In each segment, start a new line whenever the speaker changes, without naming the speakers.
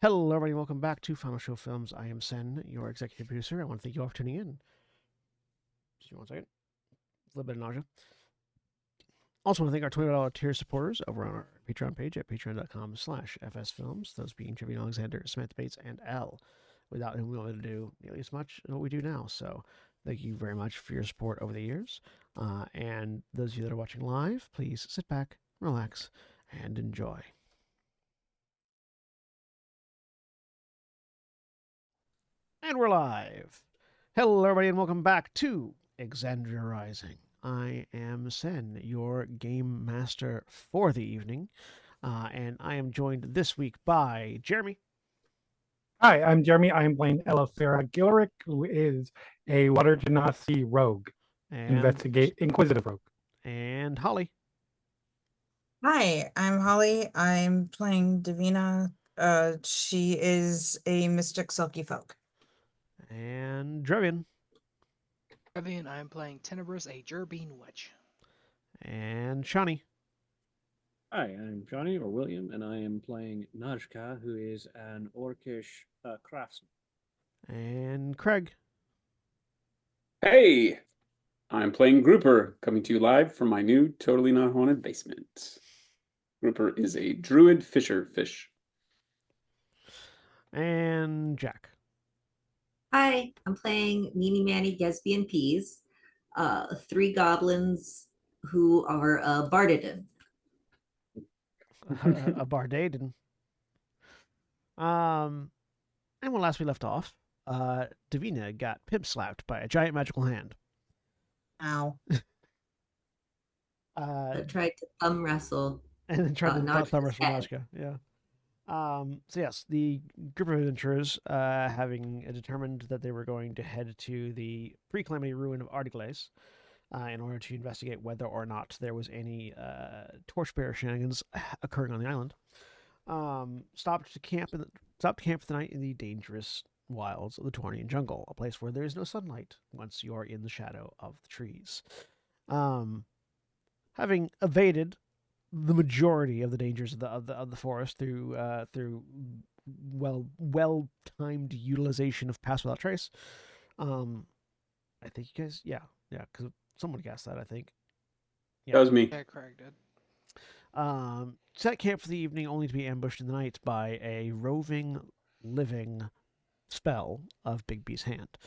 Hello, everybody. Welcome back to Final Show Films. I am Sen, your executive producer. I want to thank you all for tuning in. Just 1 second. A little bit of nausea. Also, want to thank our $20 tier supporters over on our Patreon page at patreon.com/fsfilms. Those being Trevor Alexander, Samantha Bates, and L. Without whom we won't be able to do nearly as much as what we do now. So, thank you very much for your support over the years. And those of you that are watching live, please sit back, relax, and enjoy. And we're live. Hello, everybody, and welcome back to Exandria Rising. I am Sen, your game master for the evening, and I am joined this week by Jeremy.
Hi, I'm Jeremy. I'm playing Ardeaglais, who is a water genasi rogue, inquisitive rogue.
And Holly.
Hi, I'm Holly. I'm playing Davina. She is a mystic silky folk.
And Drevian.
Drevian, I'm playing Tenebris, a Gerbine Witch.
And Shawnee.
Hi, I'm Johnny, or William, and I am playing Najka, who is an orcish craftsman.
And Craig.
Hey, I'm playing Grouper, coming to you live from my new Totally Not Haunted basement. Grouper is a druid fisher fish.
And Jack.
Hi, I'm playing Meanie Manny Gesby and Peas, 3 goblins who are Bardadin.
A Bardaden. And when last we left off, Davina got pimp slapped by a giant magical hand.
Ow.
That tried to thumb wrestle.
And then tried to
Najka's
thumb wrestle
head.
Najka. Yeah. So yes, the group of adventurers, having determined that they were going to head to the pre-calamity ruin of Ardeaglais, in order to investigate whether or not there was any torchbearer shenanigans occurring on the island, stopped to camp for the night in the dangerous wilds of the Tawnian jungle, a place where there is no sunlight once you are in the shadow of the trees. Having evaded the majority of the dangers of the forest through well timed utilization of Pass Without Trace. I think you guys, because someone guessed that. I think.
Yeah. That was me.
Yeah, Craig did.
Set camp for the evening, only to be ambushed in the night by a roving, living spell of Big B's hand.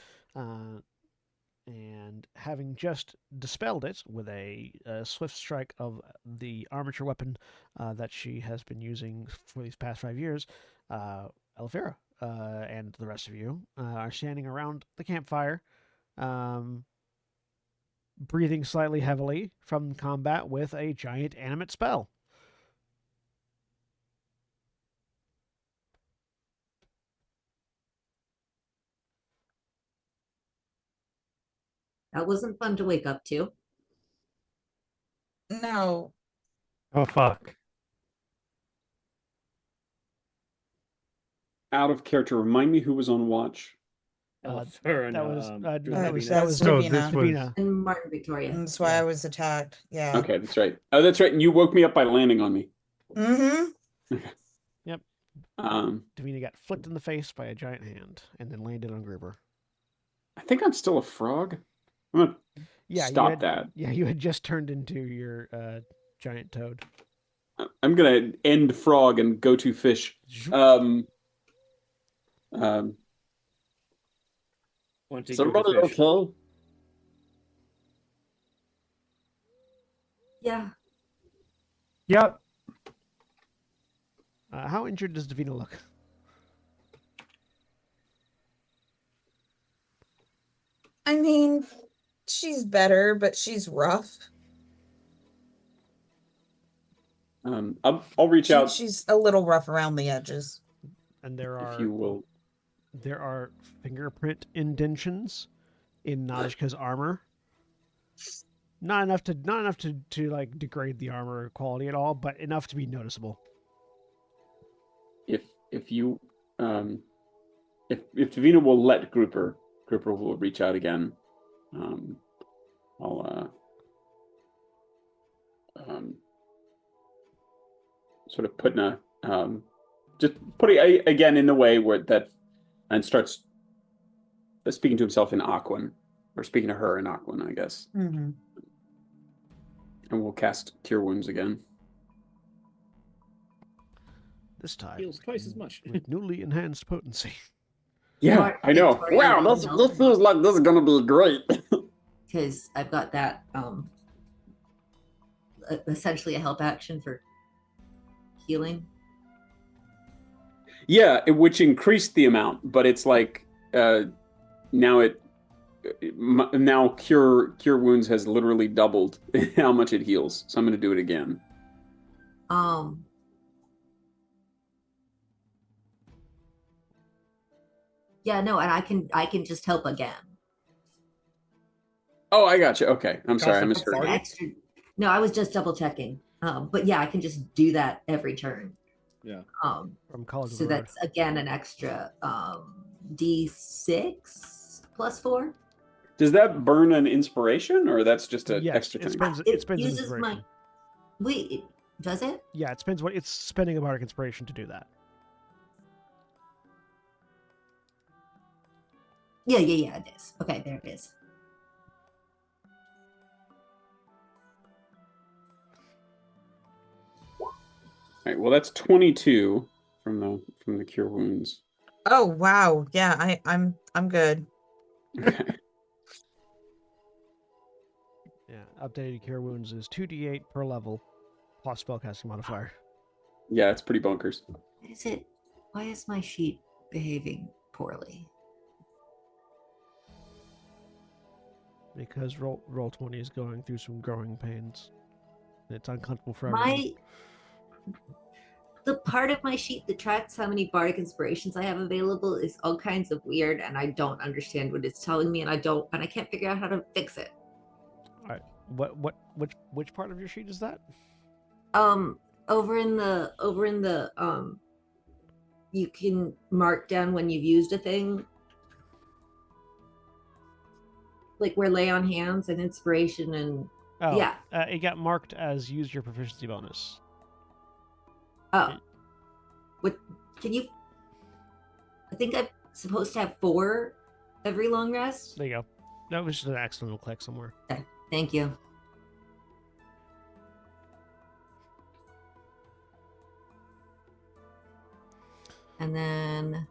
And having just dispelled it with a swift strike of the armature weapon that she has been using for these past 5 years, Elvira and the rest of you are standing around the campfire, breathing slightly heavily from combat with a giant animate spell.
That wasn't fun to wake up to.
No.
Oh, fuck.
Out of character, remind me who was on watch.
That was
Davina.
And Martin Victoria.
And that's why I was attacked. Yeah.
Okay, that's right. Oh, that's right. And you woke me up by landing on me.
Mm-hmm.
Yep. Davina got flicked in the face by a giant hand and then landed on Gruber.
I think I'm still a frog. I'm gonna stop that.
Yeah, you had just turned into your giant toad.
I'm gonna end frog and go to fish.
Want to
so
go to fish?
Okay?
Yeah.
Yep.
How injured does Davina look?
I mean, she's better, but she's rough.
I'll reach out.
She's a little rough around the edges.
And there are,
if you will,
there are fingerprint indentions in Najka's armor. Not enough to like degrade the armor quality at all, but enough to be noticeable.
If you if Davina will let Grouper will reach out again. I'll sort of putting a just putting again in the way where that, and starts speaking to himself in Aquan, or speaking to her in Aquan, I guess.
Mm-hmm.
And we'll cast Cure Wounds again.
This time,
Heals twice as much.
with newly enhanced potency.
Yeah,
Mark,
I know.
Victoria,
Wow,
you
this
know.
feels like this is gonna be great.
Because I've got that essentially a help action for healing.
Yeah, which increased the amount, but it's like now Cure Wounds has literally doubled how much it heals. So I'm going to do it again.
Yeah, no, and I can just help again.
Oh, I got you. Okay, I'm sorry, I
Cost of
misheard.
Party?
Extra. No, I was just double checking. But yeah, I can just do that every turn.
Yeah.
From College of
So
the Road.
that's again an extra D6 plus 4.
Does that burn an inspiration, or that's just an
Yes,
extra
it
thing?
spends.
It
It spends
uses
inspiration.
Wait, does it?
Yeah, it spends what it's spending a bardic inspiration to do that.
Yeah, it is. Okay, there it is.
All right. Well, that's 22 from the Cure Wounds.
Oh wow, yeah, I'm good.
Okay.
Yeah, updated Cure Wounds is 2d8 per level, plus spellcasting modifier.
Yeah, it's pretty bonkers.
Is it? Why is my sheet behaving poorly?
Because roll 20 is going through some growing pains. It's uncomfortable for everyone.
The part of my sheet that tracks how many bardic inspirations I have available is all kinds of weird, and I don't understand what it's telling me, and I can't figure out how to fix it.
All right, which part of your sheet is that?
Over in the you can mark down when you've used a thing, like where lay on hands and inspiration and
Oh,
yeah.
It got marked as use your proficiency bonus.
Oh, what can you? I think I'm supposed to have 4 every long rest.
There you go. That was just an accidental click somewhere.
Okay, thank you. And then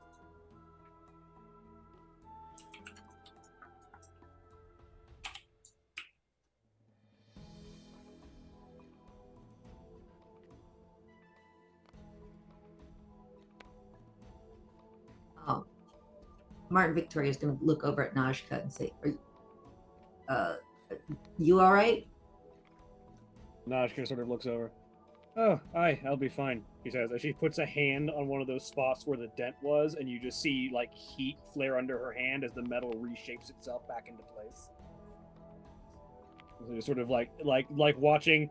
Martin Victoria is going to look over at Najka and say, you all right?
Najka sort of looks over. Oh, aye, I'll be fine, she says, as she puts a hand on one of those spots where the dent was, and you just see, like, heat flare under her hand as the metal reshapes itself back into place. So it's sort of like watching,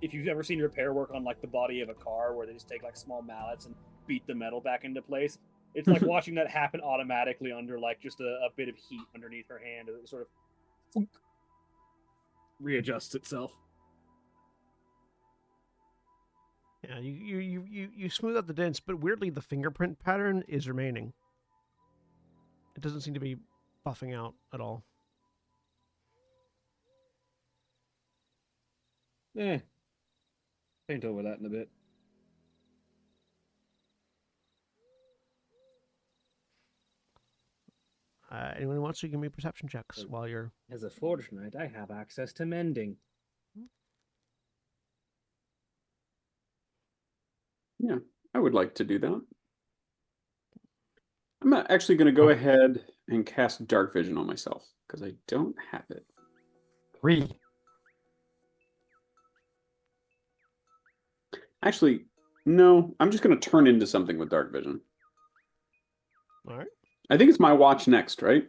if you've ever seen repair work on, like, the body of a car, where they just take, like, small mallets and beat the metal back into place. It's like watching that happen automatically under, like, just a bit of heat underneath her hand, as it sort of readjusts itself.
Yeah, you smooth out the dents, but weirdly the fingerprint pattern is remaining. It doesn't seem to be buffing out at all.
Paint over that in a bit.
Anyone who wants to give me perception checks while you're...
As a forge knight, I have access to mending.
Yeah, I would like to do that. I'm actually going to go ahead and cast Dark Vision on myself, because I don't have it.
3.
Actually, no, I'm just going to turn into something with Dark Vision.
All right.
I think it's my watch next, right?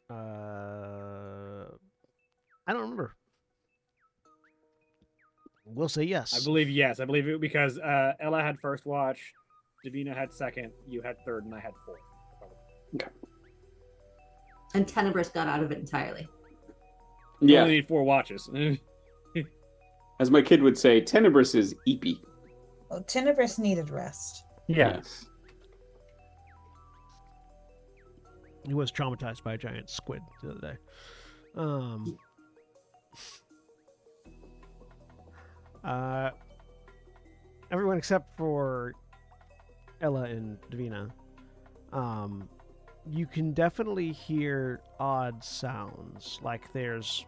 I don't remember. We'll say yes.
I believe yes. I believe it because Ella had first watch, Davina had second, you had third, and I had fourth.
Okay.
And Tenebris got out of it entirely.
You
Yeah.
only need 4 watches.
As my kid would say, Tenebris is eepy.
Oh, Tenebris needed rest.
Yes.
He was traumatized by a giant squid the other day. Everyone except for Ella and Davina, you can definitely hear odd sounds. Like there's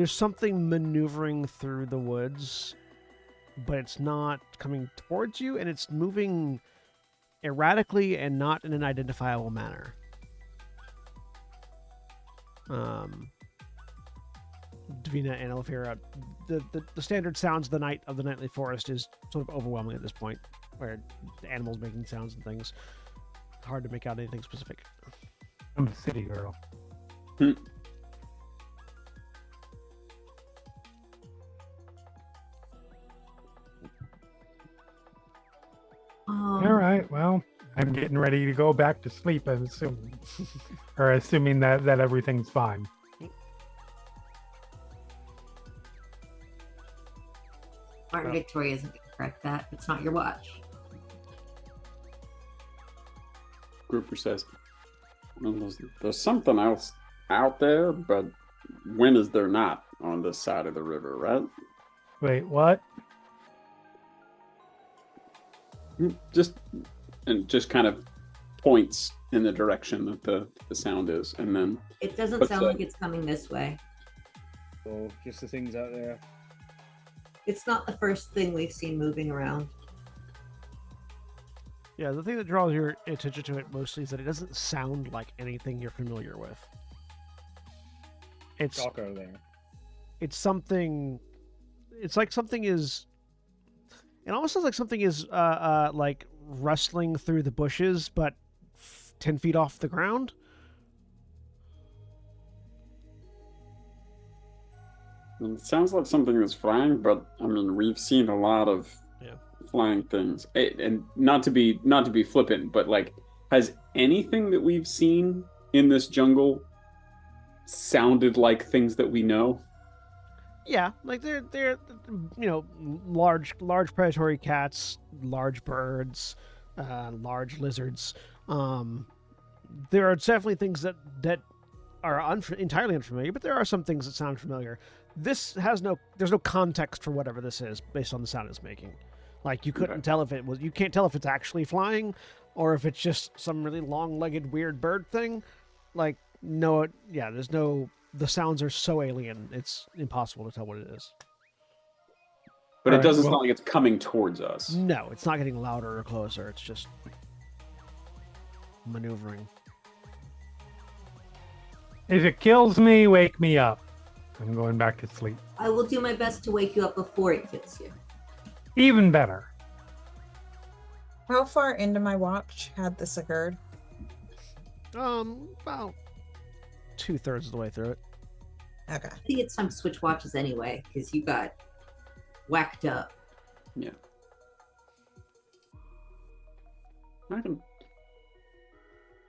something maneuvering through the woods, but it's not coming towards you, and it's moving erratically and not in an identifiable manner. Davina and Elefira, the standard sounds of the nightly forest is sort of overwhelming at this point, where the animals making sounds and things. It's hard to make out anything specific.
I'm a city girl. All right. Well, I'm getting ready to go back to sleep. I'm assuming, or assuming that everything's fine.
Martin Victoria isn't going to correct that. It's not your watch.
Grouper says, well, there's something else out there, but when is there not on this side of the river, right?
Wait, what?
Just kind of points in the direction that the sound is, and then
It doesn't sound like it's coming this way.
So just the things out there.
It's not the first thing we've seen moving around.
Yeah, the thing that draws your attention to it mostly is that it doesn't sound like anything you're familiar with. It's
Chalko there.
It's something. It's like something is. It almost sounds like something is like rustling through the bushes, but 10 feet off the ground.
it sounds like something that's flying. But I mean, we've seen a lot of flying things, and not to be flippant, but like, has anything that we've seen in this jungle sounded like things that we know?
Yeah, like they're large predatory cats, large birds, large lizards. There are definitely things that are entirely unfamiliar, but there are some things that sound familiar. There's no context for whatever this is based on the sound it's making. Like you can't tell if it's actually flying or if it's just some really long-legged weird bird thing. Like the sounds are so alien, it's impossible to tell what it is.
But it doesn't sound like it's coming towards us.
No, it's not getting louder or closer. It's just maneuvering.
If it kills me, wake me up. I'm going back to sleep.
I will do my best to wake you up before it kills you.
Even better.
How far into my watch had this occurred?
About 2/3 of the way through it.
Okay.
I think it's time to switch watches anyway, because you got whacked up.
Yeah.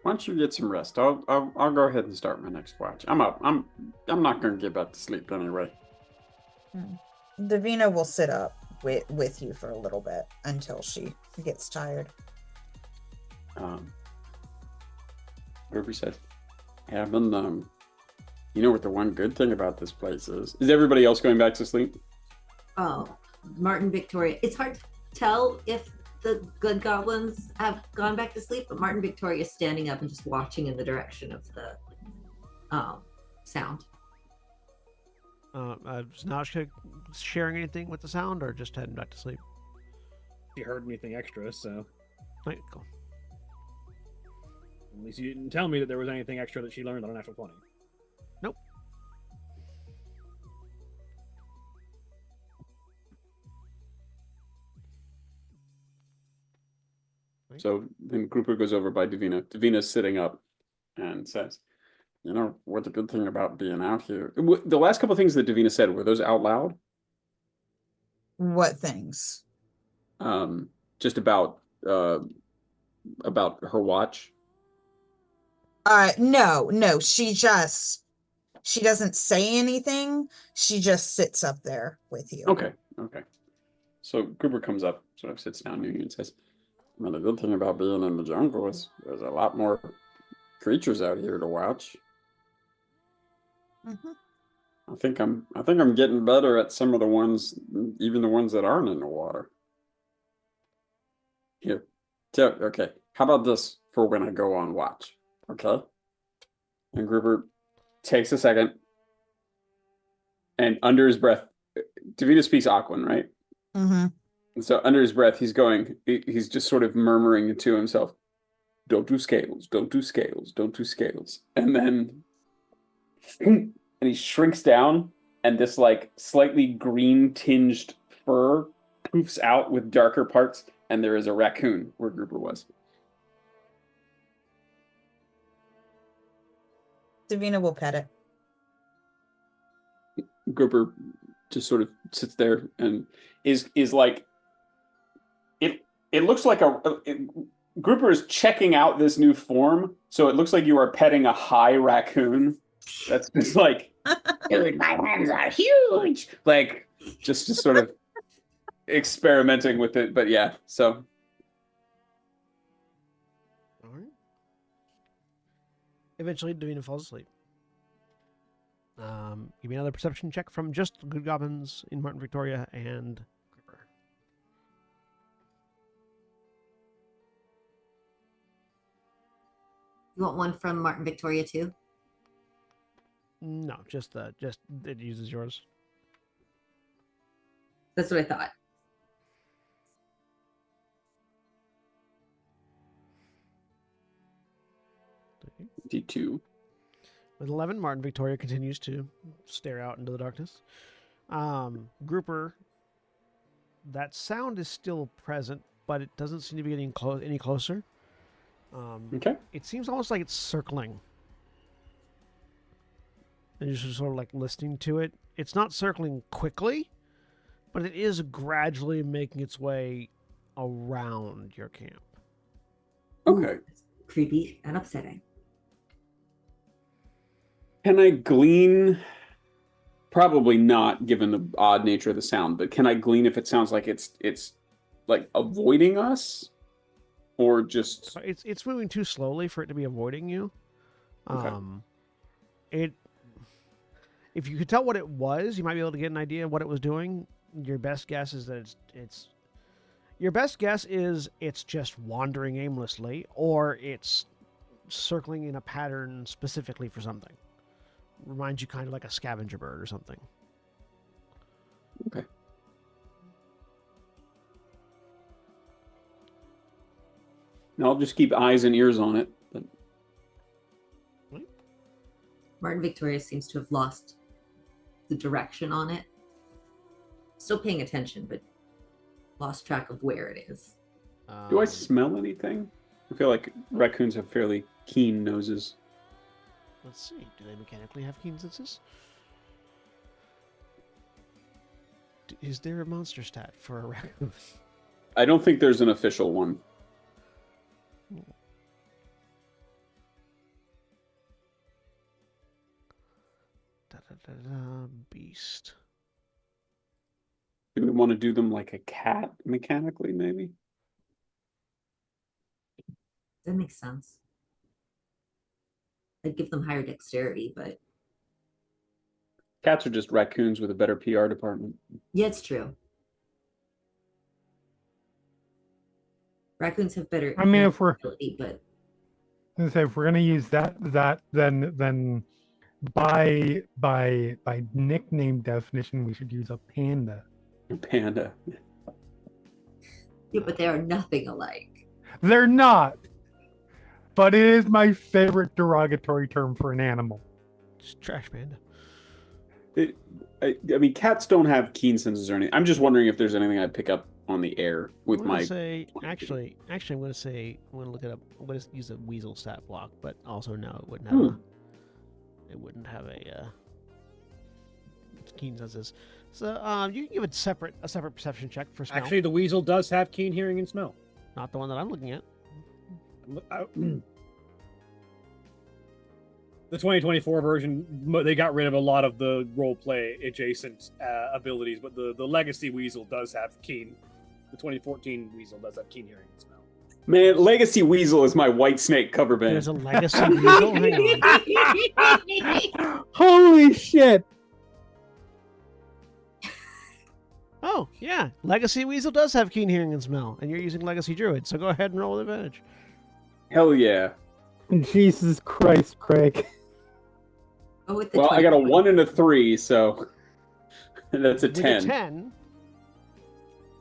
Once you get some rest, I'll go ahead and start my next watch. I'm up. I'm not going to get back to sleep anyway.
Davina will sit up with you for a little bit until she gets tired.
Ruby said, Evan, you know what the one good thing about this place is? Is everybody else going back to sleep?
Oh, Martin Victoria. It's hard to tell if the good goblins have gone back to sleep, but Martin Victoria is standing up and just watching in the direction of the sound.
Is Nashka sharing anything with the sound or just heading back to sleep?
She heard anything extra, so
Right, cool.
at least you didn't tell me that there was anything extra that she learned on a natural 20.
Nope.
So then Grouper goes over by Davina. Davina's sitting up and says, you know, what the good thing about being out here. The last couple of things that Davina said, were those out loud?
What things?
Just about her watch.
No. She doesn't say anything. She just sits up there with you.
Okay. So Grouper comes up, sort of sits down near you and says, "I mean, the good thing about being in the jungle is there's a lot more creatures out here to watch.
Mhm.
I think I'm getting better at some of the ones, even the ones that aren't in the water. Here, okay. How about this for when I go on watch? Okay." And Grouper takes a second, and under his breath, Davina speaks Aquan, right?
Mm-hmm.
And so under his breath, he's just sort of murmuring to himself, "Don't do scales, don't do scales, don't do scales." And then, and he shrinks down, and this like slightly green tinged fur poofs out with darker parts, and there is a raccoon where Grouper was.
Davina will pet it.
Grouper just sort of sits there and is like it looks like Grouper is checking out this new form, so it looks like you are petting a high raccoon. That's just like, "Dude, my hands are huge!" Like just sort of experimenting with it, but yeah. So
All right. Eventually, Davina falls asleep. Give me another perception check from just Good Goblins in Martin Victoria and Creeper.
You want one from Martin Victoria too?
No, just it uses yours.
That's what I thought.
D2.
With 11, Martin Victoria continues to stare out into the darkness. Grouper, that sound is still present, but it doesn't seem to be getting any closer.
Okay.
It seems almost like it's circling. And you're just sort of like listening to it. It's not circling quickly, but it is gradually making its way around your camp.
Okay.
It's creepy and upsetting.
Can I glean? Probably not, given the odd nature of the sound. But can I glean if it sounds like it's like avoiding us, or just
It's moving too slowly for it to be avoiding you.
Okay.
If you could tell what it was, you might be able to get an idea of what it was doing. Your best guess is that it's just wandering aimlessly, or it's circling in a pattern specifically for something. Reminds you kind of like a scavenger bird or something.
Okay. And I'll just keep eyes and ears on it. But
Martin Victoria seems to have lost the direction on it. Still paying attention, but lost track of where it is.
do I smell anything? I feel like raccoons have fairly keen noses.
Let's see. Do they mechanically have keen senses? Is there a monster stat for a raccoon?
I don't think there's an official one.
Beast.
Do we want to do them like a cat mechanically, maybe?
That makes sense. I'd give them higher dexterity, but
Cats are just raccoons with a better PR department.
yeah, it's true. Raccoons have better.
I mean, if we're
ability, but
if we're gonna use that, then by nickname definition, we should use a panda.
Panda.
yeah, but they are nothing alike.
They're not, but it is my favorite derogatory term for an animal.
Just trash panda.
I mean, cats don't have keen senses or anything. I'm just wondering if there's anything I pick up on the air with
I'm gonna
my.
say actually, I'm gonna look it up. I'm gonna use a weasel stat block, but also no, it wouldn't have a keen senses. So you can give it a separate perception check for smell.
Actually, the weasel does have keen hearing and smell.
Not the one that I'm looking at.
The 2024 version, they got rid of a lot of the roleplay adjacent abilities, but the Legacy Weasel does have keen. The 2014 Weasel does have keen hearing and smell.
Man, Legacy Weasel is my White Snake cover band.
There's a Legacy Weasel. Hang on.
Holy shit!
Oh, yeah. Legacy Weasel does have keen hearing and smell, and you're using Legacy Druid, so go ahead and roll with advantage.
Hell yeah.
Jesus Christ, Craig.
Oh, with the
Well, I got a
20.
1 and a 3, so that's a
With
10.
a 10,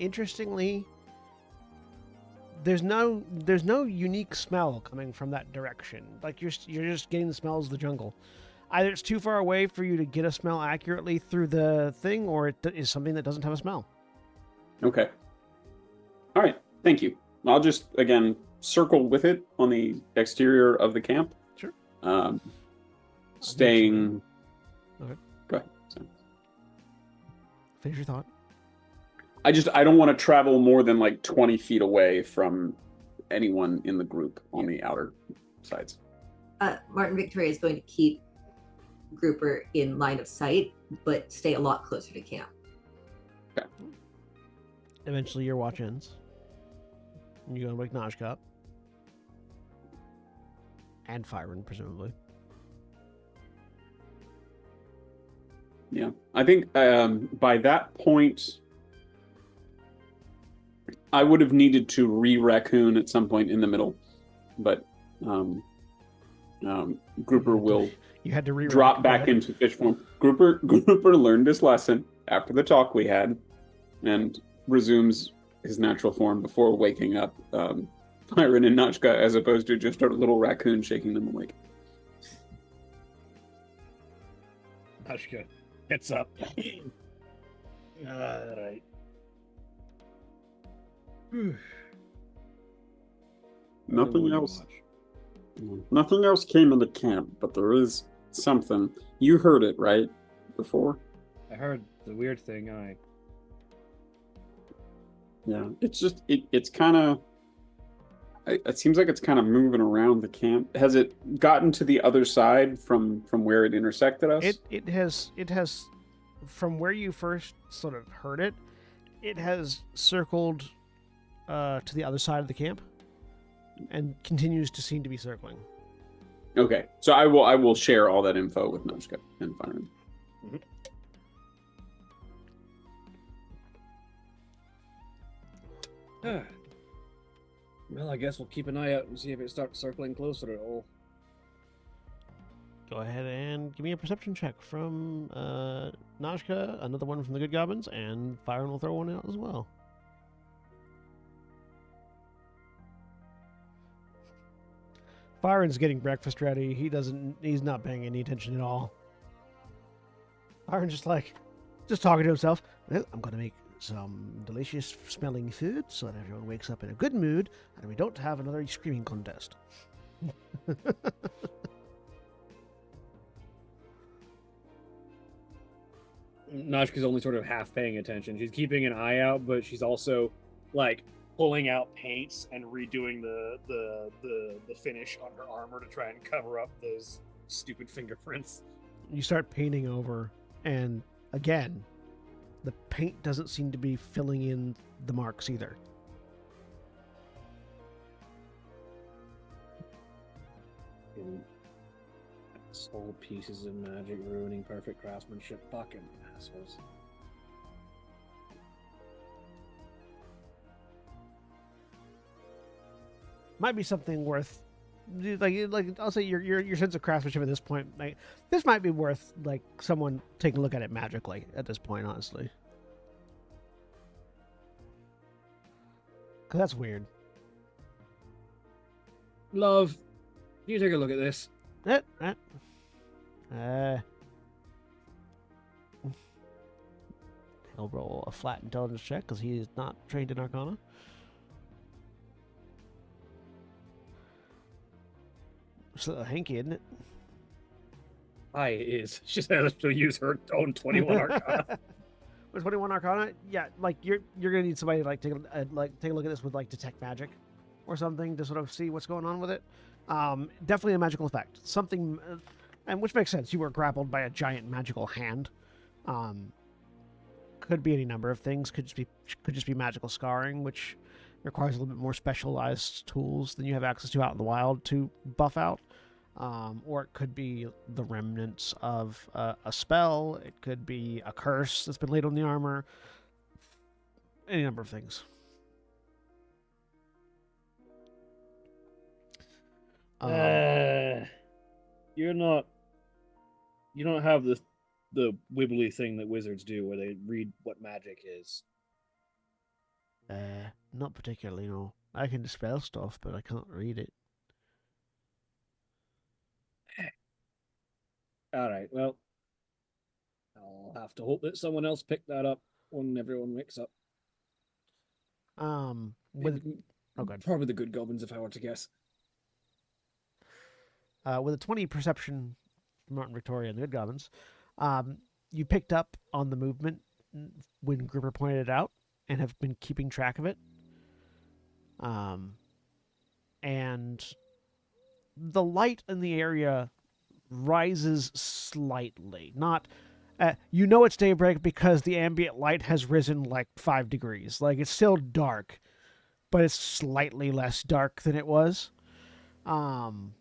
interestingly, there's no unique smell coming from that direction. Like you're just getting the smells of the jungle. Either it's too far away for you to get a smell accurately through the thing, or it is something that doesn't have a smell.
Okay. All right. Thank you. I'll just, again, circle with it on the exterior of the camp.
Sure.
Staying...
Okay.
Go ahead. Sorry.
Finish your thought.
I don't want to travel more than like 20 feet away from anyone in the group on the outer sides.
Martin Victoria is going to keep Grouper in line of sight, but stay a lot closer to camp.
Okay.
Eventually your watch ends. And you go and wake Najka up. And Fyron, presumably.
Yeah. I think by that point, I would have needed to re-raccoon at some point in the middle, but Grouper will
You had to
drop back into fish form. Grouper learned his lesson after the talk we had, and resumes his natural form before waking up Byron and Nachka, as opposed to just a little raccoon shaking them awake.
Nashka gets up. All right.
Nothing else came into camp, but there is something. You heard it, right? Before?
I heard the weird thing.
Yeah, it's just it's kind of. It seems like it's kind of moving around the camp. Has it gotten to the other side from where it intersected us?
It has from where you first sort of heard it. It has circled to the other side of the camp, and continues to seem to be circling.
Okay, so I will share all that info with Noshka and Fyron.
Well, I guess we'll keep an eye out and see if it starts circling closer at all.
Go ahead and give me a perception check from Najka, another one from the Good Goblins, and Fyron will throw one out as well. Fyron's getting breakfast ready. He's not paying any attention at all. Byron's just talking to himself. Well, I'm going to make some delicious smelling food so that everyone wakes up in a good mood and we don't have another screaming contest.
Nashka's only sort of half paying attention. She's keeping an eye out, but she's also like pulling out paints and redoing the finish on her armor to try and cover up those stupid fingerprints.
You start painting over, and again, the paint doesn't seem to be filling in the marks either.
Soul pieces of magic ruining perfect craftsmanship. Fucking assholes.
Might be something worth, like I'll say your sense of craftsmanship at this point. Like this might be worth like someone taking a look at it magically at this point, honestly. Cause that's weird.
Love, you take a look at this.
He'll roll a flat intelligence check because he is not trained in Arcana. It's a hanky, isn't it?
It is. She says she'll use her own 21 Arcana.
With 21 Arcana, yeah, like you're gonna need somebody to like take a look at this with like detect magic or something to sort of see what's going on with it. Definitely a magical effect. Something And which makes sense. You were grappled by a giant magical hand. Could be any number of things. Could just be magical scarring, which requires a little bit more specialized tools than you have access to out in the wild to buff out. Or it could be the remnants of a spell. It could be a curse that's been laid on the armor. Any number of things.
You're not. You don't have the wibbly thing that wizards do, where they read what magic is.
Not particularly. No, I can dispel stuff, but I can't read it.
All right. Well, I'll have to hope that someone else picked that up when everyone wakes up.
With
Probably the good goblins, if I were to guess.
With a 20 perception from Martin Victoria and the good goblins, you picked up on the movement when Grouper pointed it out and have been keeping track of it. And the light in the area rises slightly. Not, you know it's daybreak because the ambient light has risen like 5 degrees. Like, it's still dark, but it's slightly less dark than it was. And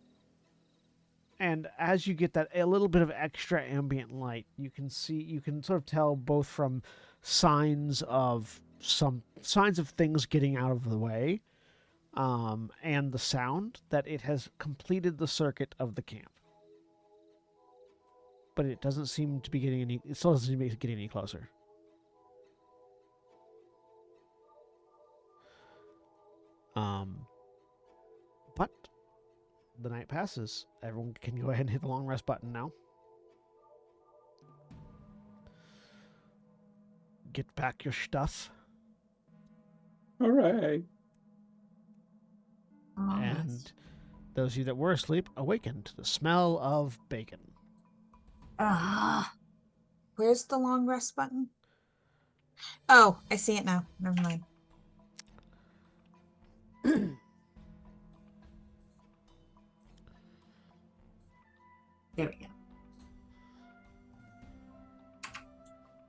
as you get that a little bit of extra ambient light, you can sort of tell both from signs of things getting out of the way, and the sound that it has completed the circuit of the camp. But it doesn't seem to be getting any. It still doesn't seem to be getting any closer. But the night passes. Everyone can go ahead and hit the long rest button now. Get back your stuff.
All right.
And those of you that were asleep awakened to the smell of bacon.
Where's the long rest button? Oh, I see it now. Never mind.
There we go.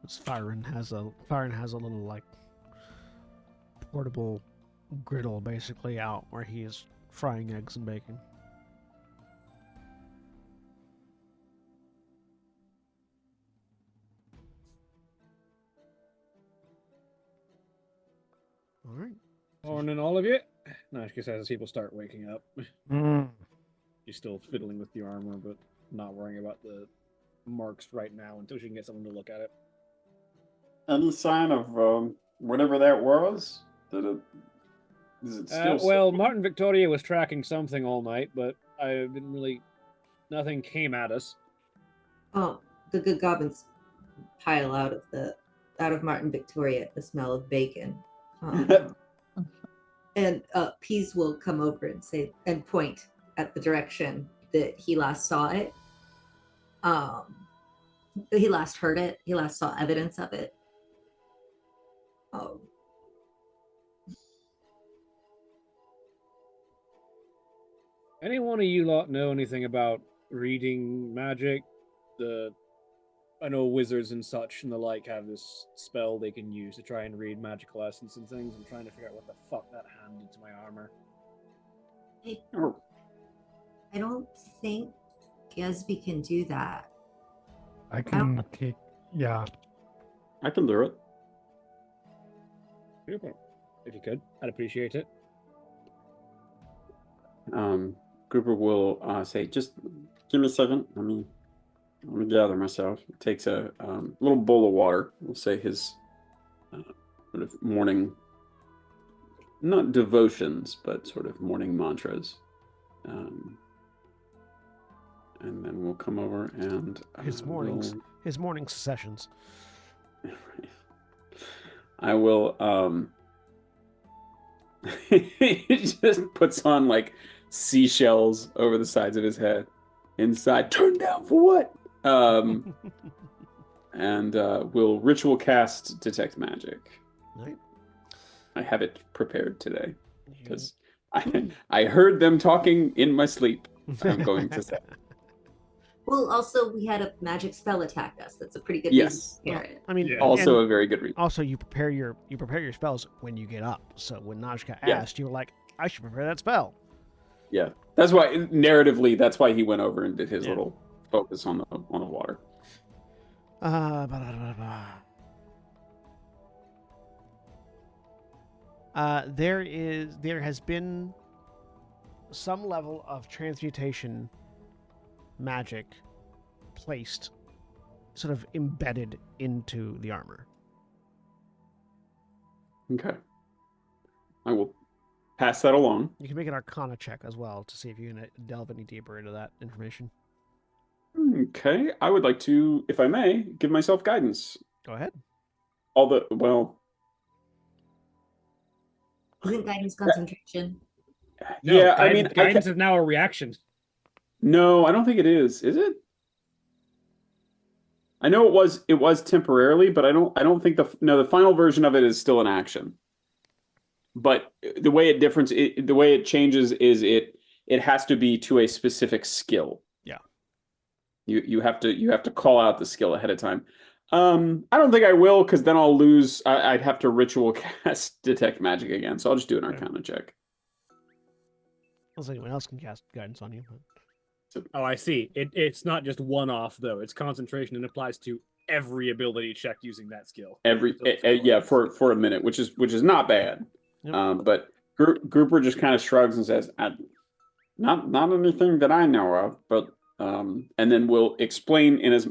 Fyron has a little like portable griddle basically out where he is frying eggs and bacon. All right.
Morning, all of you. Nashka says as people start waking up.
Mm.
She's still fiddling with the armor, but not worrying about the marks right now until she can get someone to look at it.
Any sign of whatever that was? Is it still?
Well, Martin Victoria was tracking something all night, but I didn't really. Nothing came at us.
Oh, the good goblins pile out of Martin Victoria the smell of bacon. And Pease will come over and say and point at the direction that he last saw it. He last heard it. He last saw evidence of it.
Any one of you lot know anything about reading magic? I know wizards and such and the like have this spell they can use to try and read magical essence and things. I'm trying to figure out what the fuck that hand did to my armor.
I don't think Gatsby can do that.
I can take. Yeah.
I can do it.
Super. If you could, I'd appreciate it.
Grouper will say, "Just give me a second. Let me gather myself." Takes a little bowl of water. We'll say his sort of morning, not devotions, but sort of morning mantras. And then we'll come over and
his morning sessions.
I will. He just puts on like seashells over the sides of his head. Inside, turn down for what? And we'll ritual cast detect magic.
Right.
I have it prepared today because I heard them talking in my sleep. I'm going to say.
Well, also we had a magic spell attack us. That's a pretty good
Yes.
reason to prepare it.
I mean,
Yeah.
Also
and
a very good reason.
also you prepare your spells when you get up. So when Najka
Yeah.
asked, you were like, I should prepare that spell.
Yeah, that's why narratively, that's why he went over and did his
Yeah.
little focus on the water.
Blah, blah, blah, blah. There has been some level of transmutation magic placed, sort of embedded into the armor.
Okay, I will pass that along.
You can make an Arcana check as well to see if you can delve any deeper into that information.
Okay, I would like to, if I may, give myself guidance.
Go ahead.
Isn't guidance concentration?
No,
yeah, I mean,
guidance is now a reaction.
No, I don't think it is. Is it? I know it was temporarily, but I don't think the final version of it is still an action. But the way it changes is it has to be to a specific skill.
Yeah.
You have to call out the skill ahead of time. I don't think I will, because then I'll lose. I'd have to ritual cast detect magic again, so I'll just do an Arcana check.
Unless anyone else can cast guidance on you. But...
Oh, I see. It's not just one off though. It's concentration and applies to every ability check using that skill.
Yeah, for a minute, which is not bad.
Yep.
But Grouper just kind of shrugs and says, "Not anything that I know of." But and then we'll explain in as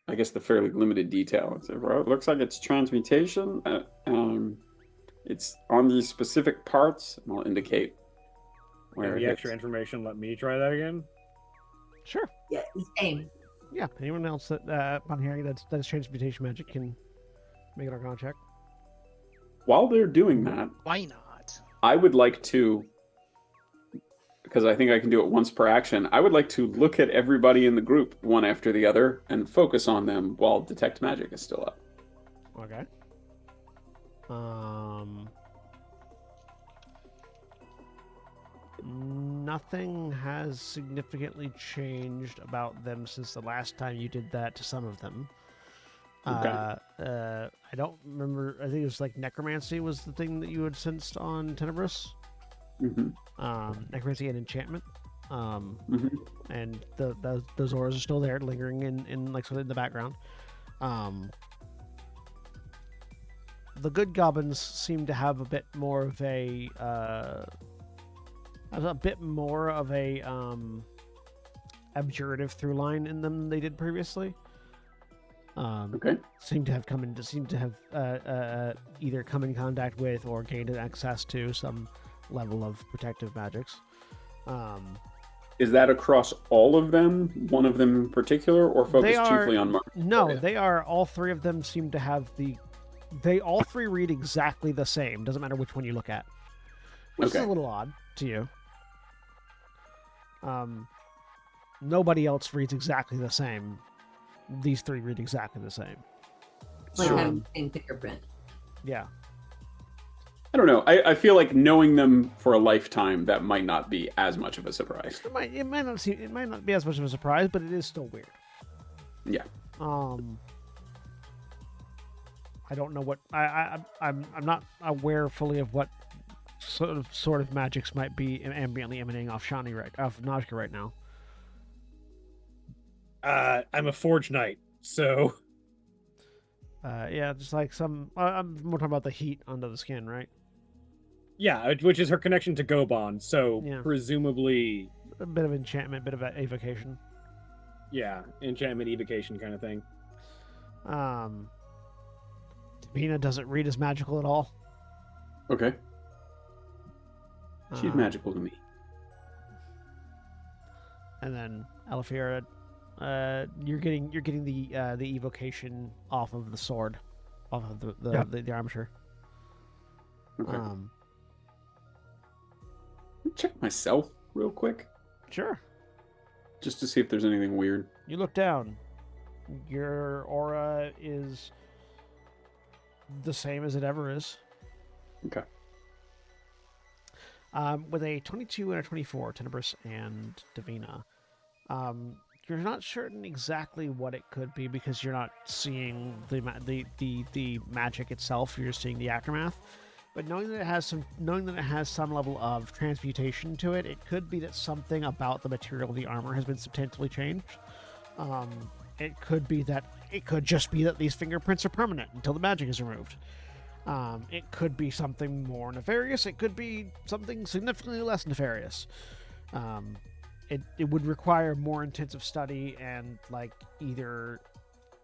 I guess the fairly limited detail. It's, well, it looks like it's transmutation. It's on these specific parts, and I'll indicate where
the extra information. Let me try that again.
Sure.
Yeah, same.
Yeah. Anyone else that upon hearing that's transmutation magic can make an Arcana check.
While they're doing that,
Why not?
I would like to, because I think I can do it once per action, I would like to look at everybody in the group one after the other and focus on them while detect magic is still up.
Okay. Nothing has significantly changed about them since the last time you did that to some of them.
Okay.
I don't remember. I think it was like necromancy was the thing that you had sensed on Tenebris.
Mm-hmm.
Necromancy and enchantment.
Mm-hmm.
And those auras are still there, lingering in like sort of in the background. The good goblins seem to have a bit more of a abjurative through line in them than they did previously.
Okay.
Seem to have either come in contact with or gained access to some level of protective magics.
Is that across all of them? One of them in particular, or focused chiefly on Mark?
No, they are. All three of them seem to have They all three read exactly the same. Doesn't matter which one you look at, which is a little odd to you. Nobody else reads exactly the same. These three read exactly the same.
Like having the same fingerprint.
Yeah.
I don't know. I feel like knowing them for a lifetime, that might not be as much of a surprise.
It might not be as much of a surprise, but it is still weird.
Yeah.
I don't know what I'm not aware fully of what sort of magics might be ambiently emanating off Najka right now.
I'm a Forge Knight, so
yeah, just like some. I'm more talking about the heat under the skin, right?
yeah, which is her connection to Gobon. So
Yeah.
presumably,
A bit of enchantment, bit of evocation.
yeah, enchantment, evocation kind of thing.
Davina doesn't read as magical at all.
Okay. She's magical to me.
And then Alafira, you're getting the evocation off of the sword, off of the armature.
Okay. Check myself real quick,
Sure.
just to see if there's anything weird.
You look down. Your aura is the same as it ever is.
Okay.
With a 22 and a 24, Tenebris and Davina. you're not certain exactly what it could be because you're not seeing the magic itself. You're just seeing the aftermath. But knowing that it has some level of transmutation to it, it could be that something about the material of the armor has been substantially changed. It could just be that these fingerprints are permanent until the magic is removed. It could be something more nefarious. It could be something significantly less nefarious. It would require more intensive study and like either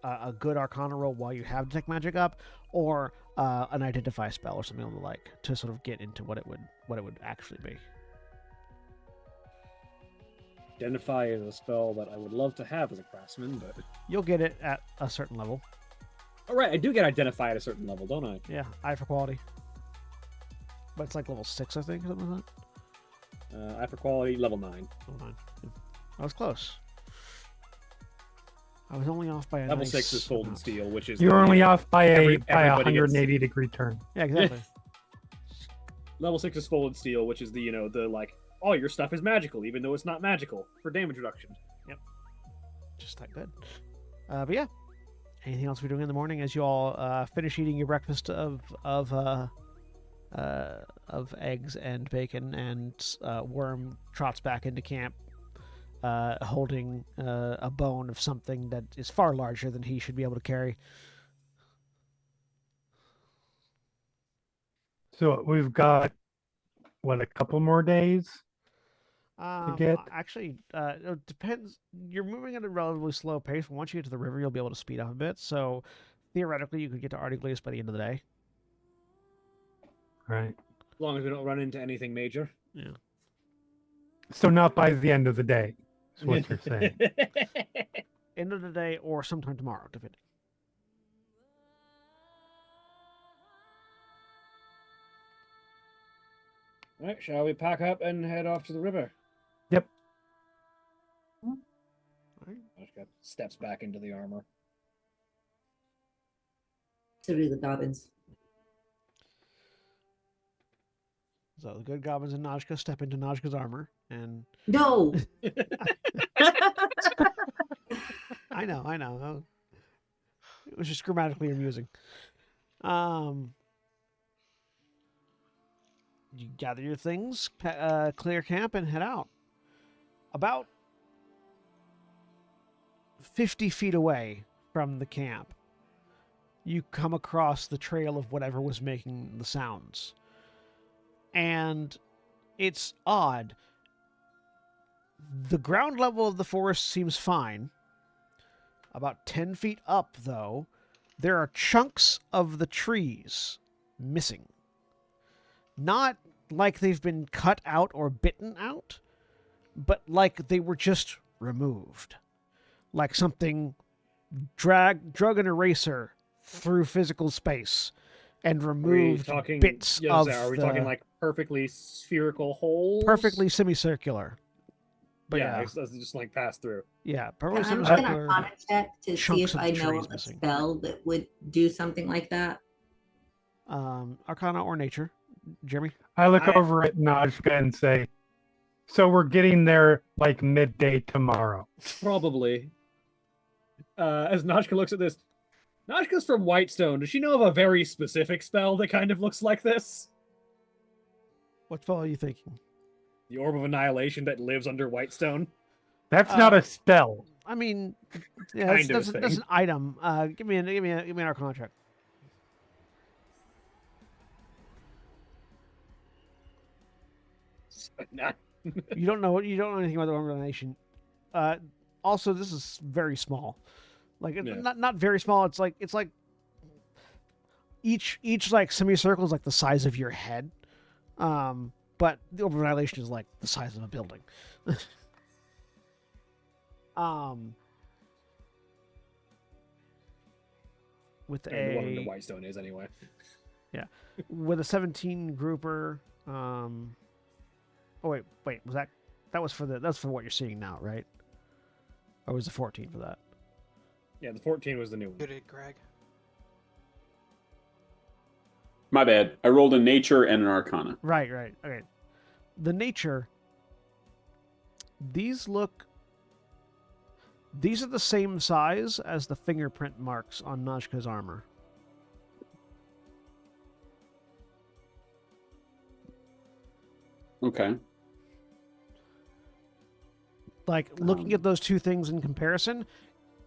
a good Arcana roll while you have Detect Magic up, or an Identify spell or something of the like to sort of get into what it would actually be.
Identify is a spell that I would love to have as a craftsman, but
You'll get it at a certain level.
all right, I do get Identify at a certain level, don't I?
Yeah, eye for quality. But it's like level 6, I think, something like that.
Eye for quality, level 9.
Level 9. Yeah. I was close. I was only off by a
Level
nice
6 is Fold and
amount.
Steel, which is
You're only off by a
everybody gets-
180-degree turn.
Yeah, exactly.
Level 6 is Fold and Steel, which is the like, all your stuff is magical, even though it's not magical, for damage reduction.
Just that good. But yeah. Anything else we're doing in the morning as you all finish eating your breakfast of eggs and bacon, and Worm trots back into camp, holding a bone of something that is far larger than he should be able to carry.
So we've got, what, a couple more days? get?
Actually, it depends. You're moving at a relatively slow pace. But once you get to the river, you'll be able to speed up a bit. So theoretically, you could get to Ardeaglais by the end of the day.
Right.
As long as we don't run into anything major.
Yeah.
So not by the end of the day, is what you're saying.
End of the day or sometime tomorrow, depending.
All right, shall we pack up and head off to the river?
Yep.
All right.
Ashka steps back into the armor.
So do the goblins.
So the good goblins and Najka step into Najka's armor, and
No.
I know. It was just grammatically amusing. You gather your things, clear camp, and head out. About 50 feet away from the camp, you come across the trail of whatever was making the sounds. And it's odd. The ground level of the forest seems fine. About 10 feet up, though, there are chunks of the trees missing. Not like they've been cut out or bitten out, but like they were just removed. Like something drug an eraser through physical space and removed bits of
Are we talking like perfectly spherical holes?
perfectly semicircular. But
yeah, it's just like pass through.
Yeah,
Can
perfectly
I make an
semicircular.
Arcana check to see
chunks
if
of
I
the
know
trees
of a
missing.
spell that would do something like that?
Arcana or nature, Jeremy?
I look over at Najka and say, so we're getting there like midday tomorrow.
Probably. As Najka looks at this, Najka's from Whitestone. Does she know of a very specific spell that kind of looks like this?
What spell are you thinking?
The Orb of Annihilation that lives under Whitestone?
That's not a spell.
I mean, yeah,
Kind of
that's,
a
that's
thing.
an item. Give me an Arcana check. You don't know anything about the organization. Also, this is very small. Like
Yeah.
not very small. It's like each like semicircle is like the size of your head. But the Orb of Annihilation is like the size of a building. With
The one under
a
Whitestone is anyway.
with a 17 grouper. Oh wait, was that's for what you're seeing now, right? Or was the 14 for that?
Yeah, the 14 was the new one.
Good it, Greg.
My bad. I rolled a nature and an arcana.
Right. Okay. The nature. These look These are the same size as the fingerprint marks on Najka's armor.
Okay.
Like, looking at those two things in comparison,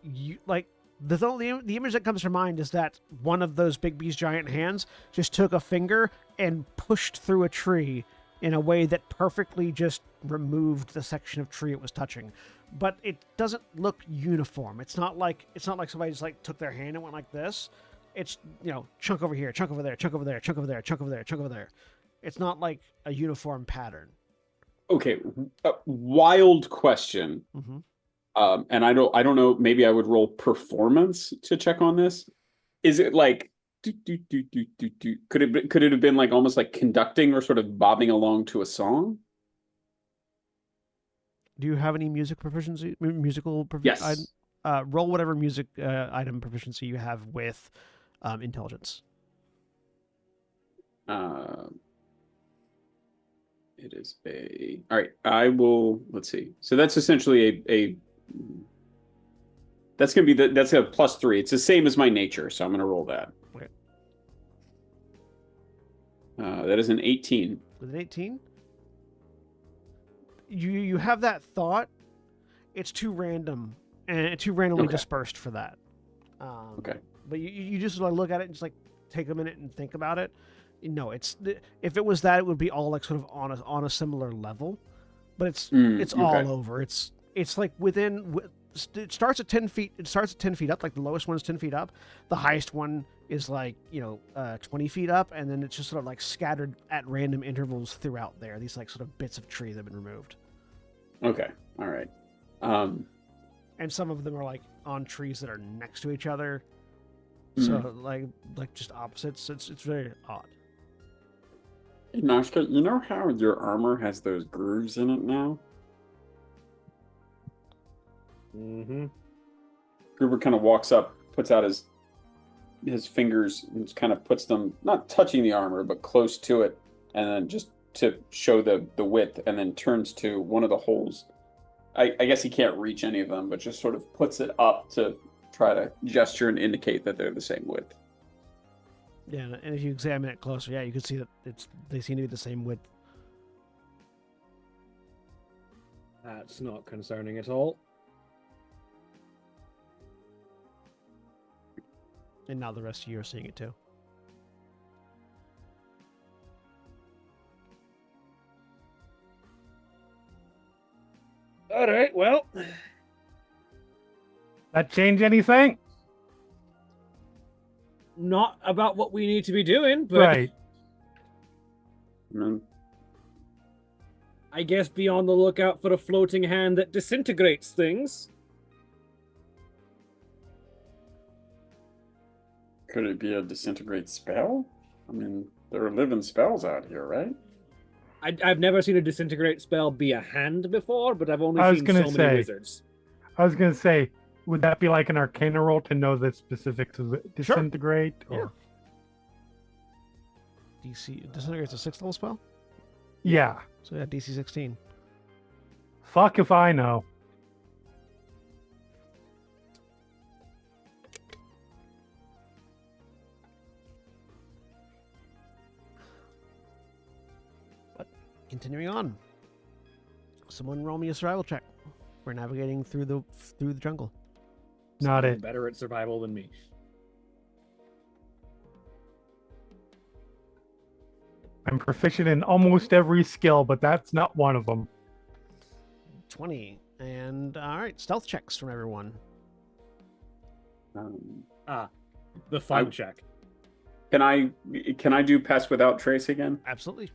you like the image that comes to mind is that one of those Big B's giant hands just took a finger and pushed through a tree in a way that perfectly just removed the section of tree it was touching. But it doesn't look uniform. It's not like somebody just like took their hand and went like this. It's, chunk over here, chunk over there, chunk over there, chunk over there, chunk over there, chunk over there. It's not like a uniform pattern.
Okay, wild question.
Mm-hmm.
And I don't know. Maybe I would roll performance to check on this. Is it like Could it have been like almost like conducting or sort of bobbing along to a song?
Do you have any musical proficiency?
Yes.
Roll whatever music item proficiency you have with intelligence.
It is all right. I will. Let's see. So that's essentially a that's gonna be that's a +3. It's the same as my nature, so I'm gonna roll that.
Okay.
That is an 18.
With an 18, you have that thought. It's too random and too randomly dispersed for that.
Okay.
But you just like look at it and just like take a minute and think about it. No, if it was that, it would be all like sort of on a similar level. But it's all over. It's like within. It starts at 10 feet. It starts at 10 feet up. Like the lowest one is 10 feet up. The highest one is like 20 feet up, and then it's just sort of like scattered at random intervals throughout there. These like sort of bits of tree that have been removed.
Okay. All right.
And some of them are like on trees that are next to each other. So like just opposites. It's very odd.
Nashka, you know how your armor has those grooves in it now?
Mm-hmm.
Gruber kind of walks up, puts out his fingers, and just kind of puts them, not touching the armor, but close to it, and then just to show the width, and then turns to one of the holes. I guess he can't reach any of them, but just sort of puts it up to try to gesture and indicate that they're the same width.
Yeah, and if you examine it closer, you can see that they seem to be the same width.
That's not concerning at all.
And now the rest of you are seeing it too.
All right, well.
That change anything?
Not about what we need to be doing, but
Right.
I guess be on the lookout for a floating hand that disintegrates things.
Could it be a disintegrate spell? I mean, there are living spells out here, right?
I've never seen a disintegrate spell be a hand before, but I've only seen so many wizards.
I was going to say, would that be like an arcana roll to know the specifics of disintegrate?
Sure. Yeah. DC disintegrate's a 6th level spell?
Yeah.
So yeah, DC 16.
Fuck if I know.
But continuing on. Someone roll me a survival check. We're navigating through the jungle.
Not it.
Better at survival than me.
I'm proficient in almost every skill, but that's not one of them.
20. And all right, stealth checks from everyone.
The fun check.
Can I do Pest Without Trace again?
Absolutely.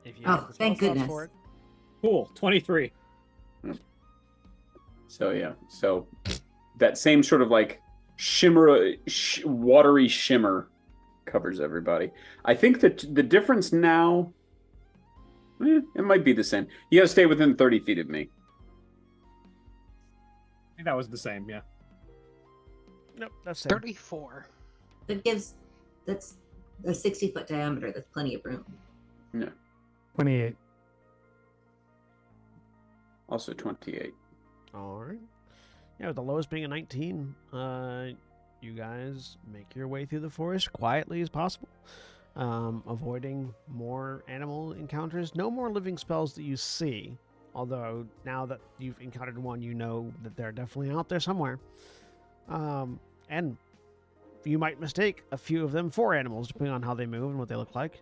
If you
Oh, thank goodness.
for it.
Cool. 23.
So yeah, so that same sort of like watery shimmer covers everybody. I think that the difference now, it might be the same. You gotta stay within 30 feet of me.
I think that was the same, yeah.
Nope, that's it.
34.
That's a 60-foot diameter. That's plenty of room.
Yeah.
28.
Also 28.
All right. Yeah, with the lowest being a 19, you guys make your way through the forest quietly as possible, avoiding more animal encounters. No more living spells that you see, although now that you've encountered one, you know that they're definitely out there somewhere. And you might mistake a few of them for animals, depending on how they move and what they look like.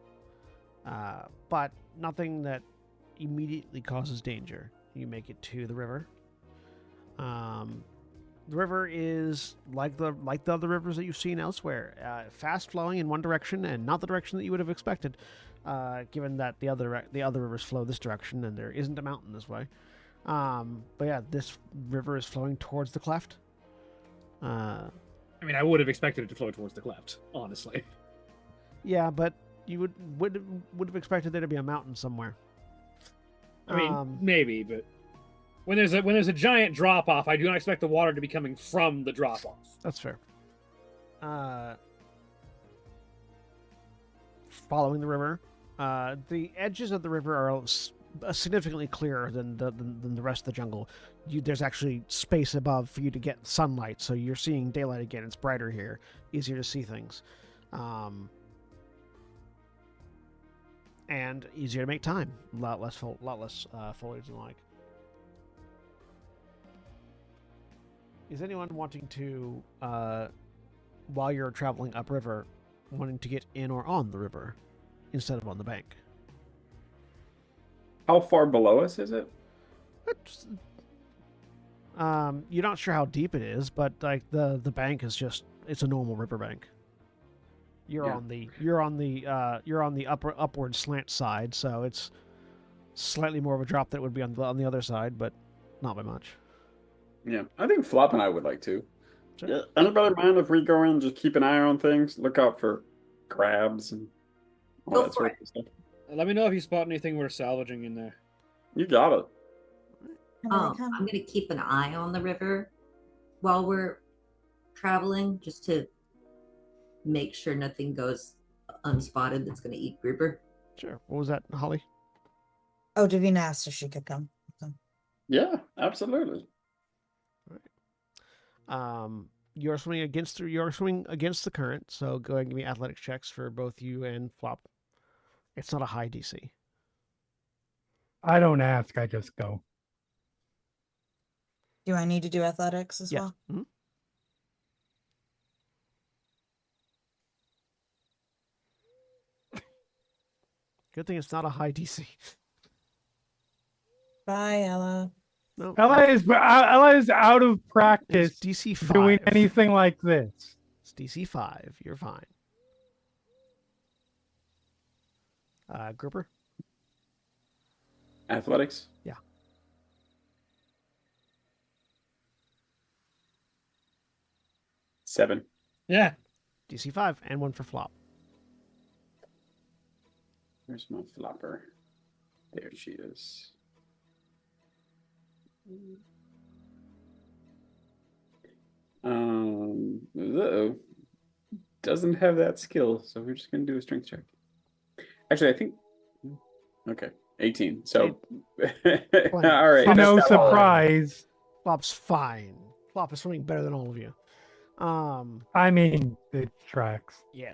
But nothing that immediately causes danger. You make it to the river. The river is like the other rivers that you've seen elsewhere, fast flowing in one direction and not the direction that you would have expected, given that the other rivers flow this direction and there isn't a mountain this way. But yeah, this river is flowing towards the cleft.
I mean, I would have expected it to flow towards the cleft, honestly.
Yeah, but you would have expected there to be a mountain somewhere.
I mean, maybe, but when there's a giant drop off, I do not expect the water to be coming from the drop off.
That's fair. Following the river, the edges of the river are significantly clearer than the rest of the jungle. There's actually space above for you to get sunlight, so you're seeing daylight again. It's brighter here, easier to see things, and easier to make time. A lot less foliage and like. Is anyone wanting to, while you're traveling upriver, wanting to get in or on the river instead of on the bank?
How far below us is it?
You're not sure how deep it is, but like the bank is it's a normal riverbank. You're on the upward slant side, so it's slightly more of a drop than it would be on the other side, but not by much.
Yeah, I think Flop and I would like to.
Sure.
Yeah, anybody mind if we go in, just keep an eye on things, look out for crabs and all
Go
that
for
sort
it.
of stuff?
Let me know if you spot anything worth salvaging in there.
You got it.
I'm going to keep an eye on the river while we're traveling, just to make sure nothing goes unspotted that's going to eat Gruber.
Sure. What was that, Holly?
Oh, Davina asked if she could come. So.
Yeah, absolutely.
You're swimming against the current, so go ahead and give me athletics checks for both you and Flop. It's not a high DC.
I don't ask, I just go.
Do I need to do athletics as well?
Mhm. Good thing it's not a high DC.
Bye, Ella.
No,
Ella is out of
it's
practice
DC 5.
doing anything like this.
It's DC 5. You're fine. Grouper?
Athletics?
Yeah.
Seven.
Yeah.
DC 5 and one for Flop.
Where's my flopper? There she is. Uh-oh. Doesn't have that skill, so we're just gonna do a strength check. Actually, I think. Okay, 18. So, all right.
No surprise.
Flop's fine. Flop is swimming better than all of you.
I mean, it tracks.
Yeah.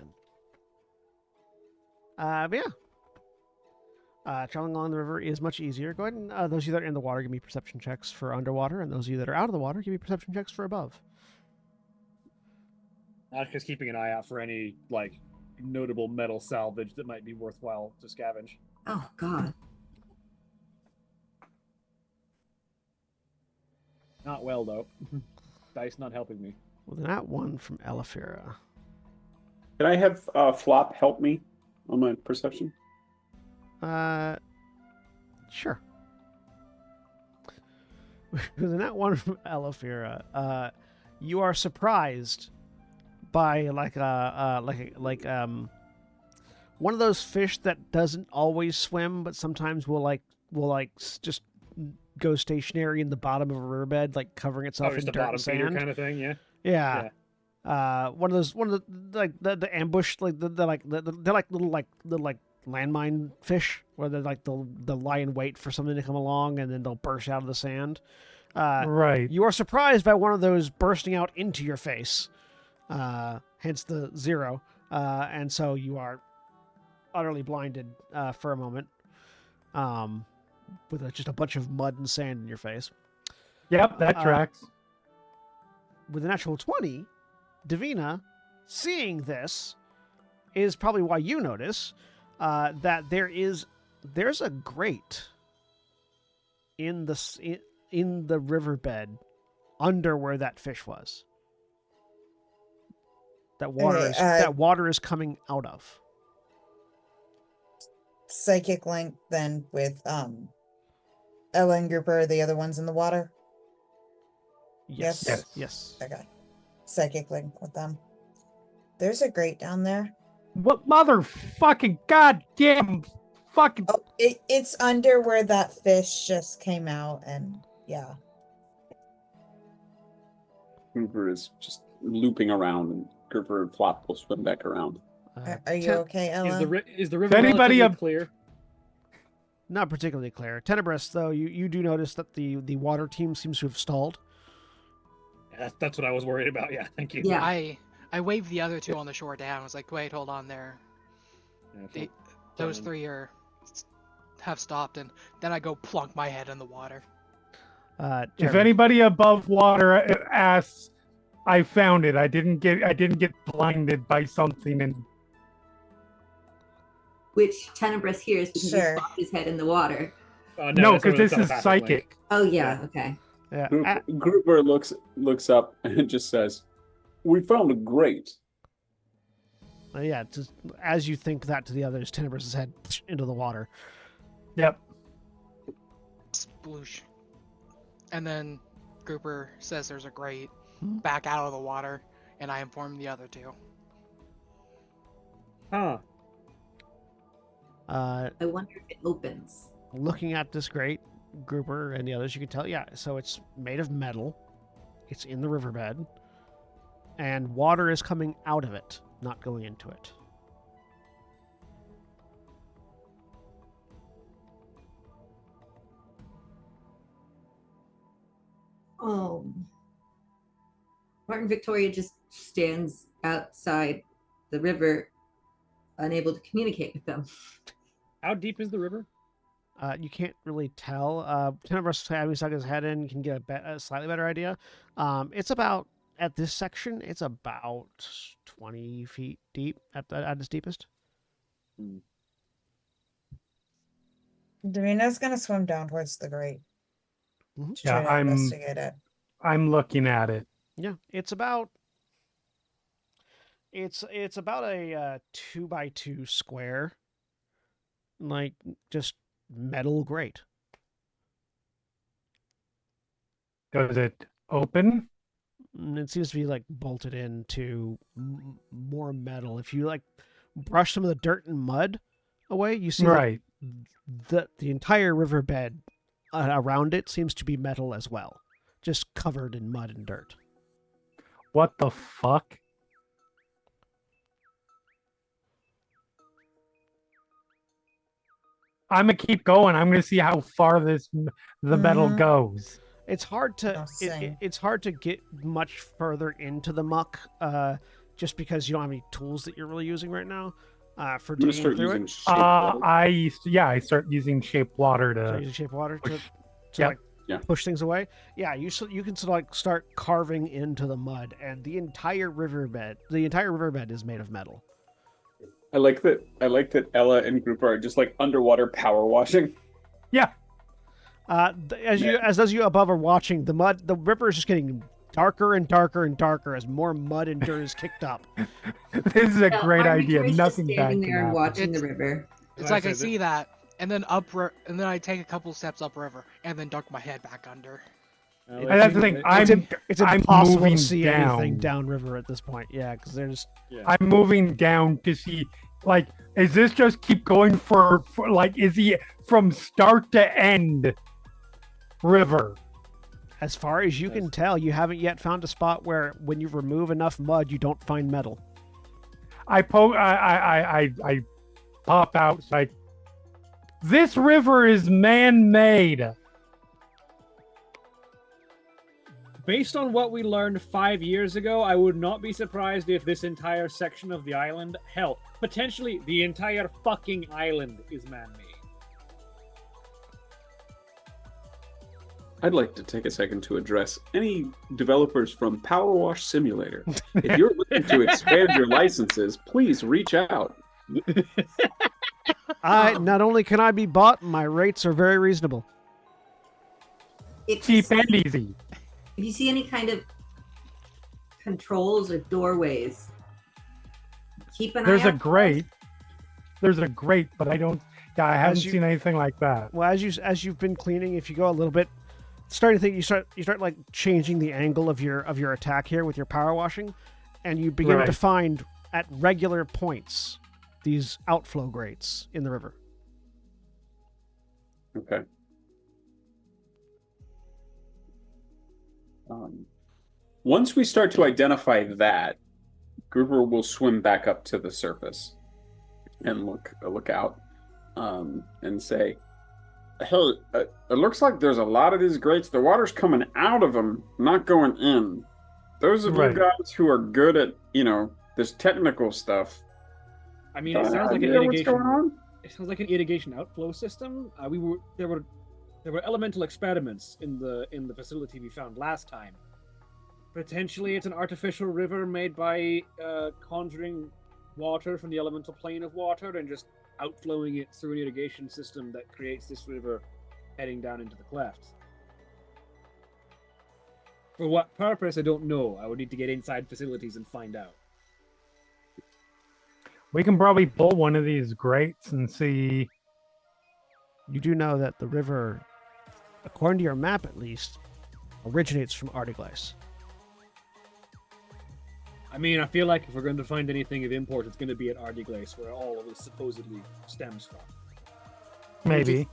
But yeah. Traveling along the river is much easier. Go ahead and those of you that are in the water, give me perception checks for underwater, and those of you that are out of the water, give me perception checks for above.
Just keeping an eye out for any notable metal salvage that might be worthwhile to scavenge.
Oh, God.
Not well though. Dice not helping me.
Well, then that one from Elefira.
Can I have Flop help me on my perception?
Sure. Then that one from Elefira. You are surprised by one of those fish that doesn't always swim, but sometimes will just go stationary in the bottom of a riverbed, like covering itself in
the
dirt
bottom
and
feeder
sand.
kind of thing, yeah.
Yeah. One of the ambush, they're like little landmine fish, where they'll lie in wait for something to come along, and then they'll burst out of the sand.
Right.
You are surprised by one of those bursting out into your face, hence the 0, and so you are utterly blinded for a moment, with just a bunch of mud and sand in your face.
Yep, that tracks.
With a natural 20, Davina, seeing this, is probably why you notice that there's a grate in the riverbed under where that fish was. That water is coming out of.
Psychic link then with Ella and Grouper, the other ones in the water.
Yes. Yes.
Okay. Psychic link with them. There's a grate down there.
What motherfucking goddamn fucking...
Oh, it's under where that fish just came out, and yeah.
Grouper is just looping around, and Grouper and Flop will swim back around.
Are you okay, Ella?
Is the river
anybody
relatively clear?
Not particularly clear. Tenebris, though, you do notice that the water team seems to have stalled.
Yeah, that's what I was worried about. Yeah, thank you.
Yeah.
I waved the other two on the shore down. I was like, wait, hold on there.
Yeah,
Those three have stopped, and then I go plunk my head in the water.
If
Jeremy.
anybody above water asks, I found it. I didn't get blinded by something, and
Which Tenebris hears because
Sure.
he popped his head in the water.
no,
that's
because this
not a
is
bad
psychic.
link.
Oh yeah, okay.
Yeah.
Grouper looks up and just says, "We found a grate."
Yeah, just as you think that to the others, Tenebris' head into the water.
Yep.
Sploosh. And then Grouper says there's a grate back out of the water, and I inform the other two.
Huh.
I wonder if it opens.
Looking at this grate, Grouper and the others, you can tell, yeah, so it's made of metal. It's in the riverbed. And water is coming out of it, not going into it.
Martin Victoria just stands outside the river, unable to communicate with them.
How deep is the river?
You can't really tell. Tenebris, having stuck his head in, can get a slightly better idea. It's about, at this section, it's about 20 feet deep at its deepest.
Davina's gonna swim down towards the grate.
Mhm.
to try to
I'm
investigate it.
looking at it.
Yeah, it's about a 2x2 square, like just metal grate.
Does it open?
And it seems to be like bolted into more metal. If you like brush some of the dirt and mud away, you see
Right.
the entire riverbed around it seems to be metal as well, just covered in mud and dirt.
What the fuck? I'm gonna keep going. I'm gonna see how far the metal
Mhm.
goes.
It's hard to
Oh, same.
it's hard to get much further into the muck, just because you don't have any tools that you're really using right now for
I'm gonna
digging
start
through
using
it.
shape water.
I start using shape water
So
to
using shape water to
push. Yep.
like
Yeah.
push things away. Yeah, you can sort of like start carving into the mud, and the entire riverbed is made of metal.
I like that Ella and Grouper are just like underwater power washing.
Yeah.
As those of you above are watching, the river is just getting darker and darker and darker as more mud and dirt is kicked up.
This is a
So
great
Martin
idea.
Victoria's
Nothing
just
bad
standing
can
there and
happen.
watching the
It's-
river.
It's
I
like I
said
see that, and then and then I take a couple steps upriver, and then dunk my head back under.
And that's the thing.
It's
I'm
impossible
moving
to see anything
down.
downriver at this point. Yeah, because there's
I'm moving down to see, like, is this just keep going for like, is he from start to end river?
as far as you can tell, you haven't yet found a spot where when you remove enough mud, you don't find metal.
I pop out like, this river is man-made.
based on what we learned 5 years ago, I would not be surprised if this entire section of the island, hell, potentially the entire fucking island is man-made.
I'd like to take a second to address any developers from Power Wash Simulator. If you're looking to expand your licenses, please reach out.
Not only can I be bought, my rates are very reasonable.
If
Cheap and easy.
If you see any kind of controls or doorways, keep an eye
There's
out.
a grate. There's a grate, but I haven't seen anything like that.
Well, as you've been cleaning, if you go a little bit, starting to think you start like changing the angle of your attack here with your power washing, and you begin
Right.
to find at regular points these outflow grates in the river.
Okay. Once we start to identify that, Grouper will swim back up to the surface and look out and say, "Hey, it looks like there's a lot of these grates. The water's coming out of them, not going in. Those of
Right.
you guys who are good at, this technical stuff,
I mean, it sounds like an
what's going
irrigation.
on?
It sounds like an irrigation outflow system. There were elemental experiments in the facility we found last time. Potentially, it's an artificial river made by conjuring water from the elemental plane of water and just outflowing it through an irrigation system that creates this river heading down into the cleft. For what purpose, I don't know. I would need to get inside facilities and find out.
We can probably pull one of these grates and see.
You do know that the river, according to your map at least, originates from Ardeaglais.
I mean, I feel like if we're going to find anything of import, it's going to be at Ardeaglais, where all of this supposedly stems from.
Maybe.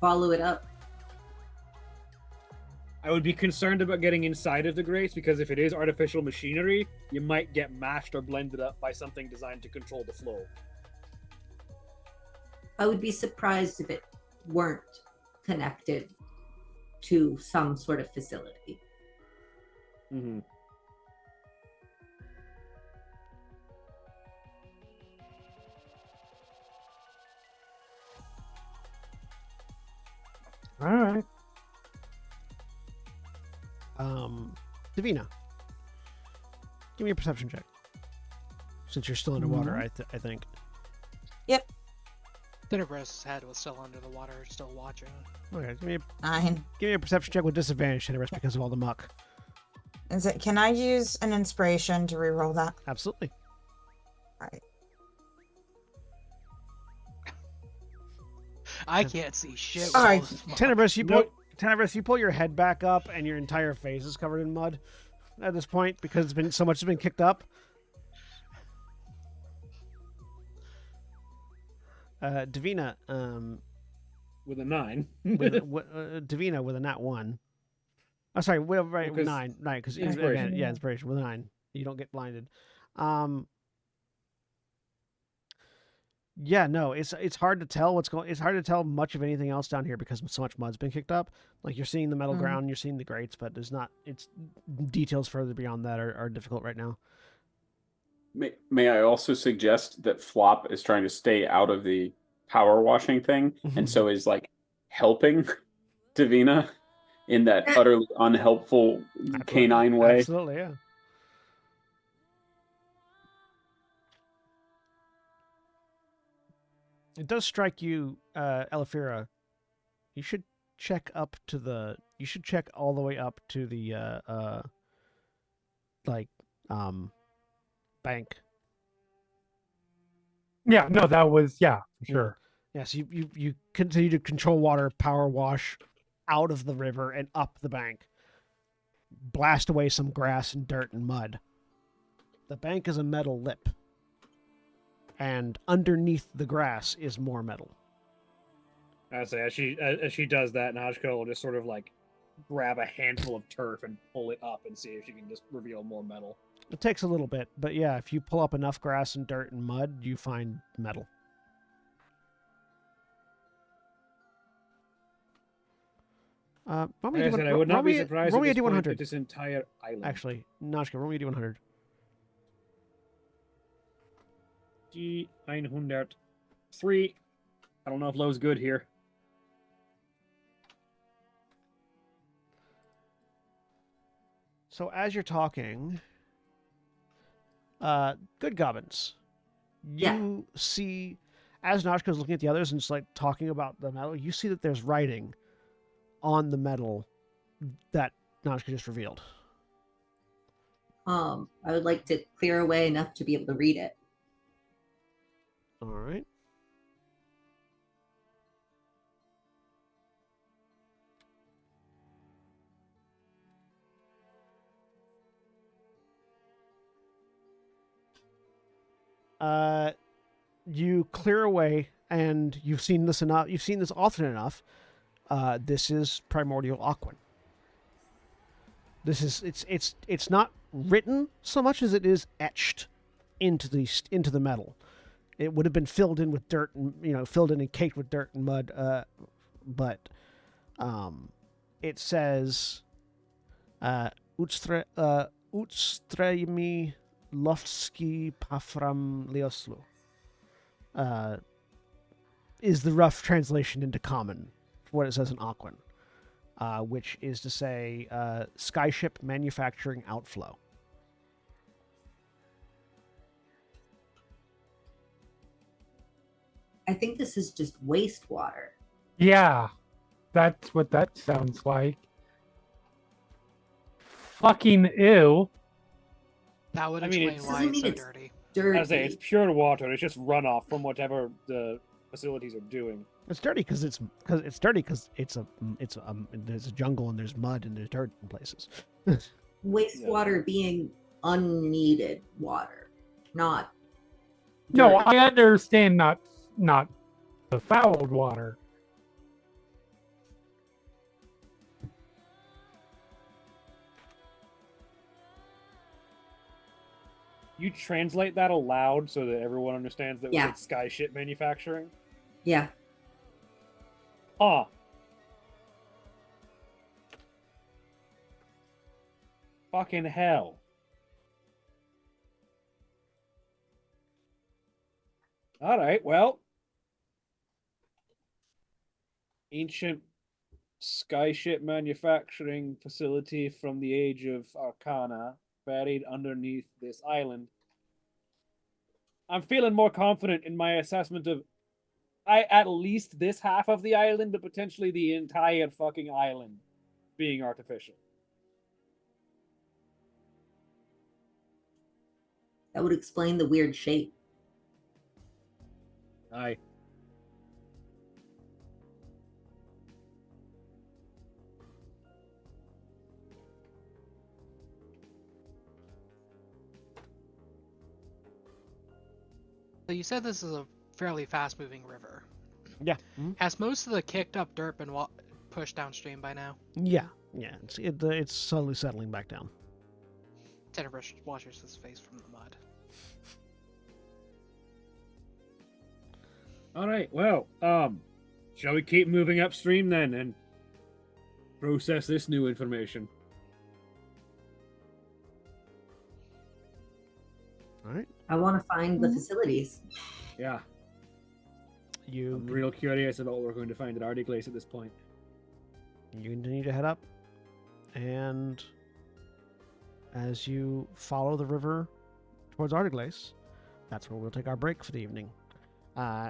Follow it up.
I would be concerned about getting inside of the grates, because if it is artificial machinery, you might get mashed or blended up by something designed to control the flow.
I would be surprised if it weren't connected to some sort of facility.
Mm-hmm.
All right.
Davina, give me a perception check. Since you're still underwater, I think.
Dinnerbrust's head was still under the water, still watching.
Okay,
9.
give me a perception check with disadvantage, Dinnerbrust, because of all the muck.
Can I use an inspiration to reroll that?
Absolutely.
Alright.
I can't see shit. with
Alright.
all this muck.
Tenebris, you pull your head back up, and your entire face is covered in mud at this point because it's been so much has been kicked up. Davina,
With a 9.
Davina with a nat 1. Oh, sorry, right,
Because
9, because
inspiration.
again, yeah, inspiration with a 9. You don't get blinded. Yeah, no, it's hard to tell what's going. It's hard to tell much of anything else down here because so much mud's been kicked up. Like you're seeing the metal ground, you're seeing the grates, but there's not. It's details further beyond that are difficult right now.
May I also suggest that Flop is trying to stay out of the power washing thing, and so is like helping Davina in that utterly unhelpful canine way.
Absolutely, yeah. It does strike you, Elefira. You should check up to the. You should check all the way up to the bank.
Yeah, no, that was for sure.
Yes, you continue to control water, power wash out of the river and up the bank. Blast away some grass and dirt and mud. The bank is a metal lip. And underneath the grass is more metal.
I say as she does that, Najka will just sort of like grab a handful of turf and pull it up and see if she can just reveal more metal.
It takes a little bit, but yeah, if you pull up enough grass and dirt and mud, you find metal. Roll
Like
me
I
a
said,
D100.
I would not be
roll
surprised
me
at
a
this point
D100.
if this entire island.
Actually, Nashka, roll me a D100.
D900. 3. I don't know if low's good here.
So as you're talking, good goblins, you see, as Nashka's looking at the others and just like talking about the metal, you see that there's writing on the metal that Nashka just revealed.
I would like to clear away enough to be able to read it.
All right. You clear away, and you've seen this enough. You've seen this often enough. This is primordial Aquan. This is it's not written so much as it is etched into the metal. It would have been filled in with dirt and filled in and caked with dirt and mud. But it says Utstremi Loftsky Pafram Leoslu. Is the rough translation into common for what it says in Aquan, which is to say skyship manufacturing outflow.
I think this is just wastewater.
Yeah, that's what that sounds like. Fucking ew.
That would
I mean,
explain
it's-
why
Doesn't
it's
mean
so
it's
dirty.
Dirty.
I say it's pure water. It's just runoff from whatever the facilities are doing.
It's dirty because it's there's a jungle and there's mud and there's dirt in places.
Wastewater being unneeded water, not.
No,
dirty.
I understand not the fouled water.
You translate that aloud so that everyone understands that
Yeah.
it's sky ship manufacturing.
Yeah.
Huh. Fucking hell. All right, well. Ancient skyship manufacturing facility from the age of Arcana, buried underneath this island. I'm feeling more confident in my assessment of at least this half of the island, but potentially the entire fucking island being artificial.
That would explain the weird shape.
Aye.
So you said this is a fairly fast-moving river.
Yeah. Mhm.
Has most of the kicked-up dirt been pushed downstream by now?
Yeah. It's slowly settling back down.
Tenebris washes his face from the mud.
All right, well, shall we keep moving upstream then and process this new information?
All right.
I want to find the facilities.
Yeah,
You
I'm real curious about what we're going to find at Ardeaglais at this point.
You continue to head up, and as you follow the river towards Ardeaglais, that's where we'll take our break for the evening.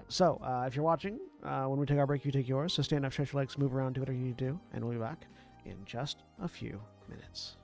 So, if you're watching, when we take our break, you take yours. So stand up, stretch your legs, move around, do whatever you need to do, and we'll be back in just a few minutes.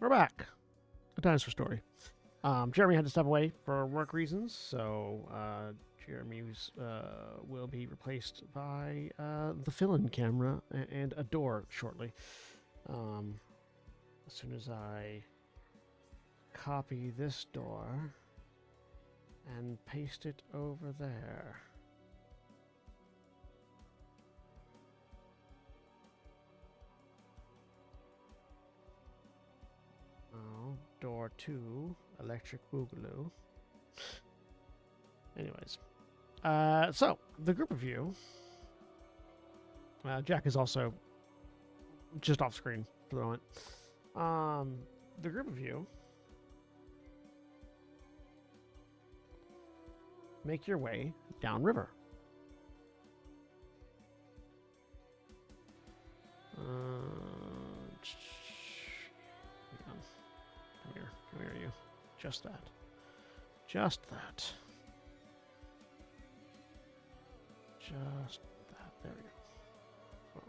We're back. A dinosaur story. Jeremy had to step away for work reasons, so Jeremy will be replaced by the fill-in camera and a door shortly. As soon as I copy this door and paste it over there. Oh, door 2, electric boogaloo. Anyways, so the group of you. Jack is also just off screen for the moment. The group of you make your way downriver. Come here, you. Just that. Just that. Just that. There we go.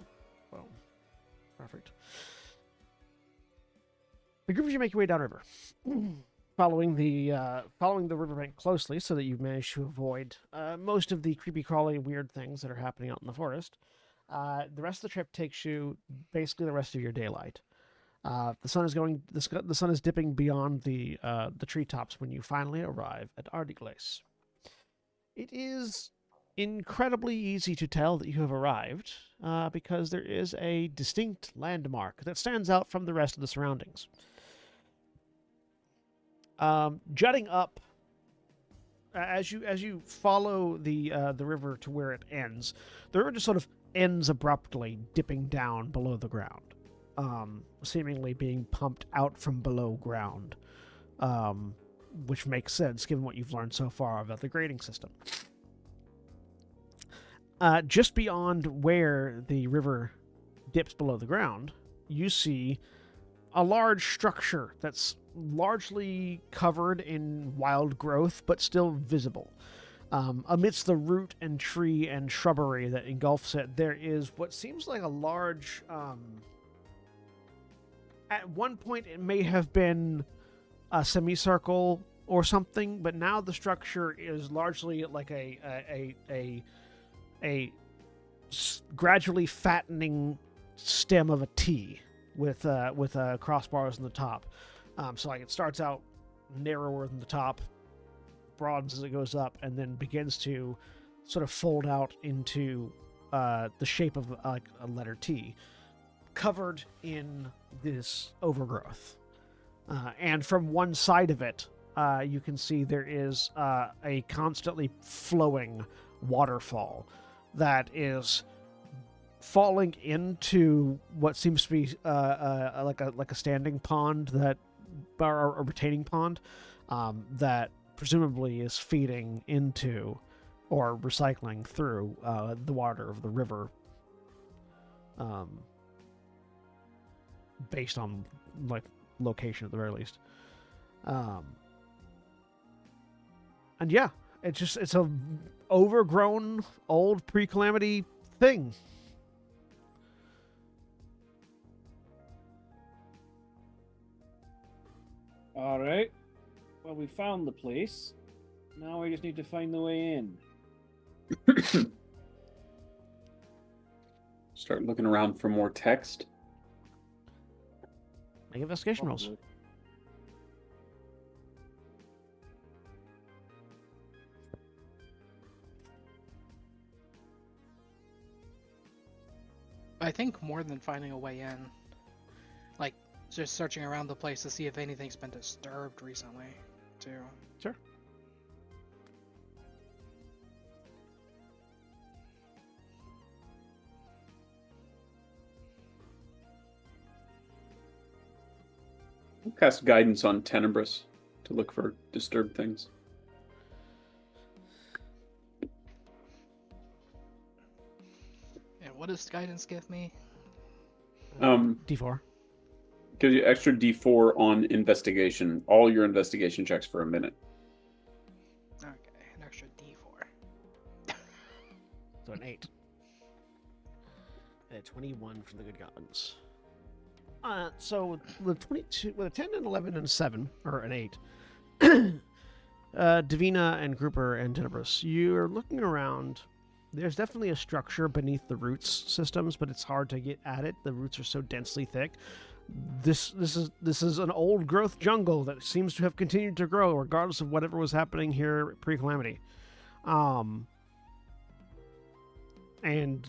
Boom. Perfect. The group of you make your way downriver, following the riverbank closely, so that you've managed to avoid most of the creepy, crawly, weird things that are happening out in the forest. The rest of the trip takes you basically the rest of your daylight. The sun is dipping beyond the treetops when you finally arrive at Ardeaglais. It is incredibly easy to tell that you have arrived because there is a distinct landmark that stands out from the rest of the surroundings. Jutting up, as you follow the river to where it ends, the river just sort of ends abruptly, dipping down below the ground. Seemingly being pumped out from below ground, which makes sense given what you've learned so far about the grading system. Just beyond where the river dips below the ground, you see a large structure that's largely covered in wild growth, but still visible. Amidst the root and tree and shrubbery that engulfs it, there is what seems like a large... At one point, it may have been a semicircle or something, but now the structure is largely like a gradually fattening stem of a T with crossbars on the top. So like it starts out narrower than the top, broadens as it goes up, and then begins to sort of fold out into the shape of like a letter T, covered in this overgrowth. And from one side of it, you can see there is a constantly flowing waterfall that is falling into what seems to be like a standing pond, or a retaining pond, that presumably is feeding into or recycling through the water of the river, based on like location at the very least. And yeah, it's a overgrown old pre-calamity thing.
All right. Well, we found the place. Now we just need to find the way in.
Start looking around for more text.
Make investigation rolls.
I think more than finding a way in, like just searching around the place to see if anything's been disturbed recently, too.
Sure.
I'll cast guidance on Tenebrous to look for disturbed things.
And what does guidance give me?
D4.
Gives you extra D4 on investigation. All your investigation checks for a minute.
Okay, an extra D4.
So an 8. And a 21 from the good goblins. So with 22, with a 10, and 11, and a 7, or an 8, Davina and Grouper and Tenebris, you're looking around. There's definitely a structure beneath the roots systems, but it's hard to get at it. The roots are so densely thick. This is an old growth jungle that seems to have continued to grow regardless of whatever was happening here pre-calamity. And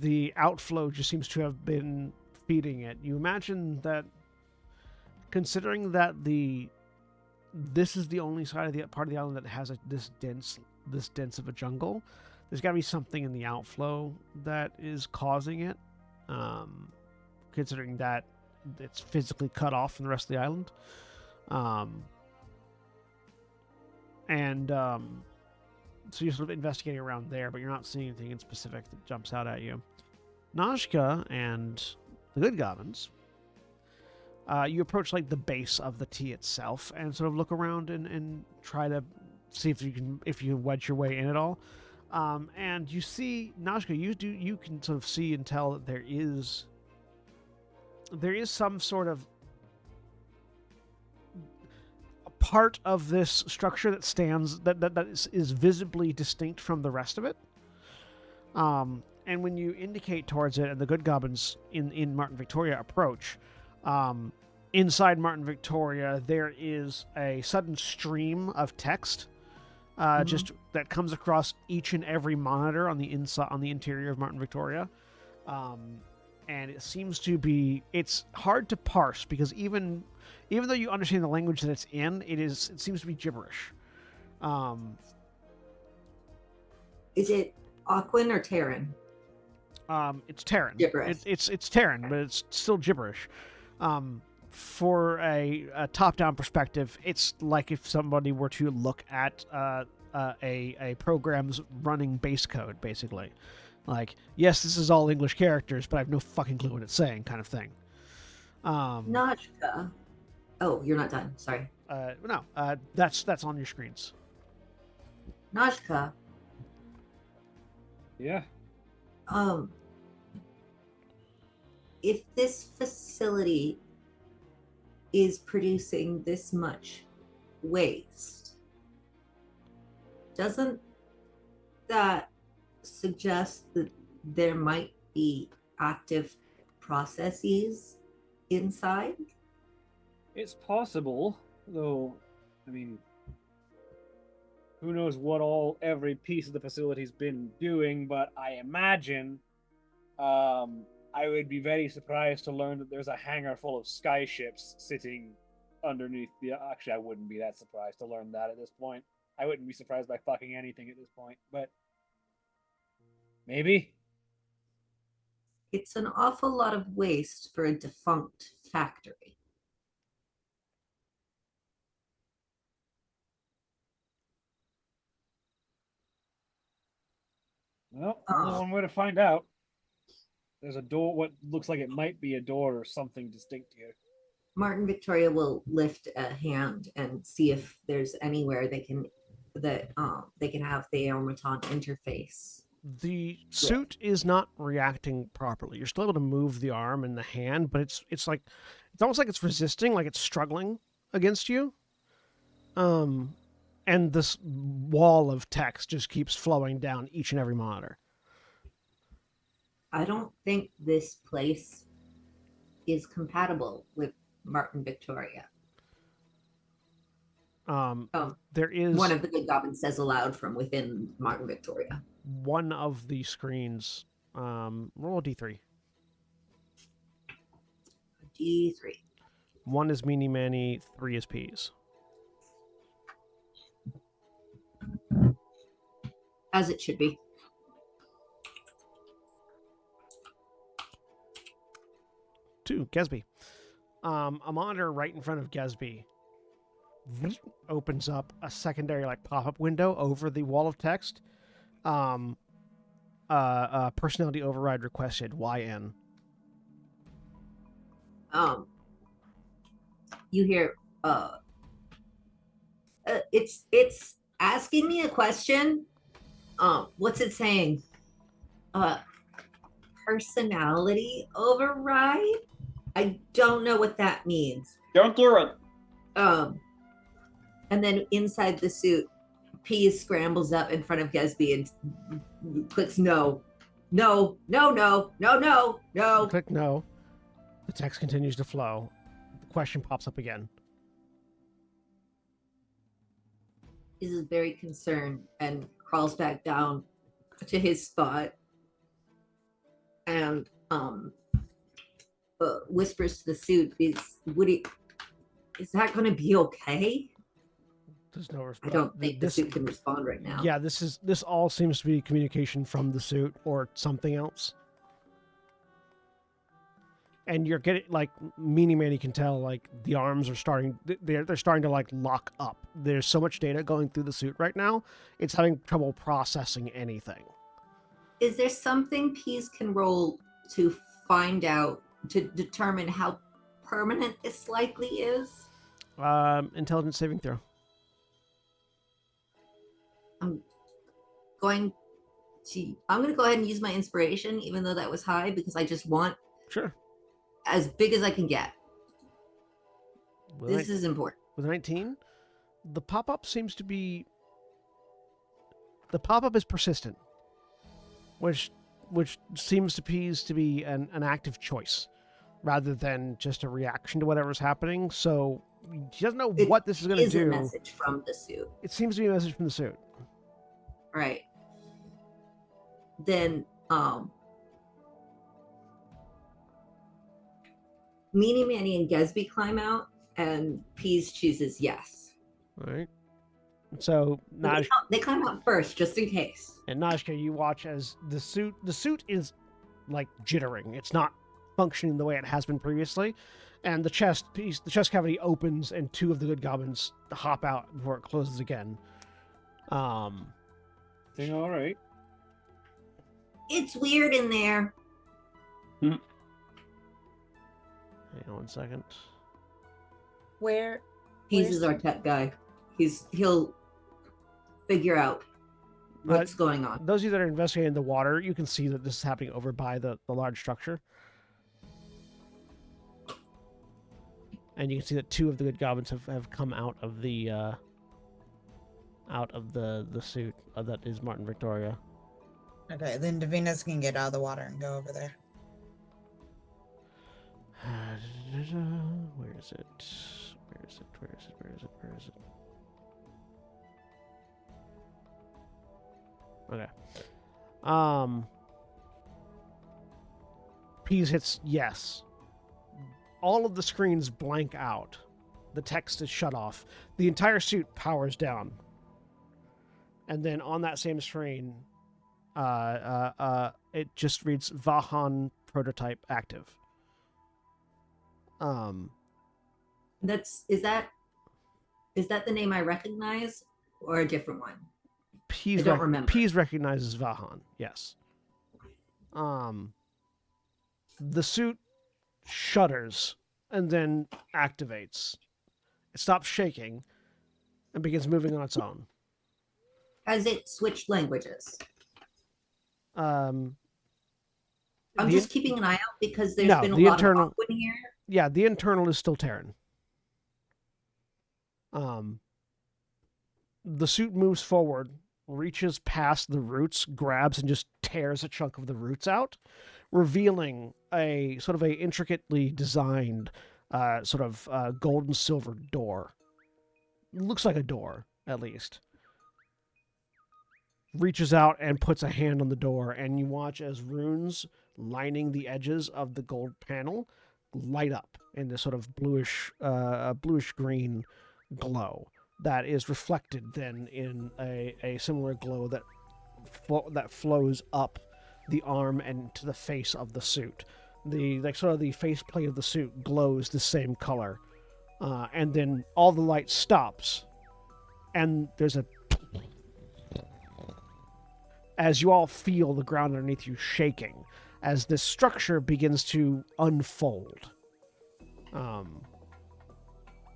the outflow just seems to have been feeding it. You imagine that, considering that this is the only side of the part of the island that has this dense of a jungle, there's got to be something in the outflow that is causing it. Considering that it's physically cut off from the rest of the island. So you're sort of investigating around there, but you're not seeing anything in specific that jumps out at you. Najka and the good goblins, you approach like the base of the T itself and sort of look around and try to see if you can wedge your way in at all. And you see, Najka, you can sort of see and tell that there is some sort of a part of this structure that stands that is visibly distinct from the rest of it. And when you indicate towards it, and the good goblins in Martin Victoria approach, inside Martin Victoria there is a sudden stream of text, just that comes across each and every monitor on the interior of Martin Victoria. And it seems to be, it's hard to parse because even though you understand the language that it's in, it seems to be gibberish.
Is it Aquan or Terran?
It's Terran.
Gibberish.
It's Terran, but it's still gibberish. For a top-down perspective, it's like if somebody were to look at a program's running base code, basically. Like, yes, this is all English characters, but I have no fucking clue what it's saying, kind of thing.
Najka. Oh, you're not done. Sorry.
No, that's on your screens.
Najka.
Yeah.
If this facility is producing this much waste, doesn't that suggest that there might be active processes inside?
It's possible, though, I mean, who knows what every piece of the facility's been doing, but I imagine I would be very surprised to learn that there's a hangar full of sky ships sitting underneath the... Actually, I wouldn't be that surprised to learn that at this point. I wouldn't be surprised by fucking anything at this point, but maybe.
It's an awful lot of waste for a defunct factory.
Well, only one way to find out. There's a door, what looks like it might be a door or something distinct here.
Martin Victoria will lift a hand and see if there's anywhere they can have the automaton interface.
The suit is not reacting properly. You're still able to move the arm and the hand, but it's almost like it's resisting, like it's struggling against you. And this wall of text just keeps flowing down each and every monitor.
I don't think this place is compatible with Martin Victoria.
There is
one of the good goblins says aloud from within Martin Victoria.
One of the screens. Roll a d3.
D3.
1 is meanie manny, 3 is peas.
As it should be.
Two, Gesby. A monitor right in front of Gesby opens up a secondary pop-up window over the wall of text. Personality override requested, YN.
You hear it's asking me a question. What's it saying? Personality override? I don't know what that means.
Don't do it.
And then inside the suit, P scrambles up in front of Gesby and clicks no. No, no, no, no, no,
You
no.
click no. The text continues to flow. The question pops up again.
He is very concerned and crawls back down to his spot and whispers to the suit, is that going to be okay?
There's no
I
response.
don't think the suit can respond right now.
Yeah, this all seems to be communication from the suit or something else. And you're getting, like, Meanie Manny can tell, like, the arms are starting, they're starting to, like, lock up. There's so much data going through the suit right now, it's having trouble processing anything.
Is there something Peas can roll to find out, to determine how permanent this likely is?
Intelligence saving throw.
I'm going to go ahead and use my inspiration, even though that was high, because I just want
Sure.
as big as I can get.
With
This is important.
With 19, the pop-up seems to be... The pop-up is persistent, which seems to be an active choice, rather than just a reaction to whatever's happening. So she doesn't know what this is going to do.
A message from the suit.
It seems to be a message from the suit.
Right. Then, Meanie Manny and Gesby climb out, and Peas chooses yes.
All right. So
They climb out first, just in case.
And Najka, you watch as the suit is like jittering. It's not functioning the way it has been previously. And the chest cavity opens and two of the good goblins hop out before it closes again.
Thing all right.
It's weird in there.
Hang on 1 second.
Where?
Peas
Where's-
is our tech guy. He'll figure out what's going on.
Those of you that are investigating the water, you can see that this is happening over by the large structure. And you can see that two of the good goblins have come out of the suit that is Martin Victoria.
Okay, then Davina's can get out of the water and go over there.
Where is it? Where is it? Where is it? Where is it? Where is it? Okay. Peas hits yes. All of the screens blank out. The text is shut off. The entire suit powers down. And then on that same screen, it just reads Vahan prototype active.
Is that the name I recognize or a different one? I don't remember.
Peas recognizes Vahan, yes. The suit shudders and then activates. It stops shaking and begins moving on its own.
Has it switched languages?
I'm
just keeping an eye out because there's been a lot of Aquan here.
Yeah, the internal is still Terran. The suit moves forward, reaches past the roots, grabs and just tears a chunk of the roots out, revealing a sort of a intricately designed gold and silver door. Looks like a door, at least. Reaches out and puts a hand on the door, and you watch as runes lining the edges of the gold panel light up in this sort of bluish green glow that is reflected then in a similar glow that flows up the arm and to the face of the suit. The faceplate of the suit glows the same color, and then all the light stops, and there's as you all feel the ground underneath you shaking as this structure begins to unfold.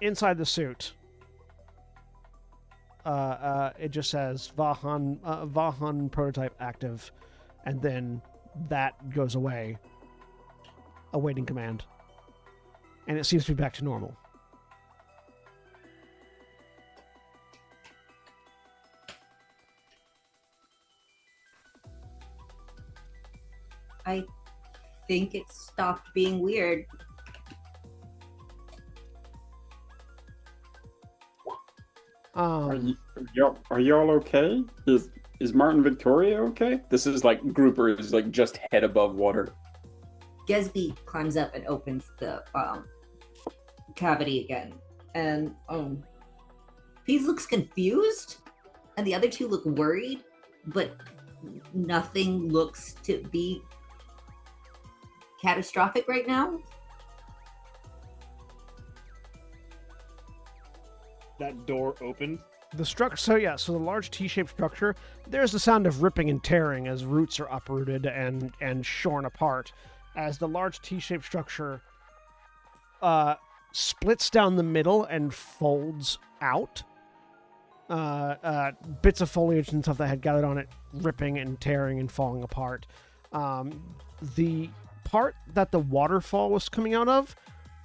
Inside the suit, it just says Vahan prototype active, and then that goes away, awaiting command. and it seems to be back to normal.
I think it stopped being weird.
Are y'all okay? Is Martin Victoria okay? This is like Grouper is like just head above water.
Gesby climbs up and opens the cavity again, and Pease looks confused, and the other two look worried, but nothing looks to be catastrophic right now.
That door opened.
The structure, so the large T-shaped structure, there's the sound of ripping and tearing as roots are uprooted and shorn apart, as the large T-shaped structure splits down the middle and folds out. Bits of foliage and stuff that had gathered on it ripping and tearing and falling apart. The part that the waterfall was coming out of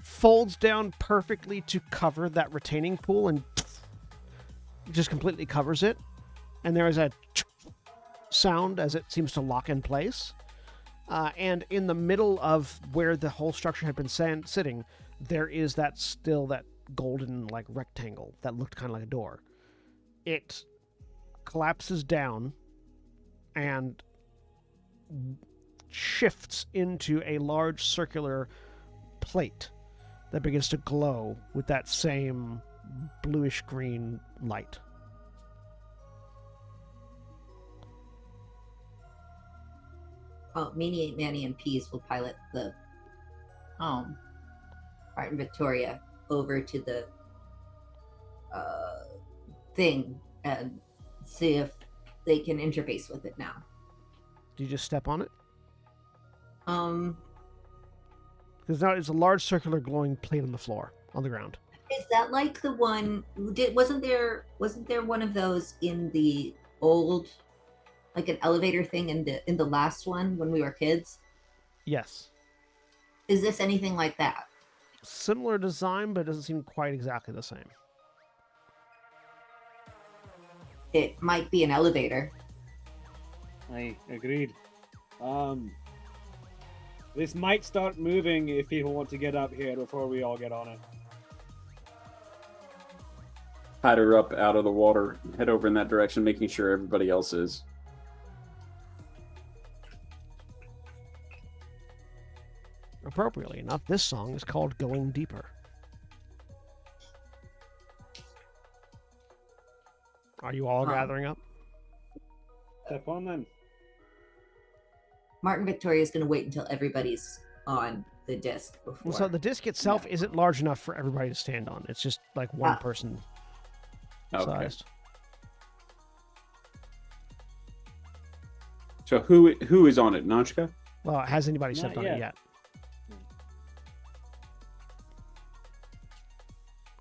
folds down perfectly to cover that retaining pool and just completely covers it. And there is a sound as it seems to lock in place. And in the middle of where the whole structure had been sitting, there is that golden like rectangle that looked kind of like a door. It collapses down and shifts into a large circular plate that begins to glow with that same bluish green light.
Manny and Pease will pilot the Martin Victoria over to the thing and see if they can interface with it now.
Do you just step on it?
Um,
Because now it's a large circular glowing plate on the floor, on the ground.
is that like the one? Wasn't there one of those in the old, like an elevator thing in the last one when we were kids?
Yes.
Is this anything like that?
Similar design, but it doesn't seem quite exactly the same.
It might be an elevator.
I agreed. This might start moving if people want to get up here before we all get on it.
Hide her up out of the water, head over in that direction, making sure everybody else is.
Appropriately enough, this song is called Going Deeper. Are you all gathering up?
Step on then.
Martin Victoria is going to wait until everybody's on the disc before.
Well, so the disc itself isn't large enough for everybody to stand on. It's just like one person sized.
So who is on it? Nachka?
Well, has anybody
Not
stepped on
yet.
it yet?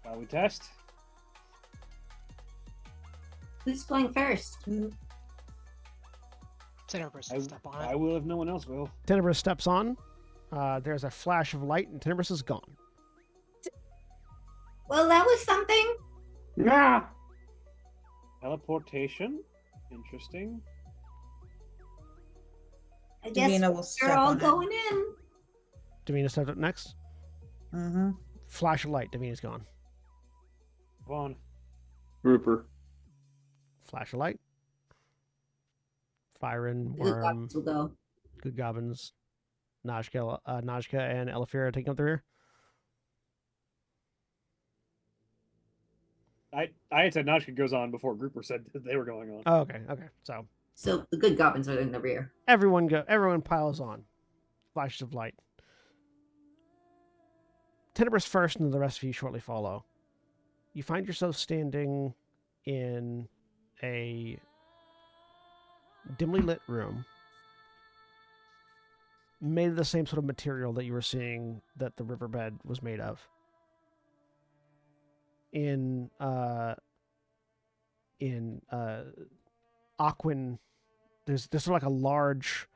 Shall we test?
Who's going first?
Tenebris
I,
will step on
I
it.
will if no one else will.
Tenebris steps on. There's a flash of light, and Tenebris is gone.
Well, that was something.
Ah!
Teleportation? Interesting.
I guess
Davina will step
we're all
on it.
going in.
Davina stepped up next.
Mm-hmm.
Flash of light. Davina's gone.
Vaughn.
Grouper.
Flash of light. Firen,
Good
Worm,
goblins will go.
Good Goblins, Najka, and Elafira taking up the rear.
I had said Nashka goes on before Grouper said that they were going on.
Oh, okay. So
So the good goblins are in the rear.
everyone piles on. Flashes of light. Tenebris first, and the rest of you shortly follow. You find yourself standing in a dimly lit room made of the same sort of material that you were seeing that the riverbed was made of. In Aquin, there's sort of like a large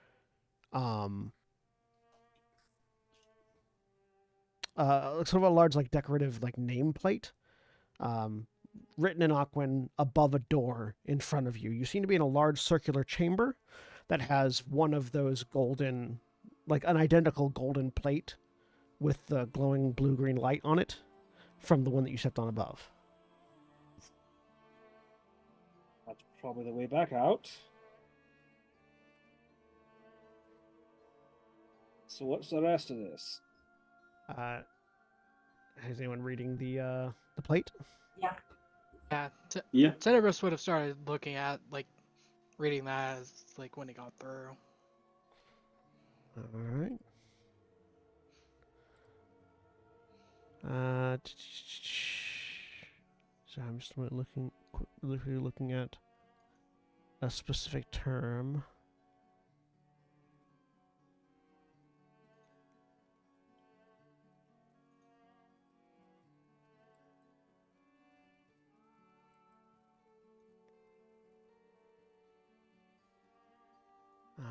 sort of a large like decorative like nameplate, written in Aquan above a door in front of you. You seem to be in a large circular chamber that has one of those golden, like an identical golden plate with the glowing blue-green light on it from the one that you stepped on above.
That's probably the way back out. So what's the rest of this?
Is anyone reading the plate?
Yeah.
Yeah.
Yeah.
Cerberus would have started looking at, like, reading that as, like, when he got through.
All right. So I'm just looking at a specific term.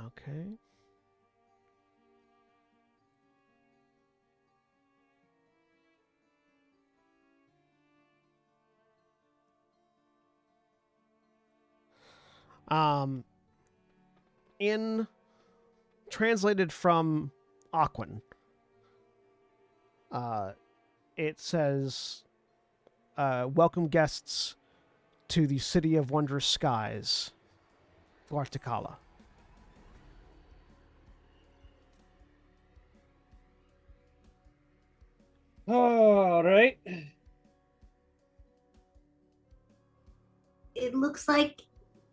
Okay. In translated from Aquan, it says, welcome guests to the city of wondrous skies, Guarticala.
All right.
It looks like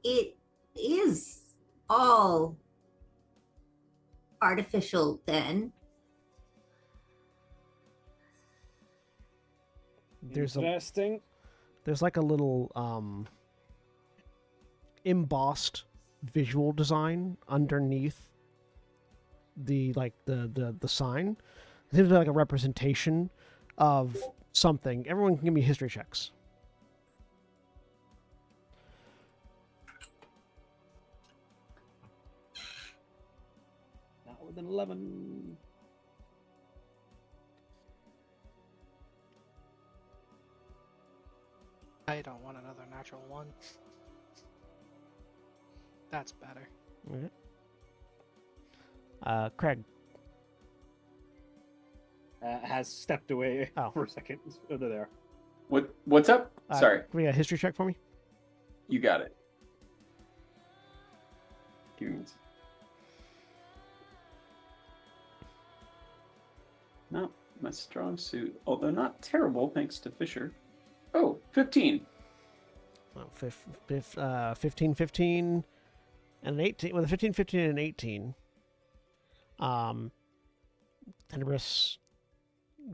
it is all artificial then.
Interesting.
There's like a little embossed visual design underneath the sign. It seems like a representation of something. Everyone can give me history checks.
Not with an 11.
I don't want another natural one. That's better.
Okay. Craig.
Has stepped away
Oh.
for a second. Oh, they're there.
What's up? Sorry,
Give me a history check for me.
you got it. Give me. Not my strong suit, although not terrible thanks to Fisher. Oh, 15.
Well, 15, 15, and an 18. With a 15, 15, and an 18. Tenebris,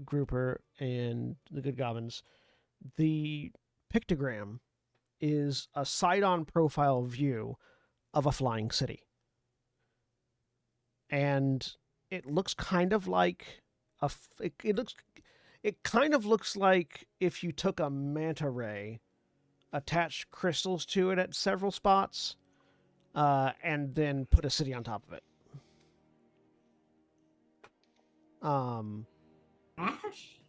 Grouper, and the Good Goblins. The pictogram is a side-on profile view of a flying city. And it looks kind of like it kind of looks like if you took a manta ray, attached crystals to it at several spots, and then put a city on top of it.
Ash?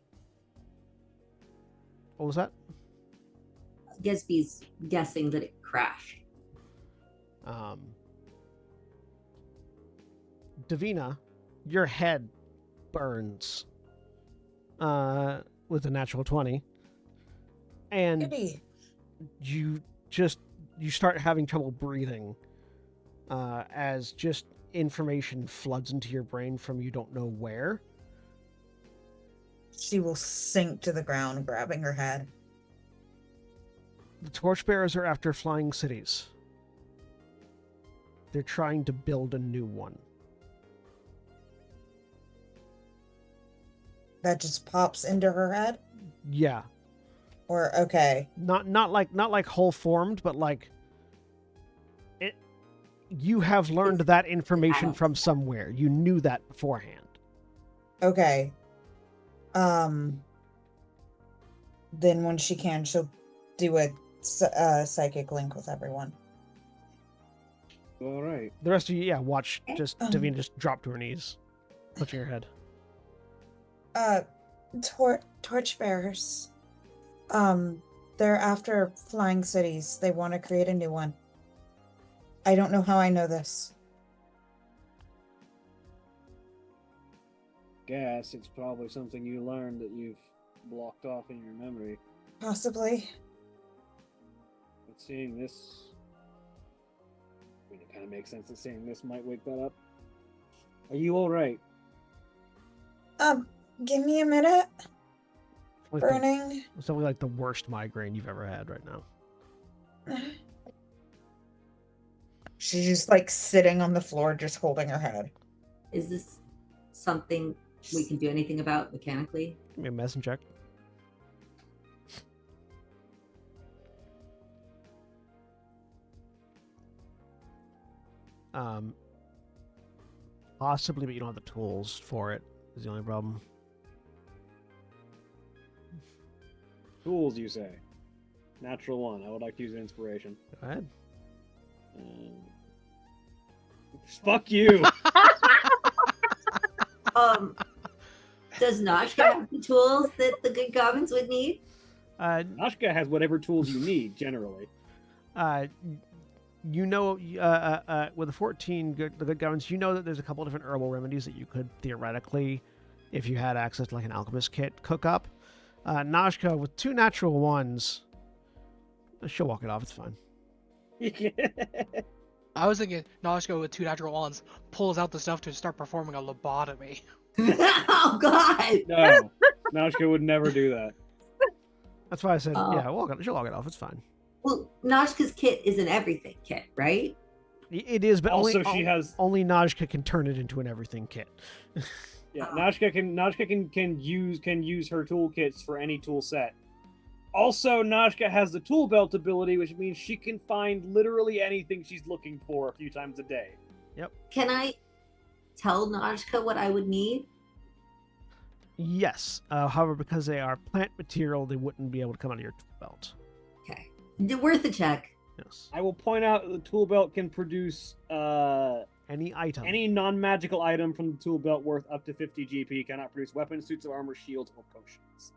What was that?
Gesby's guessing that it crashed.
Davina, your head burns with a natural 20. And
Goody.
you start having trouble breathing as just information floods into your brain from you don't know where.
She will sink to the ground, grabbing her head.
The torchbearers are after flying cities. They're trying to build a new one.
That just pops into her head?
Yeah.
Or okay.
Not like whole formed, but like it. You have learned that information from somewhere. You knew that beforehand.
Okay. Then when she can, she'll do a psychic link with everyone.
All right.
The rest of you, yeah, watch just Davina just drop to her knees, clutching her head.
Torchbearers. They're after flying cities. They want to create a new one. I don't know how I know this.
Guess it's probably something you learned that you've blocked off in your memory.
Possibly.
But seeing this, I mean, it kind of makes sense that seeing this might wake that up. Are you all right?
Give me a minute.
Like
Burning.
something like the worst migraine you've ever had right now.
She's just like sitting on the floor, just holding her head.
Is this something we can do anything about mechanically?
Give me a medicine check. Possibly, but you don't have the tools for it. Is the only problem.
Tools, you say? Natural one. I would like to use an inspiration.
Go ahead.
Fuck you!
Does Nashka have the tools that the good goblins would need?
Nashka has whatever tools you need, generally.
You know, with the 14 the good goblins, you know that there's a couple different herbal remedies that you could theoretically, if you had access to like an alchemist kit, cook up. Nashka, with 2 natural ones, she'll walk it off. It's fine.
I was thinking Nashka with 2 natural ones pulls out the stuff to start performing a lobotomy.
Oh God!
No, Nashka would never do that.
That's why I said,
Oh.
yeah, she'll walk it off. It's fine.
Well, Nashka's kit is an everything kit, right?
It is, but
Also, she has.
only Najka can turn it into an everything kit.
Yeah, Nashka can use her toolkits for any tool set. Also, Nashka has the tool belt ability, which means she can find literally anything she's looking for a few times a day.
Can I tell Nashka what I would need?
Yes. However, because they are plant material, they wouldn't be able to come out of your tool belt.
Okay. Worth a check.
Yes.
I will point out that the tool belt can produce
Any item.
any non-magical item from the tool belt worth up to 50 GP. Cannot produce weapons, suits of armor, shields, or potions.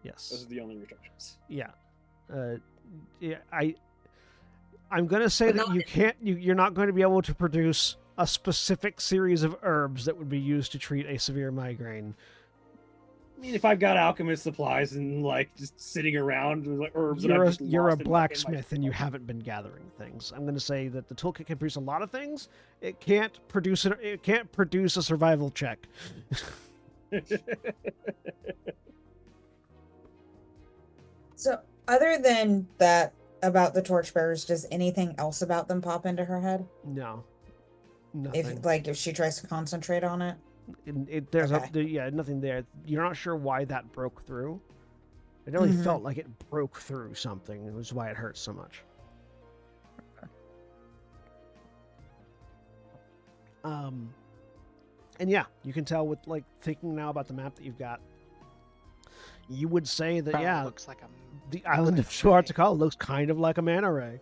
Yes.
Those are the only restrictions.
Yeah. Yeah. I'm gonna say
But
that
not-
you can't. You're not going to be able to produce a specific series of herbs that would be used to treat a severe migraine.
I mean, if I've got alchemist supplies and like just sitting around with like herbs, that I've just
You're a
lost in my
blacksmith and you
supplies.
haven't been gathering things. I'm going to say that the toolkit can produce a lot of things. It can't produce a survival check.
So, other than that about the torchbearers, does anything else about them pop into her head?
No. Nothing.
If she tries to concentrate on it?
There's
Okay.
nothing there. You're not sure why that broke through. It only
Mhm.
felt like it broke through something. It was why it hurts so much. And yeah, you can tell with like thinking now about the map that you've got. You would say that
Probably
yeah,
looks like a
the island of
like a ray.
Shuartakal looks kind of like a mana ray.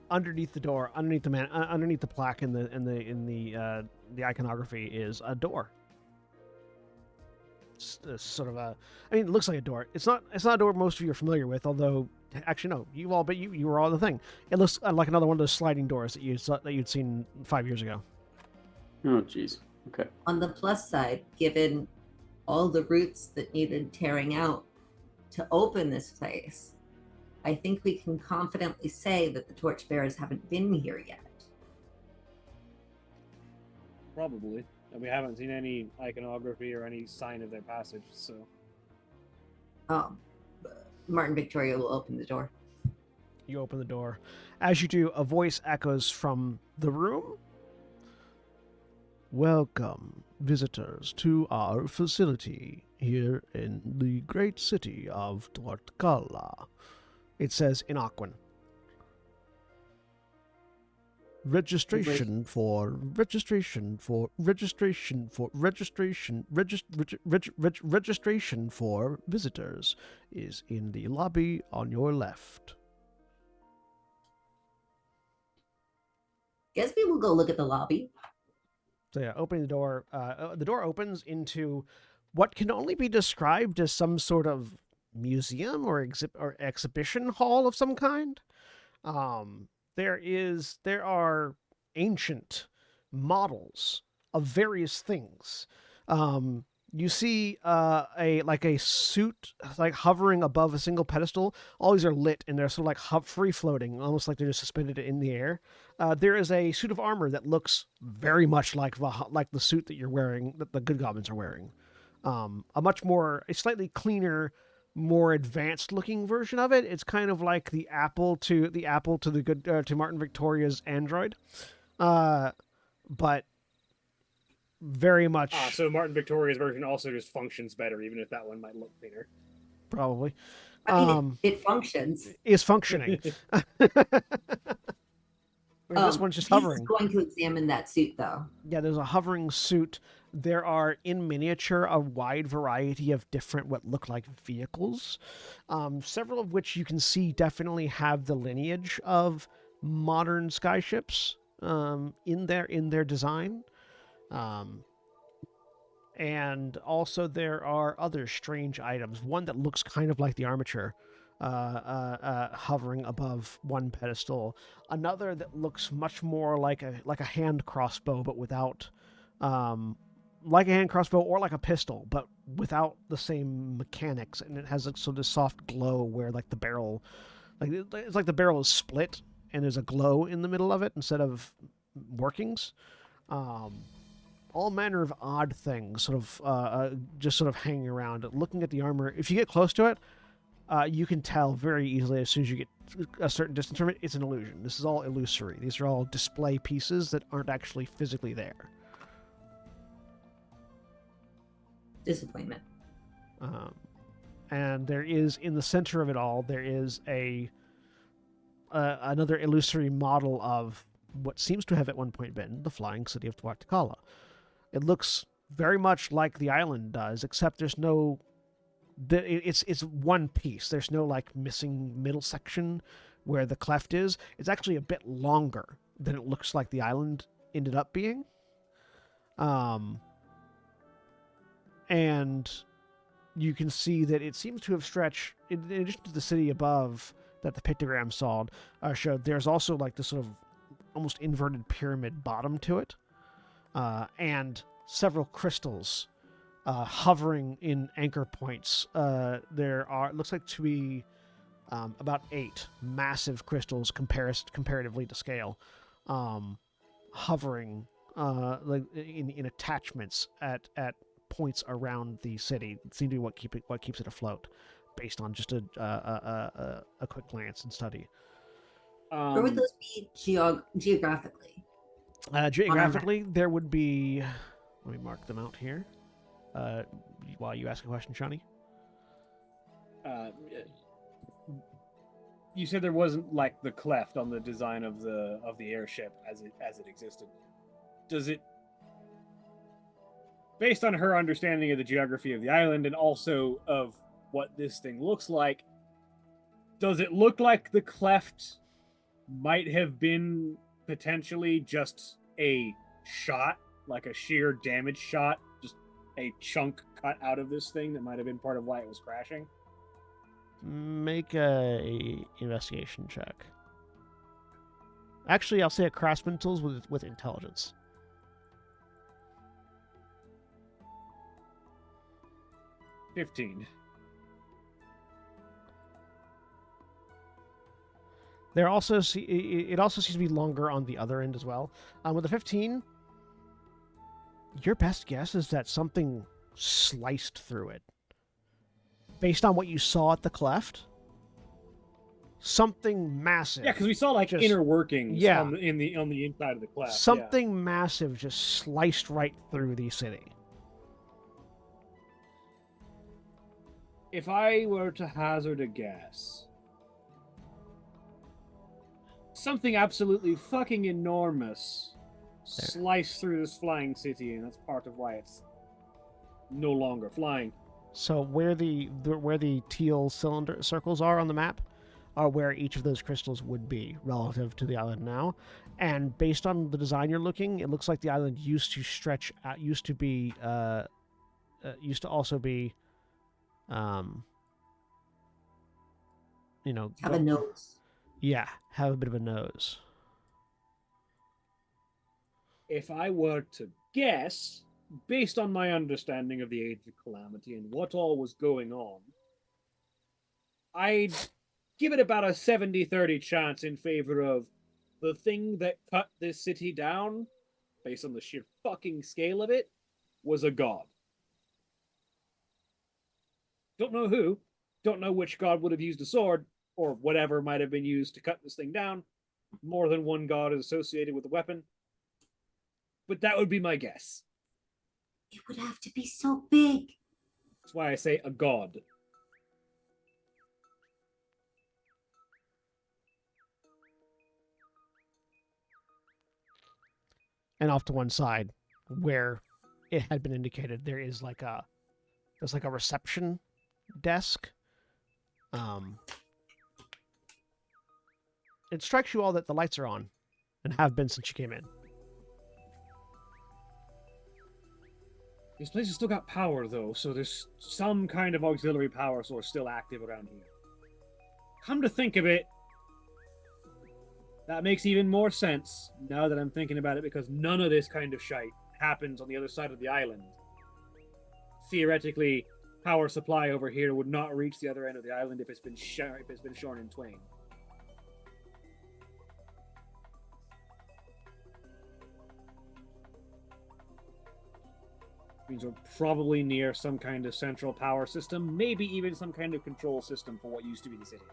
Underneath the door, underneath the plaque in the iconography is a door. It's sort of a, I mean, it looks like a door. It's not a door most of you are familiar with, although actually no, you were all in the thing. It looks like another one of those sliding doors that you'd seen 5 years ago.
Oh, jeez. Okay.
On the plus side, given all the roots that needed tearing out to open this place, I think we can confidently say that the torchbearers haven't been here yet.
Probably. And we haven't seen any iconography or any sign of their passage, so.
Martin Victoria will open the door.
You open the door. As you do, a voice echoes from the room. Welcome, visitors, to our facility here in the great city of Tuatkala. It says in Aquan. Registration for visitors is in the lobby on your left.
Guess we will go look at the lobby.
So yeah, opening the door opens into what can only be described as some sort of museum or exhibition hall of some kind. There are ancient models of various things. You see a suit like hovering above a single pedestal. All these are lit and they're sort of like free floating, almost like they're just suspended in the air. There is a suit of armor that looks very much like the suit that you're wearing, that the good goblins are wearing. A slightly cleaner, more advanced looking version of it. It's kind of like the Apple to Martin Victoria's Android, but very much.
So Martin Victoria's version also just functions better, even if that one might look cleaner.
Probably.
I mean, it functions.
Is functioning. This one's just hovering.
He's going to examine that suit, though.
Yeah, there's a hovering suit. There are, in miniature, a wide variety of different what look like vehicles, several of which you can see definitely have the lineage of modern skyships in their design. And also there are other strange items. One that looks kind of like the armature, hovering above one pedestal. Another that looks much more like a hand crossbow, but without, like a hand crossbow or like a pistol, but without the same mechanics. And it has like sort of soft glow where like the barrel, it's like the barrel is split and there's a glow in the middle of it instead of workings. All manner of odd things, just sort of hanging around. Looking at the armor, if you get close to it, you can tell very easily as soon as you get a certain distance from it, it's an illusion. This is all illusory. These are all display pieces that aren't actually physically there.
Disappointment.
And there is, in the center of it all, there is another illusory model of what seems to have at one point been the flying city of Tuatacala. It looks very much like the island does, except there's no... It's one piece. There's no like missing middle section where the cleft is. It's actually a bit longer than it looks like the island ended up being. And you can see that it seems to have stretched, in addition to the city above that the pictogram showed, there's also like this sort of almost inverted pyramid bottom to it. And several crystals hovering in anchor points. It looks like to be about 8 massive crystals comparatively to scale, hovering like in attachments at points around the city. It seems to be what keeps it afloat, based on just a quick glance and study.
Where would those be geographically?
Geographically, there would be... Let me mark them out here. While you ask a question, Shawnee.
You said there wasn't like the cleft on the design of the airship as it existed. Does it, based on her understanding of the geography of the island and also of what this thing looks like, does it look like the cleft might have been potentially just a shot, like a sheer damage shot, just a chunk cut out of this thing that might have been part of why it was crashing?
Make a investigation check. Actually, I'll say a craftsman tools with intelligence.
$15.
It also seems to be longer on the other end as well. With the 15, your best guess is that something sliced through it. Based on what you saw at the cleft, something massive.
Yeah, because we saw like inner workings on the inside of the cleft.
Something massive just sliced right through the city.
If I were to hazard a guess, something absolutely fucking enormous sliced through this flying city, and that's part of why it's no longer flying.
So where the teal cylinder circles are on the map, are where each of those crystals would be relative to the island now. And based on the design you're looking, it looks like the island used to stretch out, used to also be,
Have a nose.
Yeah, have a bit of a nose.
If I were to guess, based on my understanding of the Age of Calamity and what all was going on, I'd give it about a 70-30 chance in favor of the thing that cut this city down, based on the sheer fucking scale of it, was a god. Don't know who, don't know which god would have used a sword, or whatever might have been used to cut this thing down. More than one god is associated with a weapon. But that would be my guess.
It would have to be so big.
That's why I say a god.
And off to one side, where it had been indicated, there's like a reception desk. It strikes you all that the lights are on, and have been since you came in.
This place has still got power, though, so there's some kind of auxiliary power source still active around here. Come to think of it, that makes even more sense now that I'm thinking about it, because none of this kind of shite happens on the other side of the island. Theoretically, power supply over here would not reach the other end of the island if it's been shorn in twain. Means we're probably near some kind of central power system, maybe even some kind of control system for what used to be the city.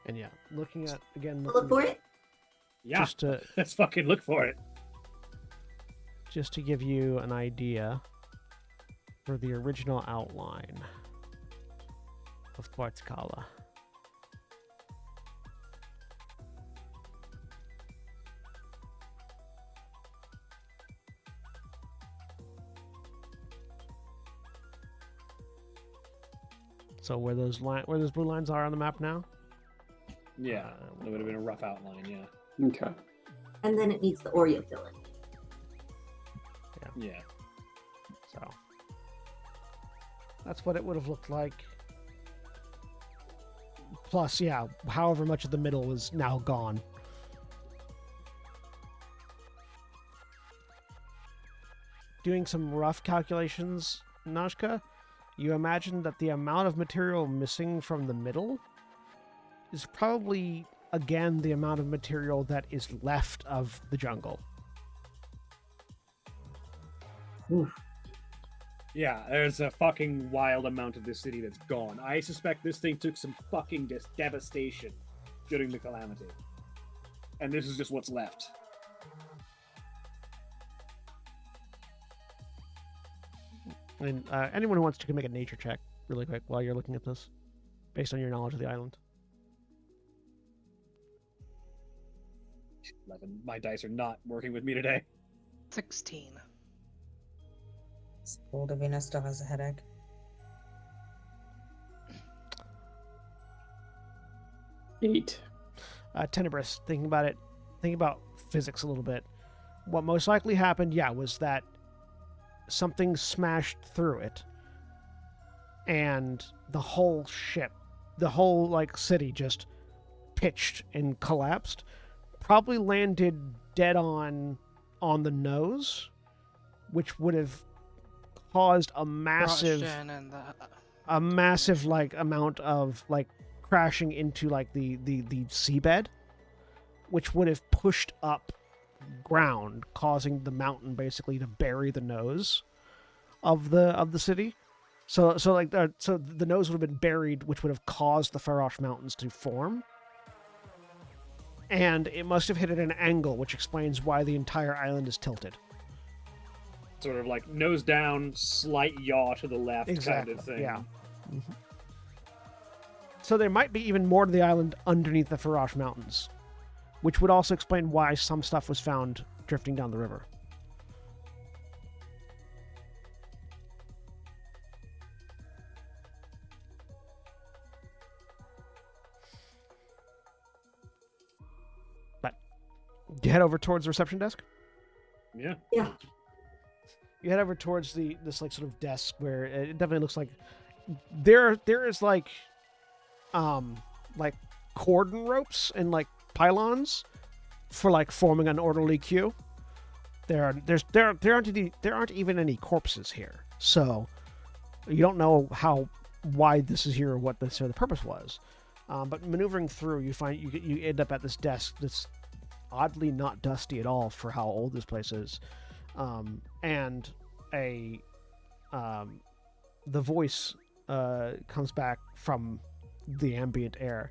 And yeah, looking
Look for it.
Yeah,
just to
let's fucking look for it.
just to give you an idea for the original outline of Quartzkala. So where those blue lines are on the map now?
Yeah, it would have been a rough outline, yeah.
Okay.
And then it needs the Oreo filling.
Yeah.
So that's what it would have looked like. Plus, yeah, however much of the middle is now gone. Doing some rough calculations, Nashka, you imagine that the amount of material missing from the middle is probably, again, the amount of material that is left of the jungle.
Oof.
Yeah, there's a fucking wild amount of this city that's gone. I suspect this thing took some fucking devastation during the calamity. And this is just what's left.
And anyone who wants to can make a nature check really quick while you're looking at this, based on your knowledge of the island.
11. My dice are not working with me today.
16.
Old Davina still has a headache.
Eight.
Tenebris, thinking about physics a little bit. What most likely happened, was that something smashed through it, and the whole city just pitched and collapsed. Probably landed dead on the nose, which would have caused a massive amount of crashing into the seabed, which would have pushed up ground, causing the mountain basically to bury the nose of the city. So the nose would have been buried, which would have caused the Farosh Mountains to form. And it must have hit at an angle, which explains why the entire island is tilted.
Sort of like nose down, slight yaw to the left
Exactly,
kind of thing.
yeah. Mm-hmm. So there might be even more to the island underneath the Farosh Mountains, which would also explain why some stuff was found drifting down the river. You head over towards the reception desk.
Yeah.
Yeah.
You head over towards this like sort of desk where it definitely looks like there is like cordon ropes and like pylons for like forming an orderly queue. There aren't even any corpses here, so you don't know why this is here or what the purpose was. But maneuvering through, you find you end up at this desk that's oddly not dusty at all for how old this place is, and the voice comes back from the ambient air.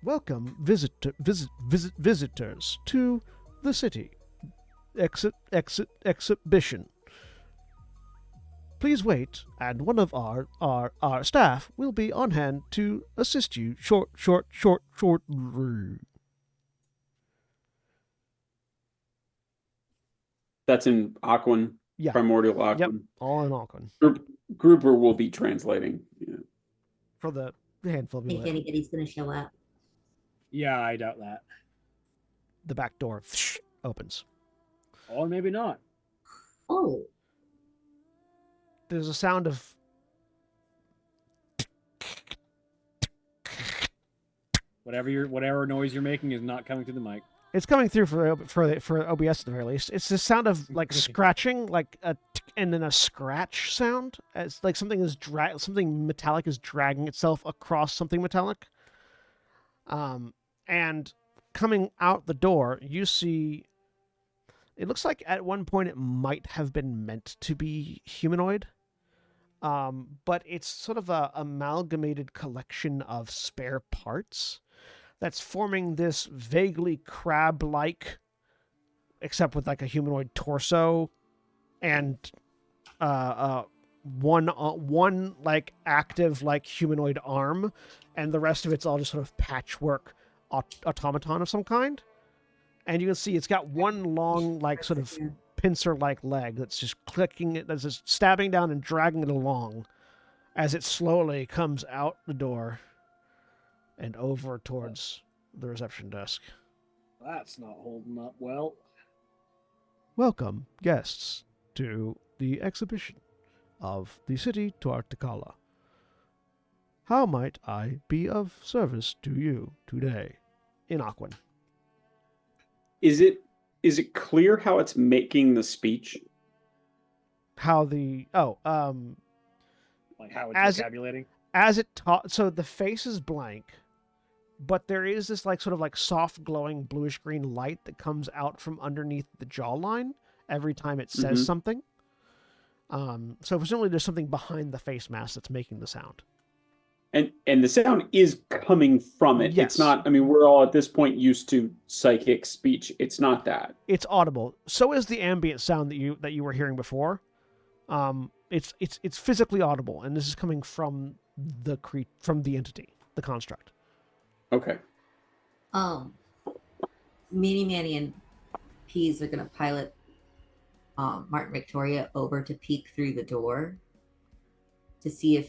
Welcome, visitors to the city. Exhibition. Please wait, and one of our staff will be on hand to assist you. Short.
That's in Aquan.
Yeah.
Primordial Aquan.
Yep. All in Alcon.
Grouper will be translating. Yeah.
For the handful of
I think
people.
anybody's gonna show up.
Yeah, I doubt that.
The back door opens.
Or maybe not.
Oh,
There's a sound of
whatever noise you're making is not coming through the mic.
it's coming through for OBS at the very least. It's the sound of like scratching, like a and then a scratch sound, as like something metallic is dragging itself across something metallic. And coming out the door, you see. It looks like at one point it might have been meant to be humanoid, but it's sort of a amalgamated collection of spare parts that's forming this vaguely crab-like, except with like a humanoid torso, and one like active like humanoid arm, and the rest of it's all just sort of patchwork automaton of some kind. And you can see it's got one long, like, sort of pincer-like leg that's just that's just stabbing down and dragging it along as it slowly comes out the door and over towards the reception desk.
That's not holding up well.
Welcome, guests, to the exhibition of the city to Ardeaglais. How might I be of service to you today? In Aquan.
Is it clear how it's making the speech?
How the
Like how it's vocabulating?
as it taught, so the face is blank, but there is this like sort of like soft glowing bluish green light that comes out from underneath the jawline every time it says something. So presumably there's something behind the face mask that's making the sound.
And the sound is coming from it.
Yes.
It's not, I mean, we're all at this point used to psychic speech. It's not that.
It's audible. So is the ambient sound that you were hearing before. It's physically audible, and this is coming from the entity, the construct.
Okay.
Meanie Manny and Peas are gonna pilot Martin Victoria over to peek through the door to see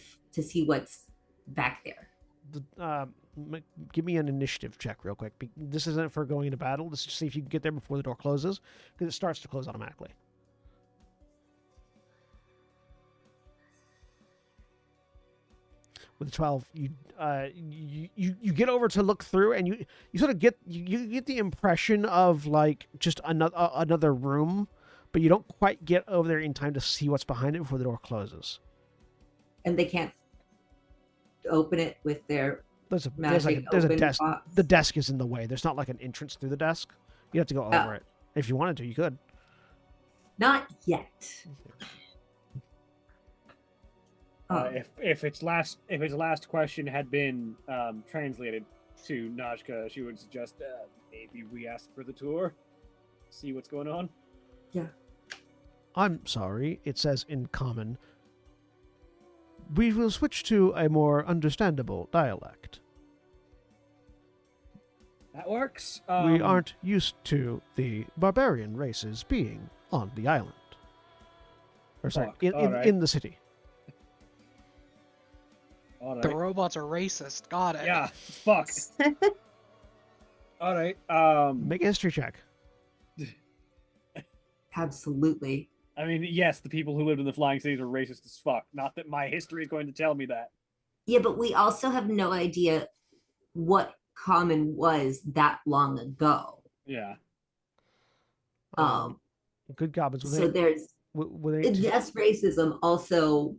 what's back there.
Give me an initiative check real quick. This isn't for going into battle. This is to see if you can get there before the door closes, because it starts to close automatically. With 12, you get over to look through, and you sort of get the impression of like just another room, but you don't quite get over there in time to see what's behind it before the door closes.
And they can't open it with their
There's a
open
desk.
box.
The desk is in the way. There's not like an entrance through the desk. You have to go over it. If you wanted to, you could.
Not yet.
If its last question had been translated to Najka, she would suggest maybe we ask for the tour, see what's going on.
Yeah.
I'm sorry. It says in common. We will switch to a more understandable dialect.
That works.
We aren't used to the barbarian races being on the island. Or sorry,
Fuck,
in the city.
All right.
The robots are racist. Got it.
Yeah, fuck. All right.
Make a history check.
Absolutely.
I mean, yes, the people who lived in the flying cities are racist as fuck. Not that my history is going to tell me that.
Yeah, but we also have no idea what common was that long ago.
Yeah.
Good goblins.
So there's
with
yes, racism. Also,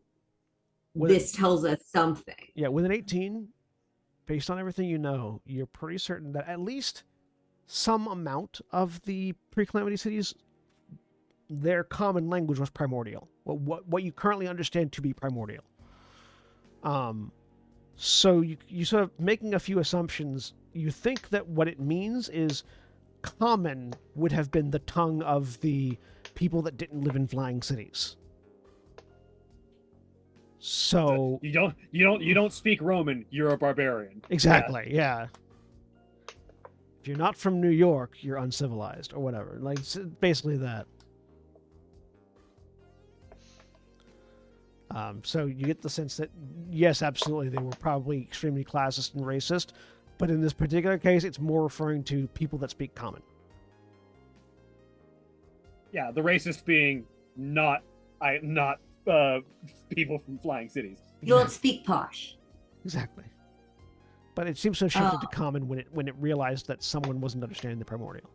this tells us something.
Yeah, with an 18, based on everything you know, you're pretty certain that at least some amount of the pre-calamity cities, their common language was primordial. What you currently understand to be primordial. So you sort of making a few assumptions. You think that what it means is common would have been the tongue of the people that didn't live in flying cities. So
you don't speak Roman, you're a barbarian.
Exactly, yeah. If you're not from New York, you're uncivilized or whatever. Like basically that. So you get the sense that yes, absolutely, they were probably extremely classist and racist, but in this particular case, it's more referring to people that speak common.
Yeah, the racist being not people from flying cities.
You don't speak posh.
Exactly. But it seems to have shifted to common when it realized that someone wasn't understanding the primordial.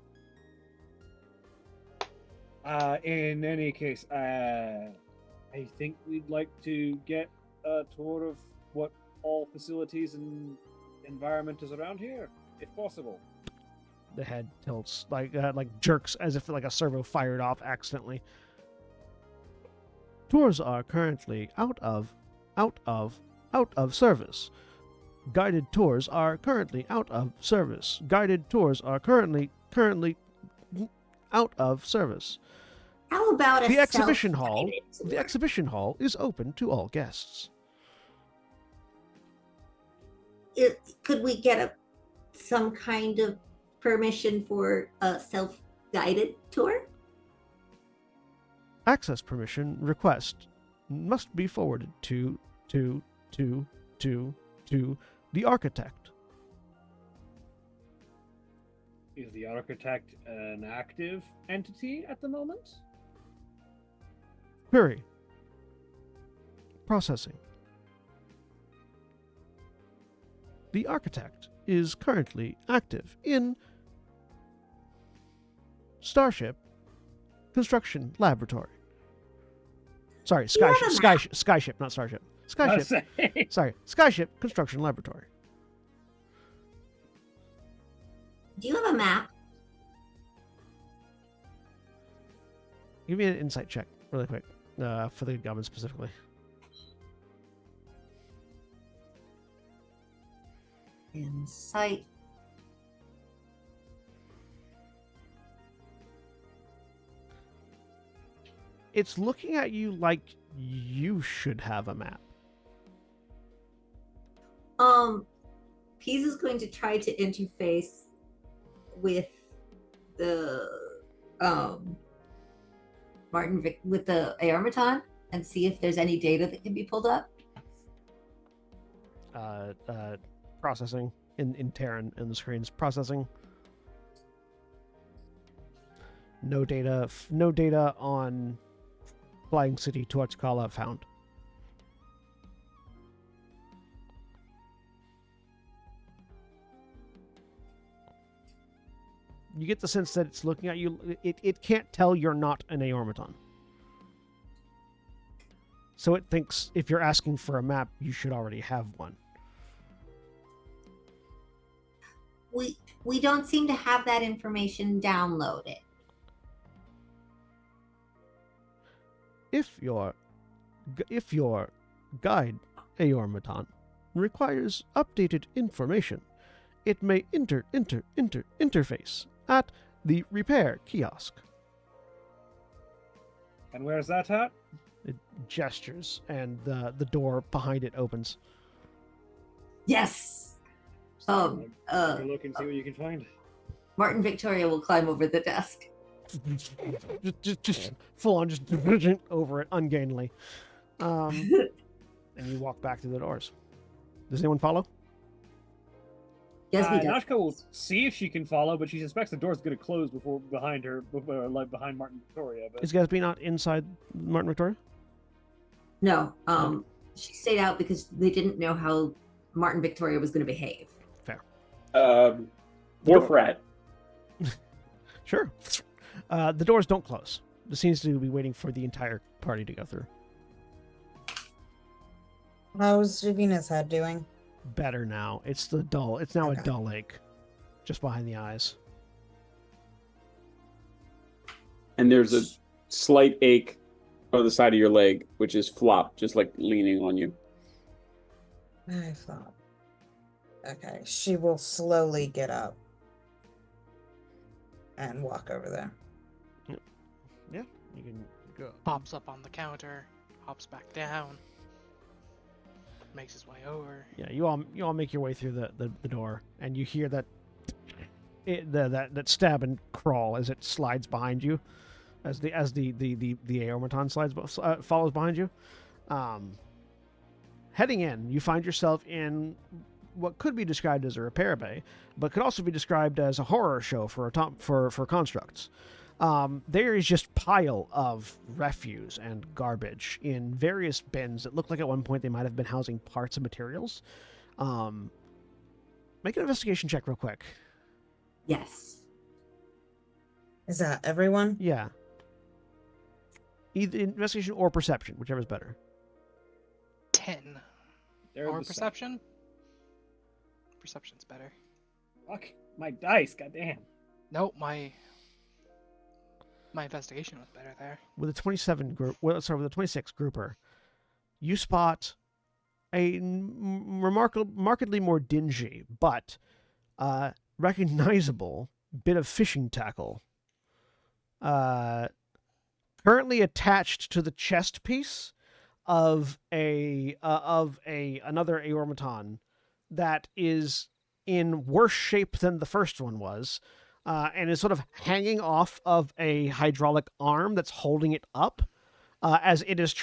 In any case, I think we'd like to get a tour of what all facilities and environment is around here, if possible.
The head tilts, like jerks, as if like a servo fired off accidentally. Tours are currently out of service. Guided tours are currently out of service. Guided tours are currently out of service.
How about
The exhibition hall is open to all guests.
Could we get some kind of permission for a self-guided tour?
Access permission request must be forwarded to the architect.
Is the architect an active entity at the moment?
Query. Processing. The architect is currently active in Starship Construction Laboratory. Sorry, Skyship, not Starship. Skyship. Sorry, Skyship Construction Laboratory.
Do you have a map?
Give me an insight check, really quick, for the goblin specifically.
Insight.
It's looking at you like you should have a map.
Pease is going to try to interface with the with the Aormaton and see if there's any data that can be pulled up.
Processing in Terran in the screens. Processing. No data on Flying City Tuaxcala found. You get the sense that it's looking at you. It can't tell you're not an Aormaton. So it thinks if you're asking for a map, you should already have one.
We don't seem to have that information downloaded.
If your guide Aormaton requires updated information, it may interface at the repair kiosk.
And where's that at?
It gestures, and the door behind it opens.
Yes.
Look and see what you can find.
Martin Victoria will climb over the desk.
just full on, just over it ungainly. And you walk back through the doors. Does anyone follow?
Gesby does.
Nashka will see if she can follow, but she suspects the door's going to close behind her, like behind Martin Victoria. But
Is Gatsby not inside Martin Victoria?
No, she stayed out because they didn't know how Martin Victoria was going to behave.
Fair.
Wharf rat.
Sure. The doors don't close. It seems to be waiting for the entire party to go through.
How's Javina's head doing?
Better now. It's now a
Okay.
dull ache. Just behind the eyes.
And there's a slight ache on the side of your leg, which is Flop, just like leaning on you.
I thought. Okay, she will slowly get up and walk over there.
Yeah, you can go.
Hops up on the counter, hops back down, makes his way over.
Yeah, you all make your way through the door, and you hear that that stab and crawl as it slides behind you, as the Aormaton follows behind you. Heading in, you find yourself in what could be described as a repair bay, but could also be described as a horror show for constructs. There is just pile of refuse and garbage in various bins. It looked like at one point they might have been housing parts and materials. Make an investigation check real quick.
Yes.
Is that everyone?
Yeah. Either investigation or perception, whichever is better.
10.
they're
Or
the same.
perception? Perception's better.
Fuck my dice, goddamn.
Nope, my investigation was better there.
With a 27 group, with a 26 grouper, you spot a markedly more dingy but recognizable bit of fishing tackle. Currently attached to the chest piece of another Aormaton that is in worse shape than the first one was, and is sort of hanging off of a hydraulic arm that's holding it up, as it is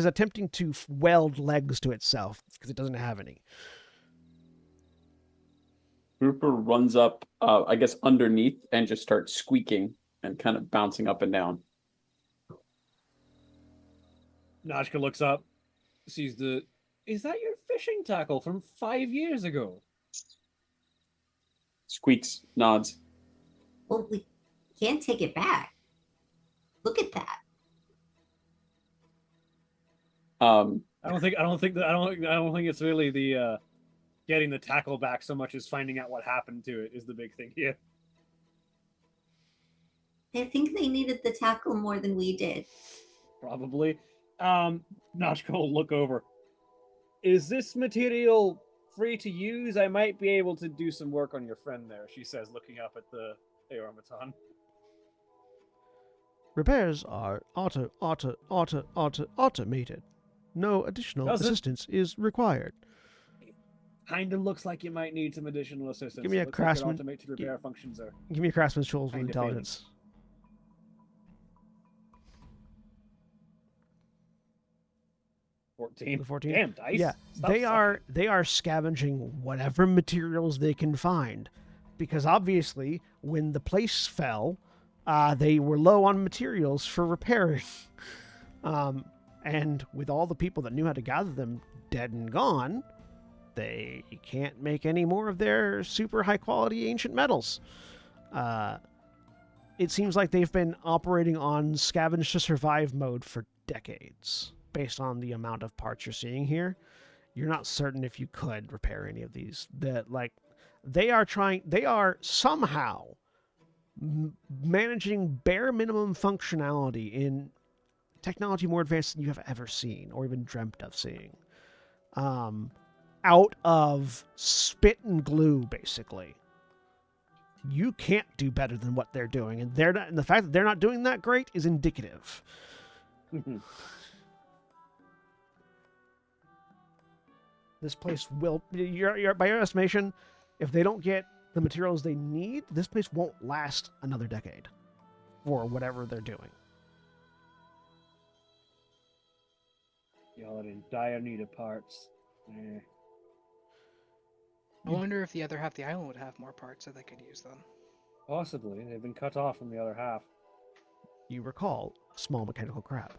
attempting to weld legs to itself because it doesn't have any.
Grouper runs up, I guess, underneath and just starts squeaking and kind of bouncing up and down.
Nashka looks up, sees the. Is that your fishing tackle from 5 years ago?
Squeaks, nods.
Well, we can't take it back. Look at that.
I don't think it's really the getting the tackle back so much as finding out what happened to it is the big thing here.
I think they needed the tackle more than we did.
Probably. Nashka will look over. Is this material free to use? I might be able to do some work on your friend there, she says, looking up at the Aormaton.
Repairs are automated. No additional
Does it?
assistance is required.
Kinda looks like you might need some additional assistance.
Give me a
Looks like your
craftsman-
automated repair functions are
Give me a craftsman's tools with
Kinda
intelligence.
14.
The 14?
Damn, dice.
Yeah,
Stop
they
sucking.
are scavenging whatever materials they can find, because obviously when the place fell, they were low on materials for repairing, and with all the people that knew how to gather them dead and gone, they can't make any more of their super high quality ancient metals. It seems like they've been operating on scavenge to survive mode for decades. Based on the amount of parts you're seeing here, you're not certain if you could repair any of these. They are somehow managing bare minimum functionality in technology more advanced than you have ever seen or even dreamt of seeing. Out of spit and glue, basically. You can't do better than what they're doing, and the fact that they're not doing that great is indicative. This place will, by your estimation, if they don't get the materials they need, this place won't last another decade for whatever they're doing.
Y'all are in dire need of parts.
I wonder if the other half of the island would have more parts that they could use then.
Possibly. They've been cut off from the other half.
You recall a small mechanical crab.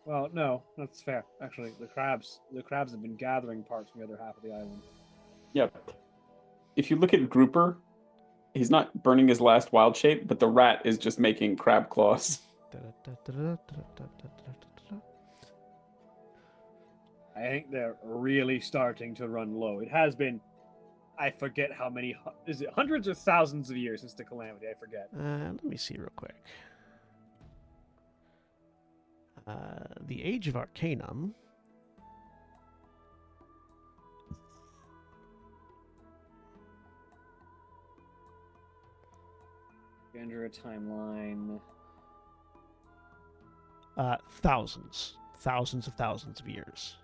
Well, no, that's fair. Actually, the crabs have been gathering parts from the other half of the island.
Yep. If you look at Grouper, he's not burning his last wild shape, but the rat is just making crab claws.
I think they're really starting to run low. It has been, I forget how many, is it hundreds or thousands of years since the calamity? I forget.
Let me see real quick. The Age of Arcanum.
Exandria timeline.
Thousands of years.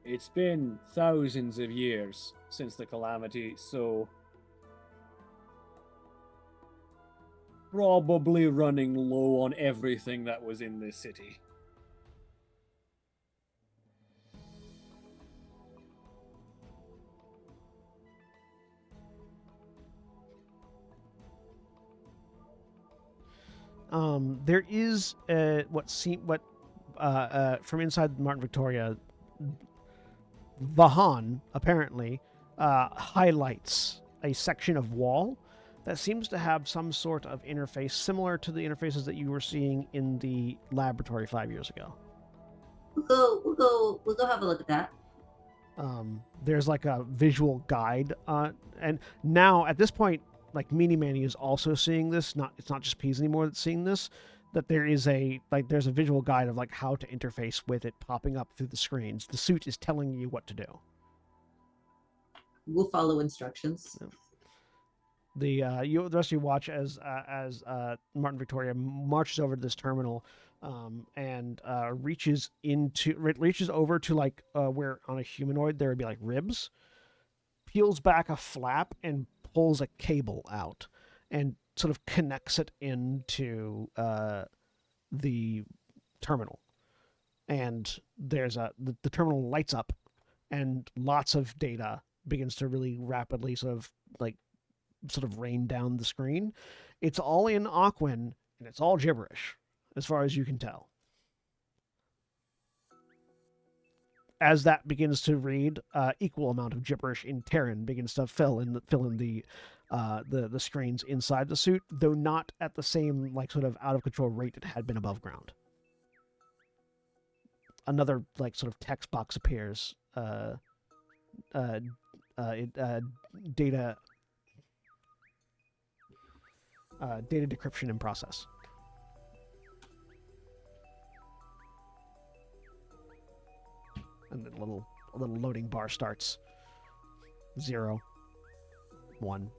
It's been thousands of years since the calamity, so probably running low on everything that was in this city.
There is from inside Martin Victoria, Vahan apparently highlights a section of wall that seems to have some sort of interface similar to the interfaces that you were seeing in the laboratory 5 years ago.
We'll go have a look at that.
There's like a visual guide, and now at this point, like Meanie Manny is also seeing this. It's not just Peas anymore that's seeing this. That there's a visual guide of like how to interface with it popping up through the screens. The suit is telling you what to do.
We'll follow instructions.
The rest of you watch as Martin Victoria marches over to this terminal, and reaches over to like where on a humanoid there would be like ribs, peels back a flap and pulls a cable out, and sort of connects it into the terminal, and there's the terminal lights up, and lots of data begins to really rapidly sort of rain down the screen. It's all in Aquan, and it's all gibberish, as far as you can tell. As that begins to read, equal amount of gibberish in Terran begins to fill in the screens inside the suit, though not at the same like sort of out of control rate it had been above ground. Another like sort of text box appears. Data decryption in process. And then a little loading bar starts. 0, 1,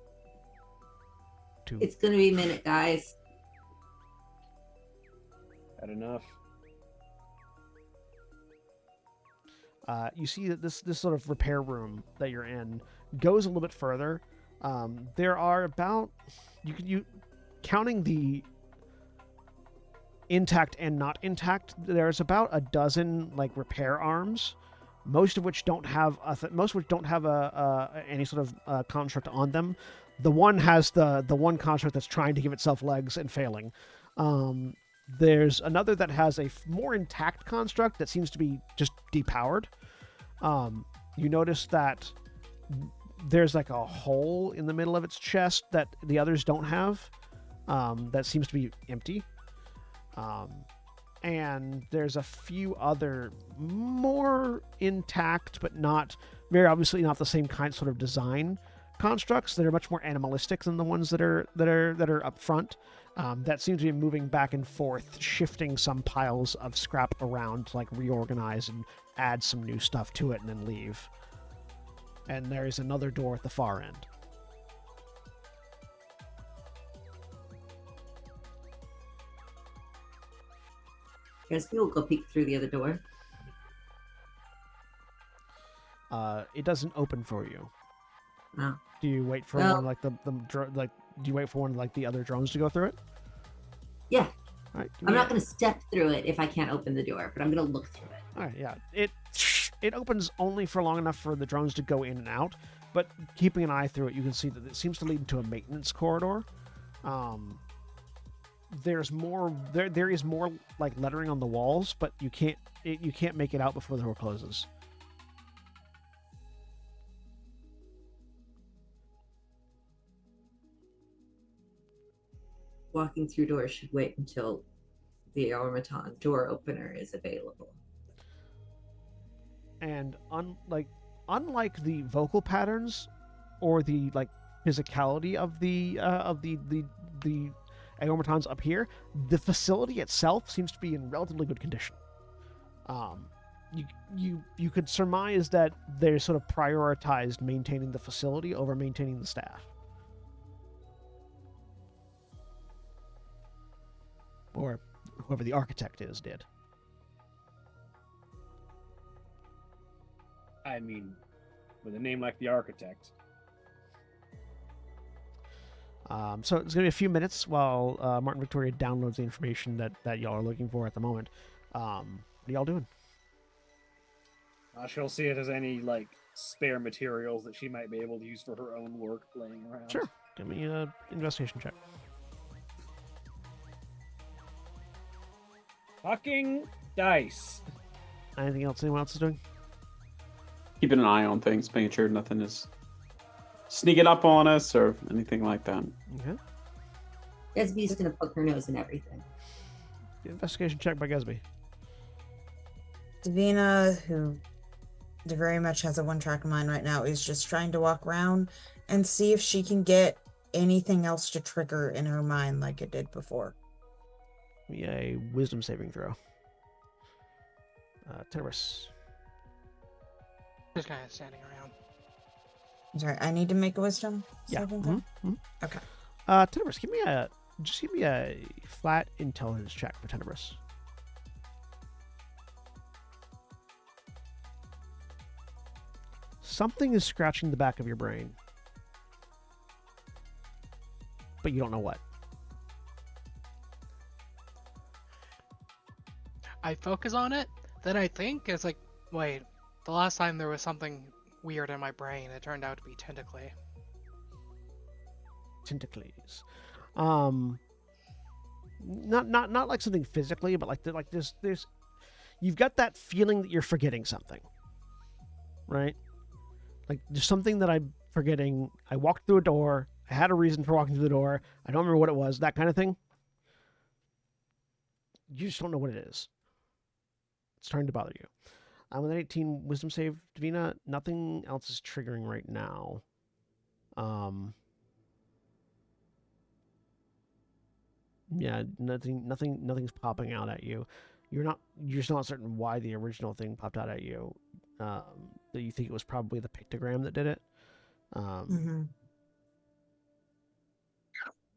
2.
It's gonna be a minute, guys.
Had enough.
You see that this sort of repair room that you're in goes a little bit further. There are about you counting the intact and not intact. There's about a dozen like repair arms, most of which don't have any sort of construct on them. The one has the one construct that's trying to give itself legs and failing. There's another that has a more intact construct that seems to be just depowered. You notice that there's like a hole in the middle of its chest that the others don't have. That seems to be empty. And there's a few other more intact, but not very obviously not the same kind sort of design constructs that are much more animalistic than the ones that are up front. That seems to be moving back and forth, shifting some piles of scrap around to like reorganize and add some new stuff to it and then leave. And there's another door at the far end.
Guess we'll go peek through the other door.
It doesn't open for you.
Oh.
Do you wait for
Well-
one like do you wait for one like the other drones to go through it?
Yeah.
All right,
I'm not going to step through it if I can't open the door, but I'm going to look through it.
All right, yeah. It opens only for long enough for the drones to go in and out, but keeping an eye through it, you can see that it seems to lead into a maintenance corridor. There's more. There is more like lettering on the walls, but you can't make it out before the door closes.
Walking through doors should wait until the automaton door opener is available.
And unlike the vocal patterns or the like physicality of the automatons up here, the facility itself seems to be in relatively good condition. You could surmise that they sort of prioritized maintaining the facility over maintaining the staff. Or whoever the architect is did.
I mean, with a name like the architect.
So it's going to be a few minutes while Martin Victoria downloads the information that y'all are looking for at the moment. What are y'all doing?
She'll see if there's any, like, spare materials that she might be able to use for her own work laying around.
Sure. Give me an investigation check.
Fucking dice.
Anything else anyone else is doing?
Keeping an eye on things, making sure nothing is sneaking up on us or anything like that.
Okay.
Gatsby's going to poke her nose in everything.
Investigation check by Gatsby.
Davina, who very much has a one-track mind right now, is just trying to walk around and see if she can get anything else to trigger in her mind like it did before.
Give me a wisdom saving throw. Tenebris.
Just kind of standing around.
I'm sorry, I need to make a wisdom
Yeah.
saving throw?
Mm-hmm.
Okay.
Tenebris, give me a flat intelligence check for Tenebris. Something is scratching the back of your brain, but you don't know what.
I focus on it, then I think it's like, wait, the last time there was something weird in my brain, it turned out to be Tentacly.
Tentacles. Not like something physically, but like there's you've got that feeling that you're forgetting something, right? Like there's something that I'm forgetting. I walked through a door. I had a reason for walking through the door. I don't remember what it was. That kind of thing. You just don't know what it is. It's starting to bother you. With an 18 wisdom save, Davina, nothing else is triggering right now. Yeah, nothing's popping out at you. You're still not certain why the original thing popped out at you. That you think it was probably the pictogram that did it.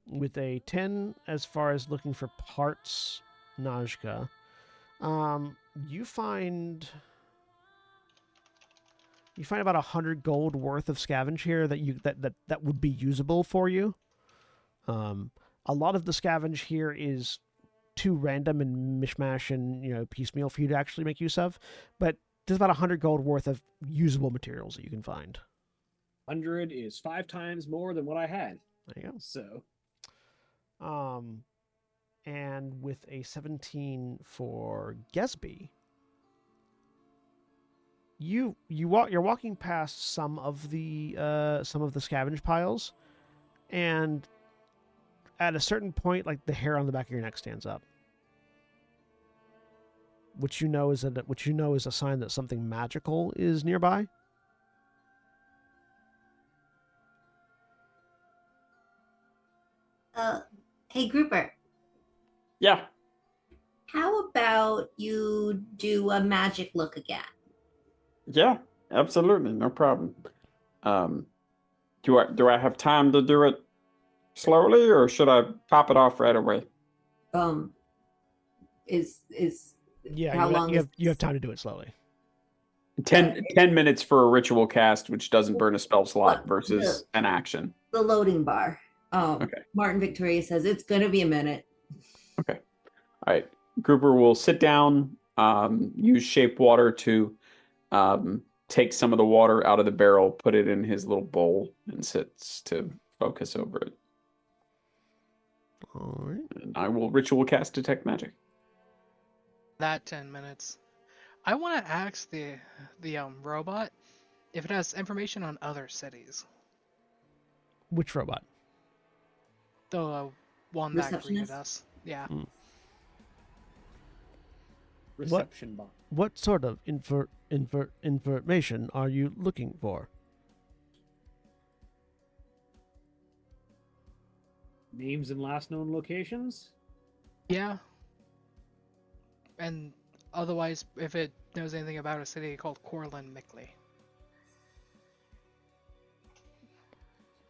With a 10 as far as looking for parts, Najka, you find about 100 gold worth of scavenge here that would be usable for you. A lot of the scavenge here is too random and mishmash and piecemeal for you to actually make use of, but there's about 100 gold worth of usable materials that you can find.
100 is 5 times more than what I had.
There you go.
So,
and with a 17 for Gesby, you're walking past some of the scavenge piles, and at a certain point, like the hair on the back of your neck stands up, which you know is a sign that something magical is nearby.
Hey, Grouper.
Yeah.
How about you do a magic look again?
Yeah, absolutely. No problem. Do I have time to do it slowly, or should I pop it off right away?
Yeah,
how long
you have time to do it slowly.
10 minutes for a ritual cast, which doesn't burn a spell slot versus an action.
The loading bar.
Okay.
Martin Victoria says it's gonna be a minute.
Okay. All right. Grouper will sit down, use shape water to take some of the water out of the barrel, put it in his little bowl, and sits to focus over it.
All right.
And I will ritual cast Detect Magic.
That 10 minutes. I want to ask the robot if it has information on other cities.
Which robot?
The one that greeted
Receptionist?
us. Yeah.
Reception box.
What sort of information are you looking for?
Names and last known locations?
Yeah. And otherwise, if it knows anything about a city called Corlin Mickley.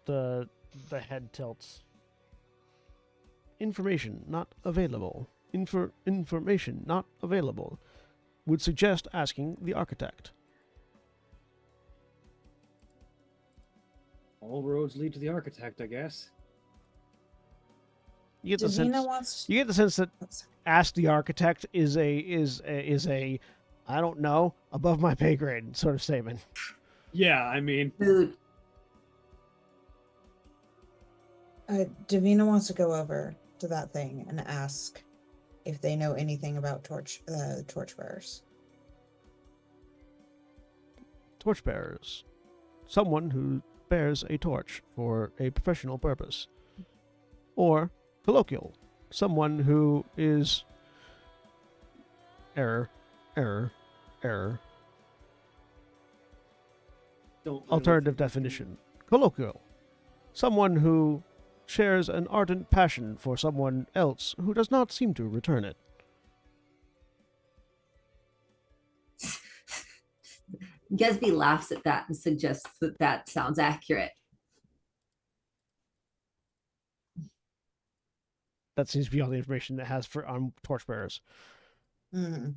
The head tilts. Information not available. Information not available. Would suggest asking the architect.
All roads lead to the architect, I guess.
You get the sense.
Davina wants.
You get the sense that
Oops.
ask the architect is a I don't know, above my pay grade sort of statement.
Yeah, I mean,
Food.
Davina wants to go over to that thing and ask if they know anything about torchbearers.
Torchbearers. Someone who bears a torch for a professional purpose. Or colloquial. Someone who is error.
don't
Alternative definition. Colloquial. Someone who shares an ardent passion for someone else who does not seem to return it.
Gesby laughs at that and suggests that that sounds accurate.
That seems to be all the information that has on torchbearers.
Mm.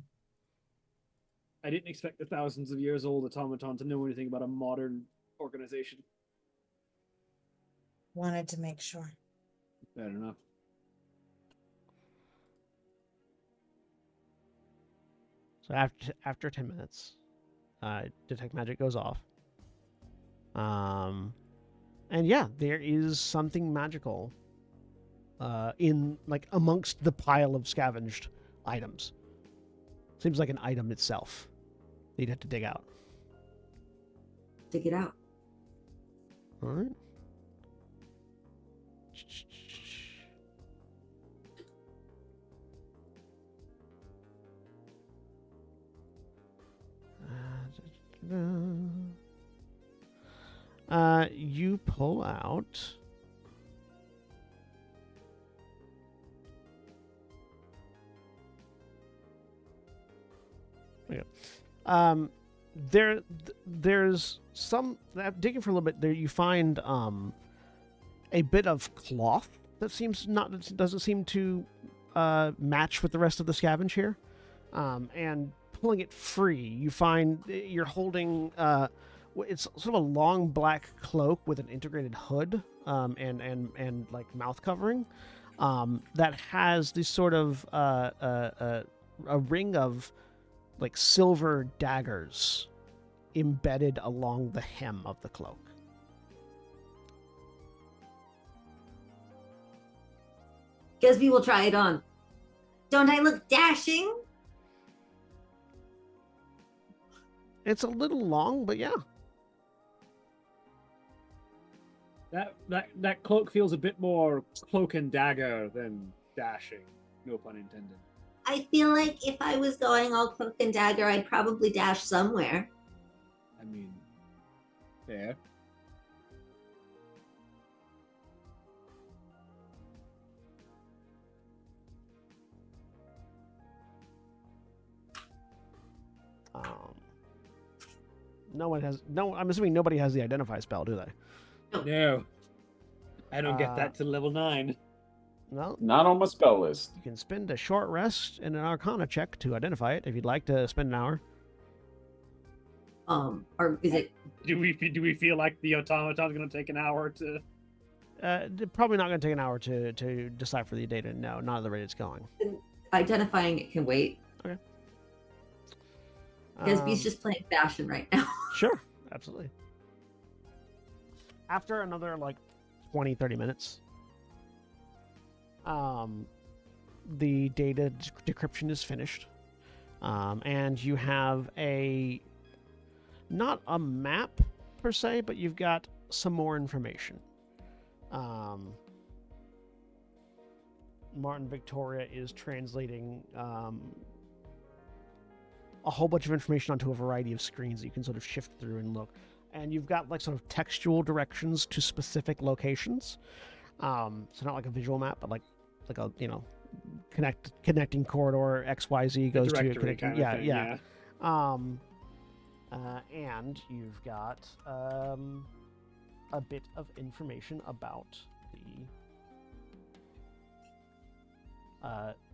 I didn't expect the thousands of years old automaton to know anything about a modern organization.
Wanted to make sure.
Fair enough.
So after 10 minutes, Detect Magic goes off. And yeah, there is something magical in like amongst the pile of scavenged items. Seems like an item itself. You'd have to dig out.
Dig it out.
All right. You pull out. Okay. There's some digging for a little bit there. You find a bit of cloth that doesn't seem to match with the rest of the scavenge here, and pulling it free, you find you're holding it's sort of a long black cloak with an integrated hood and like mouth covering that has this sort of a ring of like silver daggers embedded along the hem of the cloak.
Gesby will try it on. Don't I look dashing?
It's a little long, but yeah.
That cloak feels a bit more cloak and dagger than dashing. No pun intended.
I feel like if I was going all cloak and dagger, I'd probably dash somewhere.
I mean, fair.
I'm assuming nobody has the identify spell, do they?
No. I don't get that to level 9.
No.
Not on my spell list.
You can spend a short rest and an Arcana check to identify it if you'd like to spend an hour.
Or is it?
Do we feel like the automaton's going to take an hour to?
Probably not going to take an hour to decipher the data. No, not at the rate it's going.
identifying it can wait. Because he's
Um,
just playing fashion right now.
Sure, absolutely. After another like 20, 30 minutes, the data decryption is finished. And you have not a map per se, but you've got some more information. Martin Victoria is translating a whole bunch of information onto a variety of screens that you can sort of shift through and look. And you've got like sort of textual directions to specific locations. So not like a visual map, but like a connecting corridor XYZ goes to
Directory
connecting.
kind of thing,
Yeah. And you've got a bit of information about the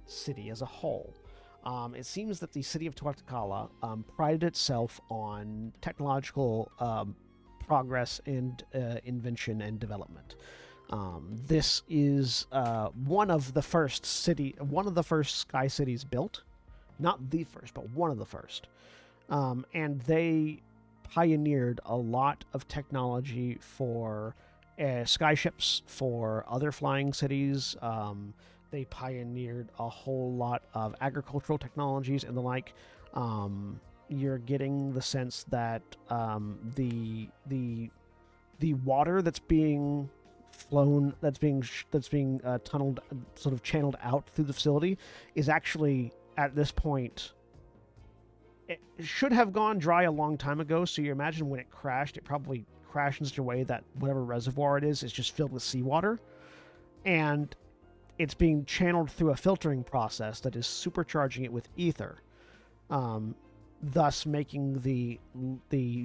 city as a whole. It seems that the city of Tuatacala prided itself on technological progress and invention and development. This is one of the first sky cities built, not the first, but one of the first. And they pioneered a lot of technology for skyships, for other flying cities. They pioneered a whole lot of agricultural technologies and the like. You're getting the sense that the water that's being flown, that's being tunneled, sort of channeled out through the facility, is actually at this point. It should have gone dry a long time ago. So you imagine when it crashed, it probably crashed in such a way that whatever reservoir it is just filled with seawater, and it's being channeled through a filtering process that is supercharging it with ether, thus making the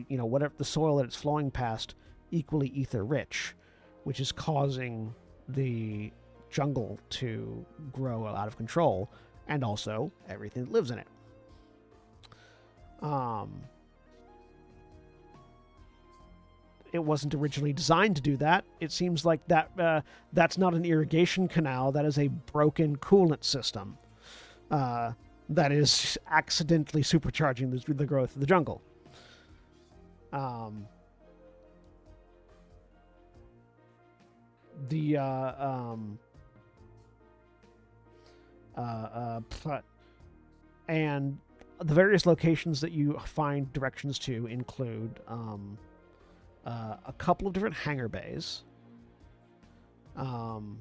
whatever the soil that it's flowing past equally ether rich, which is causing the jungle to grow out of control, and also everything that lives in it. It wasn't originally designed to do that. It seems like that's not an irrigation canal. That is a broken coolant system that is accidentally supercharging the growth of the jungle. And the various locations that you find directions to include a couple of different hangar bays, something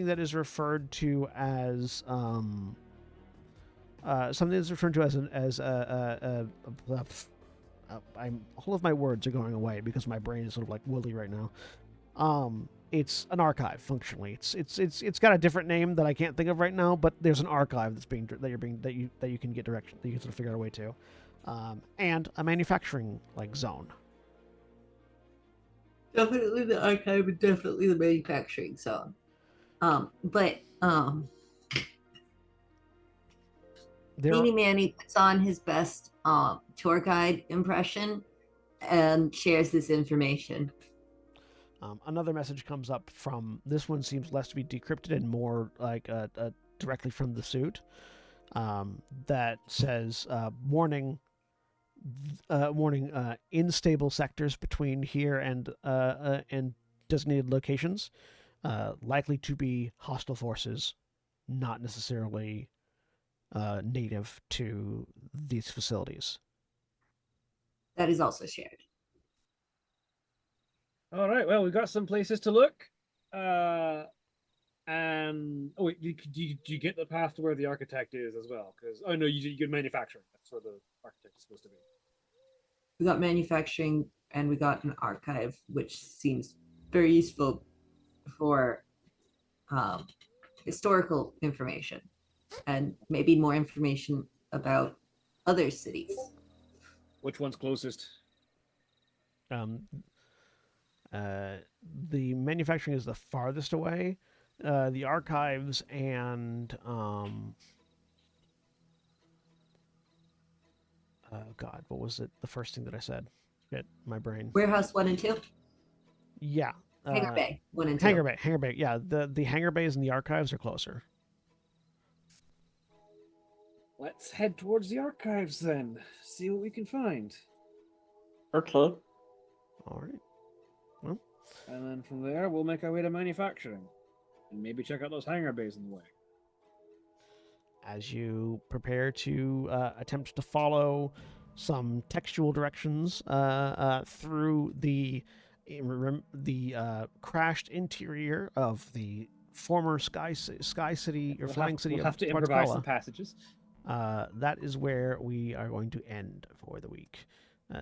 that is referred to as all of my words are going away because my brain is sort of like woolly right now. It's an archive functionally. It's got a different name that I can't think of right now, but there's an archive that you can get direction, that you can sort of figure out a way to, and a manufacturing zone.
Definitely the archive and definitely the manufacturing zone. Meanie Manny puts on his best tour guide impression and shares this information.
Another message comes up from this one, seems less to be decrypted and more like directly from the suit, that says warning, unstable sectors between here and designated locations, likely to be hostile forces, not necessarily native to these facilities.
That is also shared.
All right. Well, we've got some places to look. And do you get the path to where the architect is as well? Because no, you get manufacturing. That's where the architect is supposed to be.
We got manufacturing and we got an archive, which seems very useful for historical information and maybe more information about other cities.
Which one's closest?
The manufacturing is the farthest away. The archives and God, what was it? The first thing that I said? Shit, my brain.
Warehouse 1 and 2.
Yeah.
Hangar Bay 1 and 2.
Hangar Bay. Yeah, the hangar bays and the archives are closer.
let's head towards the archives then. See what we can find.
Okay.
All right.
And then from there, we'll make our way to manufacturing. And maybe check out those hangar bays on the way.
As you prepare to attempt to follow some textual directions through the crashed interior of the former Sky City or Flying City
we'll
of
have to improvise
Quartzcala,
some passages.
that is where we are going to end for the week.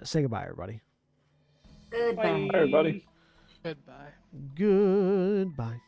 Say goodbye, everybody.
Goodbye.
Bye, everybody.
Goodbye.
Goodbye.